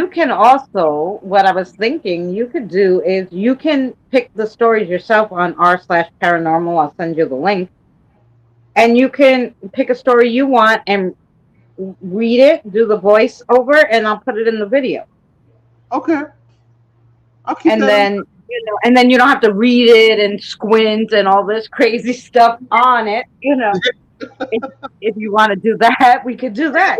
can also, what I was thinking you could do is you can pick the stories yourself on r/paranormal. I'll send you the link, and you can pick a story you want and read it, do the voice over, and I'll put it in the video. Okay. I'll keep And that in. then, you don't have to read it and squint and all this crazy stuff on it. If, if you want to do that, we could do that.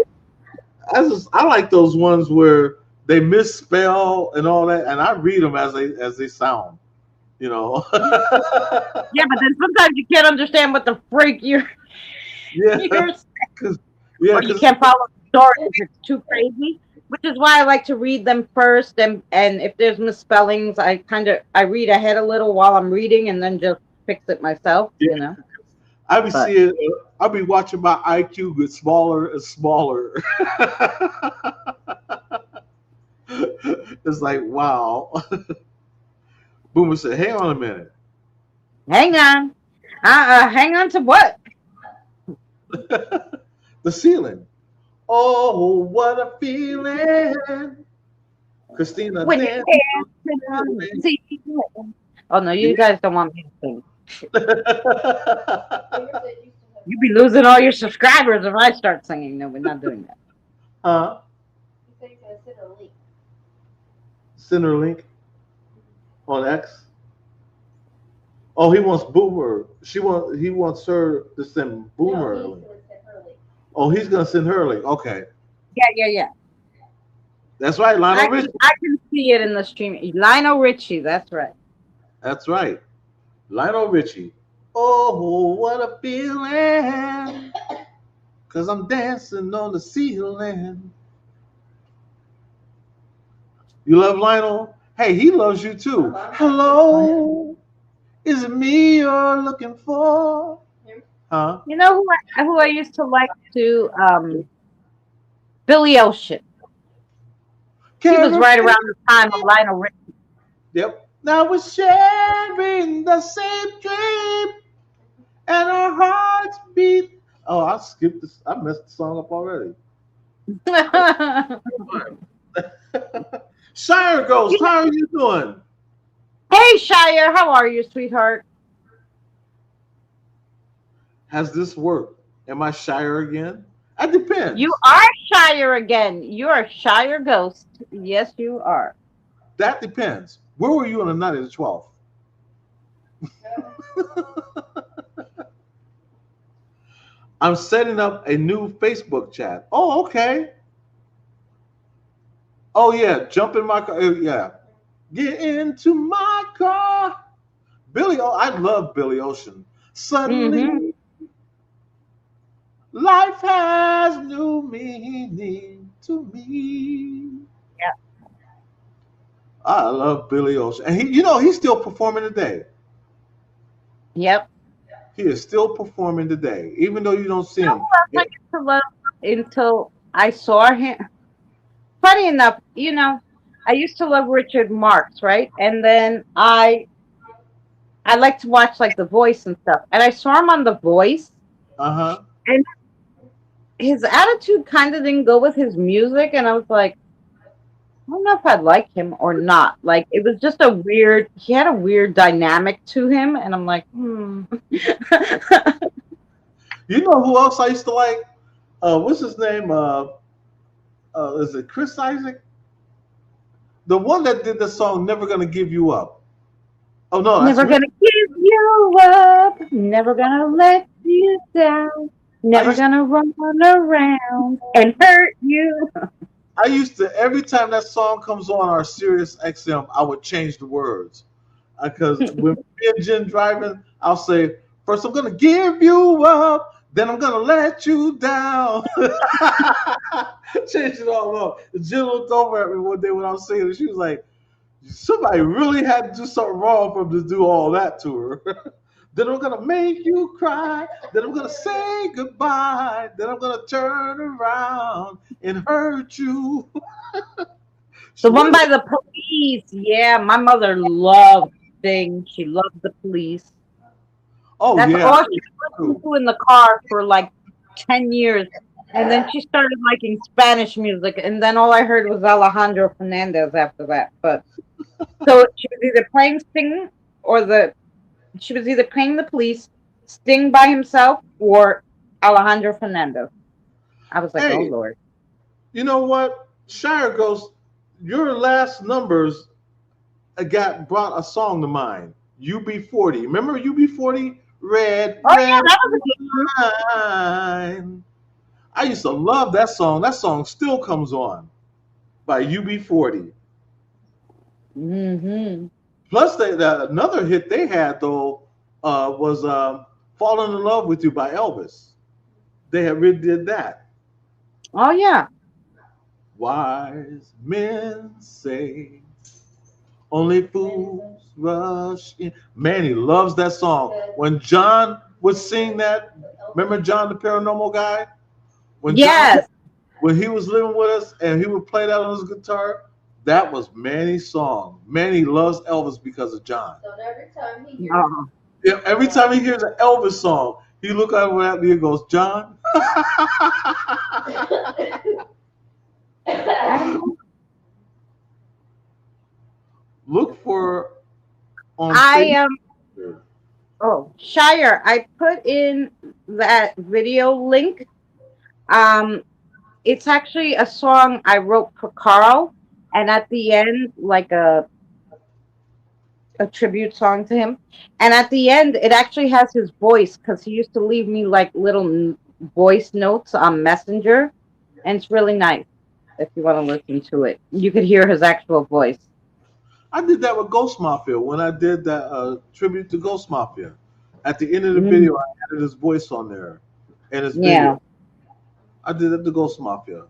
I like those ones where they misspell and all that, and I read them as they sound. You know. Yeah, but then sometimes you can't understand what the freak Yeah. you're Cause yeah, or you because can't follow the story if it's too crazy. Which is why I like to read them first, and if there's misspellings, I read ahead a little while I'm reading, and then just fix it myself. I be But seeing, I be watching my IQ get smaller and smaller. It's like wow. Boomer said, "Hang on a minute." hang on, hang on to what? The ceiling. Oh, what a feeling. Christina When you're dancing on dancing on the the ceiling. Oh no, you ceiling. guys don't want me to sing. Yeah. You be losing all your subscribers if I start singing. No, we're not doing that. Huh? You said you're gonna sit or leak. Send her link on X. Oh, he wants Boomer. He wants her to send Boomer a No, link. he's gonna sit her leak. Oh, he's gonna send her a link. Okay, Yeah, yeah, yeah. that's right, I Lionel can, Richie. I can see it in the stream. Lionel Richie, that's right. That's right, Lionel Richie. Oh, what a feeling! 'Cause I'm dancing on the ceiling. You love Lionel? Hey, he loves you too. Hello, Is it me you're looking for? Huh? You know who I used to like to Billy Ocean. He was Carol. right around the time of Lionel Richie. Yep. Now we're sharing the same dream and our hearts beat. Oh, I skipped this. I messed the song up already. Shire Ghost, how are you doing? Hey Shire, how are you, sweetheart? Has this worked? Am I Shire again? That depends. You are Shire again. You are Shire Ghost. Yes, you are. That depends. Where were you on the night of the 12th? I'm setting up a new Facebook chat. Oh, okay. Oh, yeah. Jump in my car. Yeah. Get into my car. I love Billy Ocean. Suddenly, life has new meaning to me. Yeah. I love Billy Ocean. And he's still performing today. Yep. He is still performing today, even though you don't see him. I used to love until I saw him. Funny enough, I used to love Richard Marx, right? And then I like to watch like The Voice and stuff. And I saw him on The Voice. Uh-huh. And his attitude kind of didn't go with his music. And I was like, I don't know if I'd like him or not. Like, it was just he had a weird dynamic to him. And I'm like, You know who else I used to like? What's his name? Is it Chris Isaac? The one that did the song "Never Gonna Give You Up." Oh no, never gonna give you up, never gonna let you down, never gonna run around and hurt you. I used to, every time that song comes on our Sirius XM, I would change the words. Because when me and Jen driving, I'll say, first I'm gonna give you up, then I'm gonna let you down. Change it all up. Jen looked over at me one day when I was singing, and she was like, somebody really had to do something wrong for them to do all that to her. Then I'm gonna make you cry. Then I'm gonna say goodbye. Then I'm gonna turn around and hurt you. The one by the Police. Yeah, my mother loved Sting. She loved the Police. Oh, that's yeah. all she listened to in the car for like 10 years. And then she started liking Spanish music. And then all I heard was Alejandro Fernandez after that. But so she was either playing Sting she was either playing the Police, Sting by himself, or Alejandro Fernandez. I was like, Hey, oh Lord. You know what? Shire Ghost, your last numbers brought a song to mind. UB40. Remember UB40? Red, Oh, red yeah, that was a good line. I used to love that song. That song still comes on by UB40. Mm-hmm. Plus, another hit they had, though, was Falling in Love with You by Elvis. They had redid that. Oh, yeah. Wise men say only fools rush in. Man, he loves that song. When John would sing that, remember John the paranormal guy? Yes. When he was living with us and he would play that on his guitar, that was Manny's song. Manny loves Elvis because of John. So Every time he hears an Elvis song, he look over at me and goes, John? Look for on Shire, I put in that video link. It's actually a song I wrote for Carl, and at the end, like a tribute song to him. And at the end, it actually has his voice because he used to leave me like little voice notes on Messenger, and it's really nice. If you want to listen to it, you could hear his actual voice. I did that with Ghost Mafia when I did that tribute to Ghost Mafia. At the end of the video, I added his voice on there and his video. I did it to Ghost Mafia.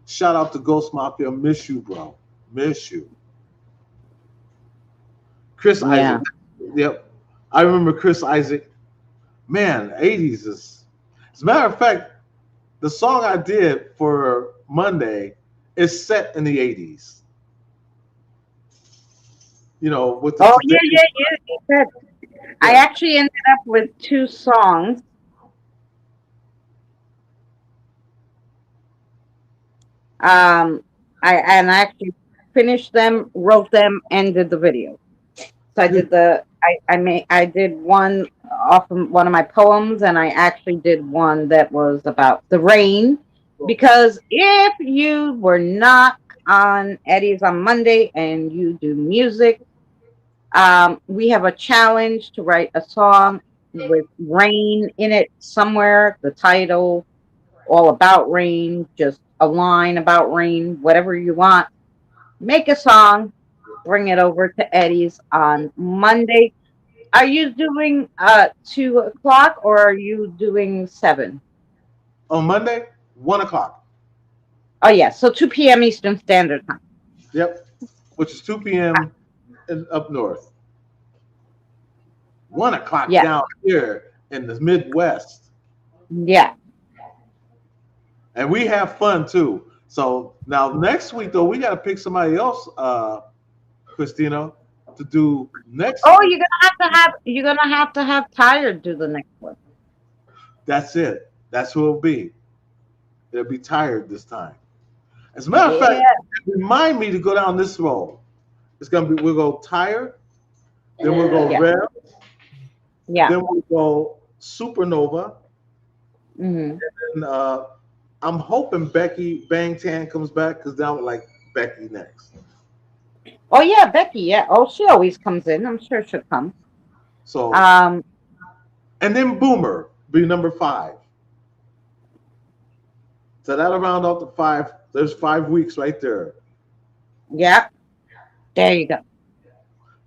Shout out to Ghost Mafia. Miss you, bro. Miss you. Chris Isaac. Yep. I remember Chris Isaac. Man, 80s is. As a matter of fact, the song I did for Monday is set in the 80s. You know, with the Oh today. yeah. You said. I Yeah. actually ended up with 2 songs. I actually finished them, wrote them, and did the video. So I did I did one off of one of my poems, and I actually did one that was about the rain. Because if you were not on Eddie's on Monday and you do music, we have a challenge to write a song with rain in it somewhere. The title, all about rain, just a line about rain, whatever you want. Make a song, bring it over to Eddie's on Monday. Are you doing 2 o'clock or are you doing 7? On Monday, 1 o'clock. Oh yeah, so 2 p.m. Eastern Standard Time. Yep. Which is 2 p.m. Up north. 1 o'clock Yeah. down here in the Midwest. Yeah. And we have fun too. So now next week though, we got to pick somebody else, Christina, to do next. Oh, week. you're gonna have to have Tired do the next one. That's it. That's who it'll be. It'll be Tired this time. As a matter of fact, remind me to go down this road. It's gonna be we'll go Tired, then we'll go Rev, then we'll go Supernova, Mm-hmm. and I'm hoping Becky Bangtan comes back because now I would like Becky next. Oh yeah, Becky. Yeah. Oh, she always comes in. I'm sure she'll come. So and then Boomer be number 5. So that'll round out the 5. There's 5 weeks right there. Yeah. There you go.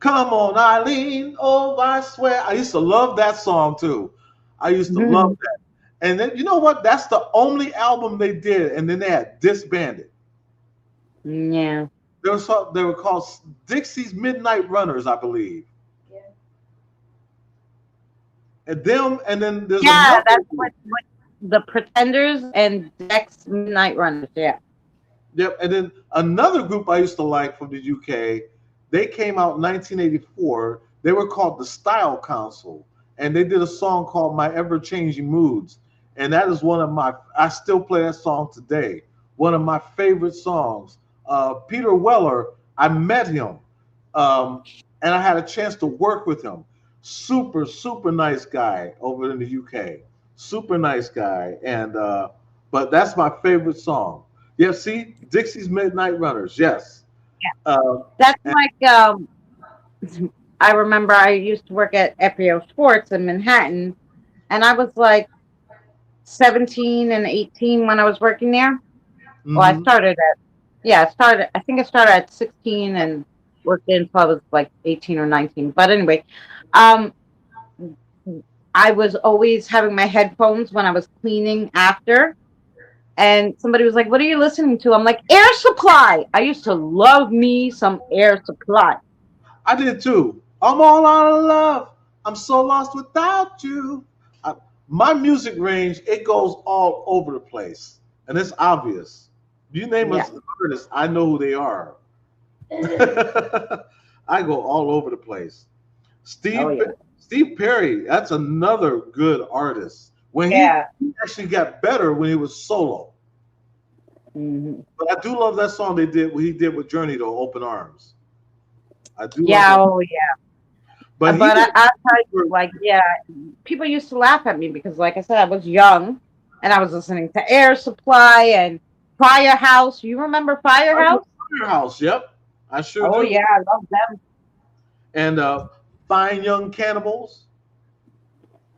Come on, Eileen. Oh, I swear. I used to love that song too. I used to love that. And then you know what? That's the only album they did, and then they had disbanded. Yeah. They were called Dixie's Midnight Runners, I believe. Yeah. And then there's that's what the Pretenders and Dex Midnight Runners. Yeah. Yep. And then another group I used to like from the UK. They came out in 1984. They were called the Style Council, and they did a song called "My Ever Changing Moods." And that is one of my. I still play that song today. One of my favorite songs. Peter Weller. I met him, and I had a chance to work with him. Super, super nice guy over in the UK. Super nice guy, and but that's my favorite song. Yeah, see, Dixie's Midnight Runners. Yes. Yeah. That's like I remember I used to work at FAO Sports in Manhattan, and I was like 17 and 18 when I was working there. Mm-hmm. Well, I started I think I started at 16 and worked until I was like 18 or 19. But anyway, I was always having my headphones when I was cleaning after. And somebody was like, "What are you listening to?" I'm like, Air Supply. I used to love me some Air Supply. I did too. I'm all out of love. I'm so lost without you. My music range, it goes all over the place. And it's obvious. You name us an artist, I know who they are. I go all over the place. Steve Perry, that's another good artist. When he actually got better when he was solo. Mm-hmm. But I do love that song what he did with Journey though, Open Arms. I do. Yeah, But I tell you, like, people used to laugh at me because, like I said, I was young and I was listening to Air Supply and Firehouse. You remember Firehouse? Firehouse, yep. I sure do. Oh yeah, I love them. And Fine Young Cannibals.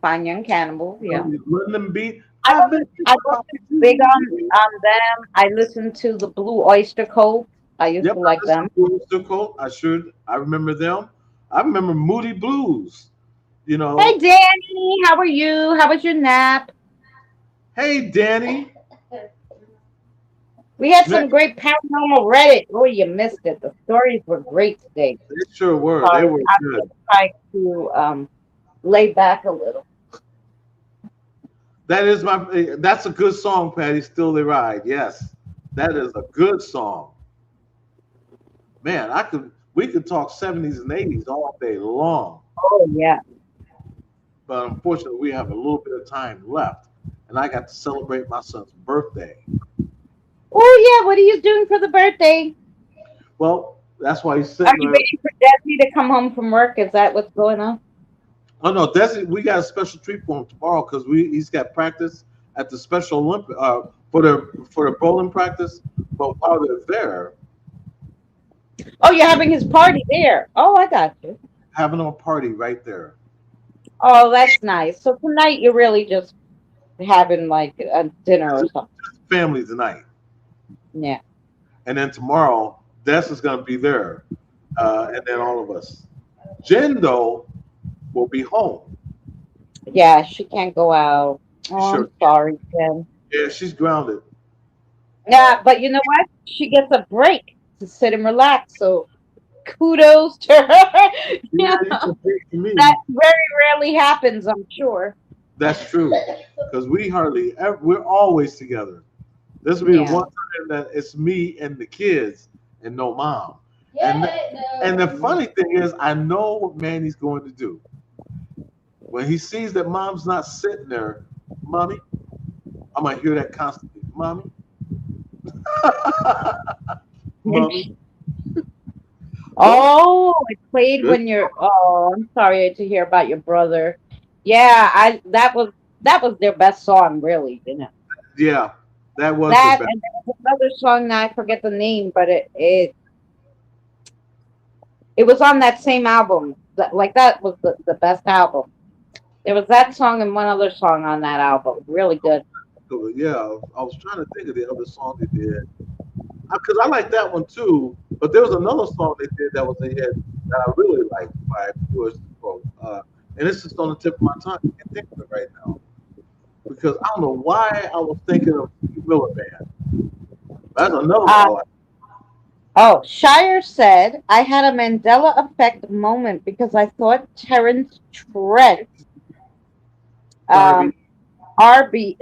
Fine Young Cannibals, yeah. Letting them be. I wasn't big on them. I listened to the Blue Oyster Cult. I used to like them. Blue Oyster Cult. I remember them. I remember Moody Blues. You know. Hey Danny, how are you? How was your nap? Hey Danny. We had some great paranormal Reddit. Oh, you missed it. The stories were great today. They sure were. They were good. I tried to lay back a little. That's a good song, Patty. Still They Ride. Yes, that is a good song. Man, we could talk 70s and 80s all day long. Oh yeah. But unfortunately, we have a little bit of time left, and I got to celebrate my son's birthday. Oh yeah. What are you doing for the birthday? Well, that's why he's Are sitting you there. waiting for Desi to come home from work? Is that what's going on? Oh no, we got a special treat for him tomorrow because he's got practice at the Special Olympic for the bowling practice. But while they're there, Oh, you're having his party there. Oh, I got you. having a party right there. Oh, that's nice. So tonight you're really just having like a dinner or something. Family tonight, Yeah. and then tomorrow, Des is going to be there, and then all of us. Jen though will be home. Yeah, she can't go out. Oh, Sure. I'm sorry, Jen. Yeah, she's grounded. Yeah, but you know what? She gets a break to sit and relax. So kudos to her. Yeah, Yeah, you compare to me. that very rarely happens, I'm sure. That's true because we're always together. This will be the Yeah. one time that it's me and the kids and no mom. Yeah, And the funny thing is, I know what Manny's going to do. When he sees that mom's not sitting there, mommy, I'm gonna hear that constantly, mommy, mommy. Oh, it played Good. when you're. Oh, I'm sorry to hear about your brother. Yeah, that was their best song, really. You know Yeah, that was the that, best. and there was another song now I forget the name, but it was on that same album. That was the best album. There was that song and one other song on that album. Really good. So, yeah, I was trying to think of the other song they did because I like that one too. But there was another song they did that was a hit that I really liked by Yours Truly. And it's just on the tip of my tongue. I can't think of it right now because I don't know why I was thinking of Steve Miller Band. That's another Uh, one. oh, Shire said I had a Mandela effect moment because I thought Terrence Trent, Darby.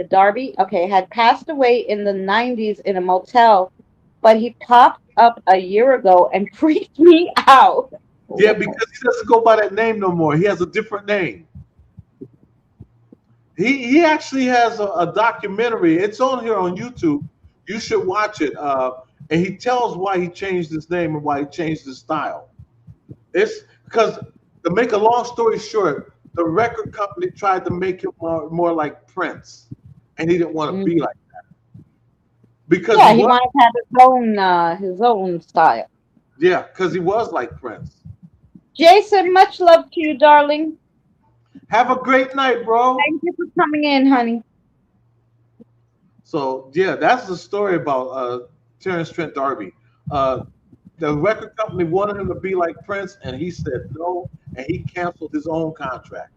Darby, okay, had passed away in the 90s in a motel, but he popped up a year ago and freaked me out. Yeah, because he doesn't go by that name no more. He has a different name. He actually has a documentary. It's on here on YouTube. You should watch it. And he tells why he changed his name and why he changed his style. It's because, to make a long story short, the record company tried to make him more like Prince, and he didn't want to be like that because Yeah, he wanted to have his own style. yeah, because he was like Prince. Jason, much love to you, darling. Have a great night, bro. Thank you for coming in, honey. So yeah, that's the story about Terrence Trent D'Arby. The record company wanted him to be like Prince, and he said no, and he canceled his own contract.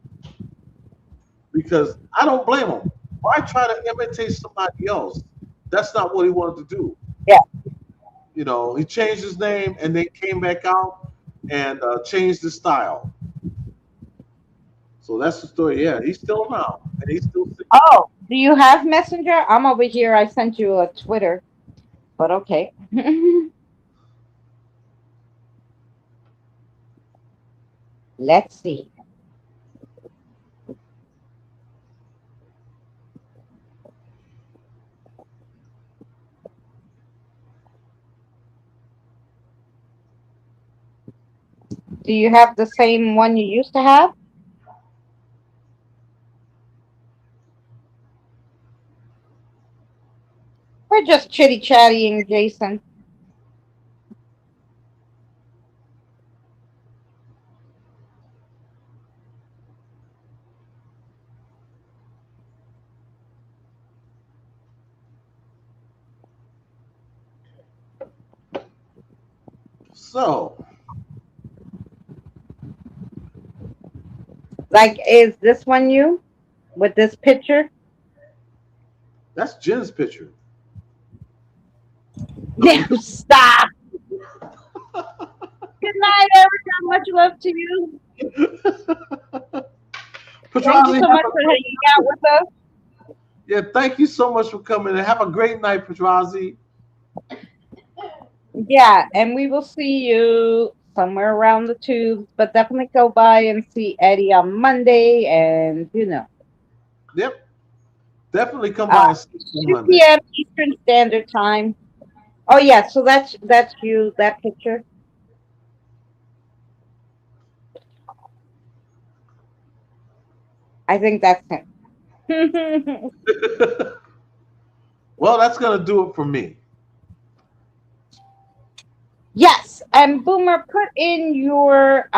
Because I don't blame him. Why try to imitate somebody else? That's not what he wanted to do. Yeah. You know, he changed his name and then came back out and changed his style. So that's the story. Yeah, he's still around and he's still singing. Oh, do you have Messenger? I'm over here. I sent you a Twitter, but okay. Let's see. Do you have the same one you used to have? We're just chitty chatting, Jason. So Like, is this one you with this picture? that's Jen's picture. Yeah, stop. Good night, Erica. Much love to you. Thank you Patrazi, so much for hanging out with us. yeah, thank you so much for coming and have a great night, Patrazi. Yeah, and we will see you somewhere around the tubes, but definitely go by and see Eddie on Monday, and Yep, definitely come by and see us on 2 Monday. p.m. Eastern Standard Time. Oh yeah, so that's you, that picture. I think that's him. Well, that's gonna do it for me. Yes, and Boomer, put in your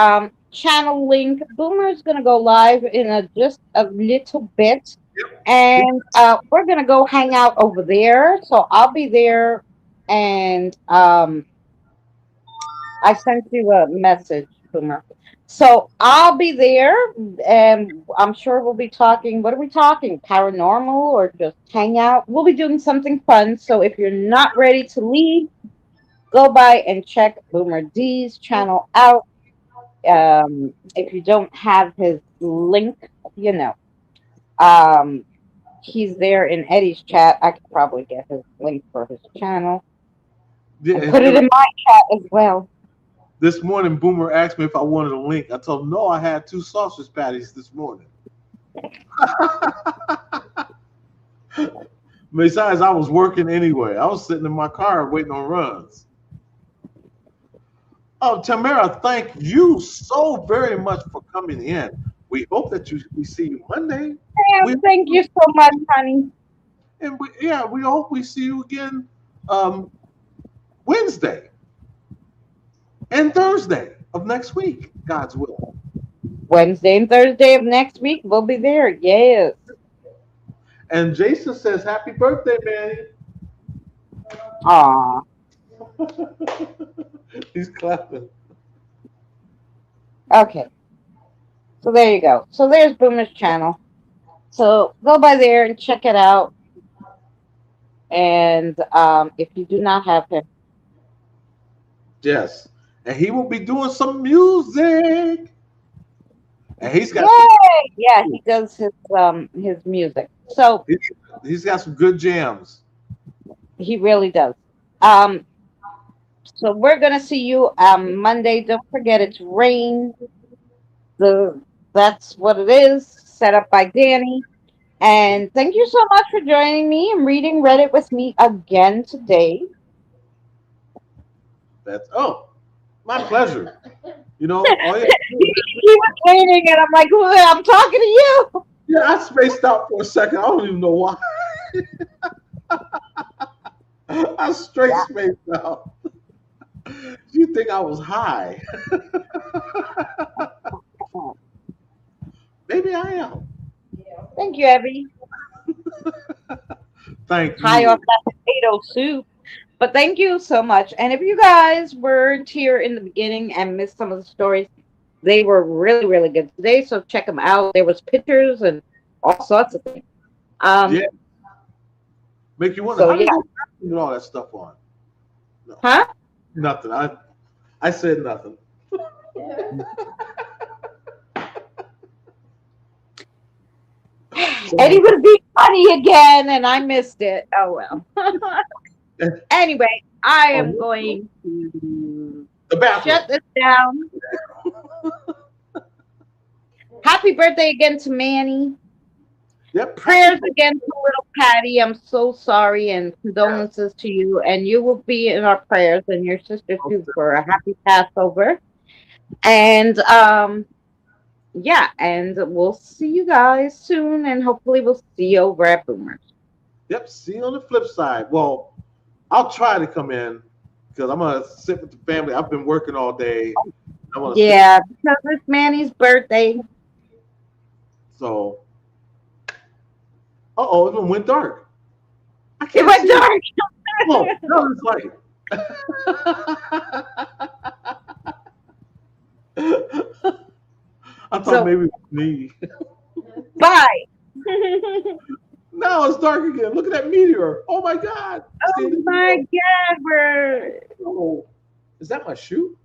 channel link. Boomer is gonna go live in just a little bit, and we're gonna go hang out over there. So I'll be there, and I sent you a message, Boomer. So I'll be there, and I'm sure we'll be talking. What are we talking? Paranormal or just hang out? We'll be doing something fun. So if you're not ready to leave, go by and check Boomer D's channel out. If you don't have his link, you know, um, he's there in Eddie's chat. I could probably get his link for his channel Yeah, and put it in my chat as well. this morning, Boomer asked me if I wanted a link. I told him no. I had 2 sausage patties this morning. Besides, I was working anyway. I was sitting in my car waiting on runs. Oh, Tamara, thank you so very much for coming in. We hope that we see you Monday. Thank you so much, honey. And we hope we see you again Wednesday and Thursday of next week, God's will. Wednesday and Thursday of next week, we'll be there. Yes. And Jason says, "Happy birthday, Manny." Aw. He's clapping. Okay. So there you go. So there's Boomer's channel. So go by there and check it out. And if you do not have him, Yes. And he will be doing some music. And he's got yeah, he does his music. So he's got some good jams. he really does. So we're gonna see you Monday. Don't forget it's rain. That's what it is. Set up by Danny. And thank you so much for joining me and reading Reddit with me again today. That's my pleasure. You know, all you He was waiting, and I'm like, I'm talking to you. yeah, I spaced out for a second. I don't even know why. I straight spaced out. You think I was high? Maybe I am. Thank you, Evie. Thank you. High off that potato soup. But thank you so much. And if you guys weren't here in the beginning and missed some of the stories, they were really, really good today. So check them out. There was pictures and all sorts of things. Yeah. Make you wonder So, how did you put all that stuff on? No. Huh? Nothing. I said nothing. Eddie would be funny again, and I missed it. Oh well. Anyway, I am going to shut this down. Happy birthday again to Manny. Yep. Prayers again to little Patty. I'm so sorry, and condolences to you. And you will be in our prayers, and your sister too, for a happy Passover. And yeah, and we'll see you guys soon, and hopefully we'll see you over at Boomers. Yep. See you on the flip side. Well, I'll try to come in because I'm gonna sit with the family. I've been working all day. Yeah, because it's Manny's birthday. So, it went dark. It went dark. Oh, no, it's light. I thought maybe it was me. Bye. Now it's dark again. Look at that meteor. Oh my God. Oh my God, Oh, is that my shoe?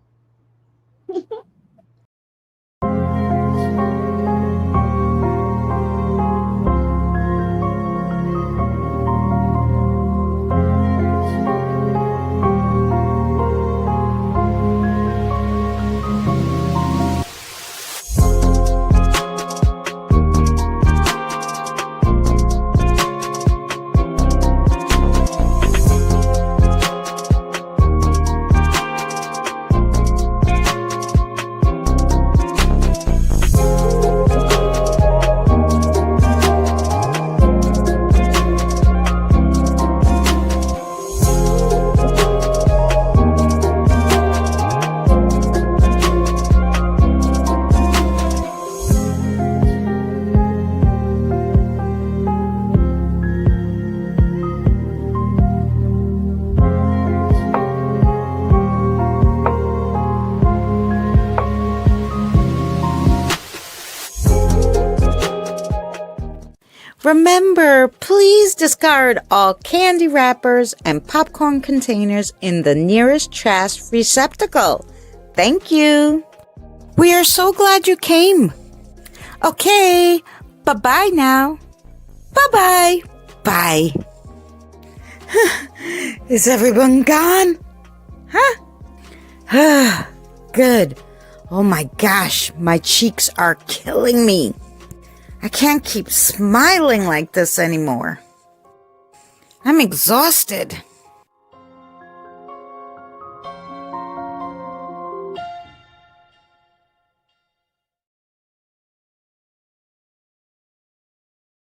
Remember, please discard all candy wrappers and popcorn containers in the nearest trash receptacle. Thank you. We are so glad you came. Okay, bye-bye now. Bye-bye. Bye. Is everyone gone? Huh? Good. Oh my gosh, my cheeks are killing me. I can't keep smiling like this anymore. I'm exhausted.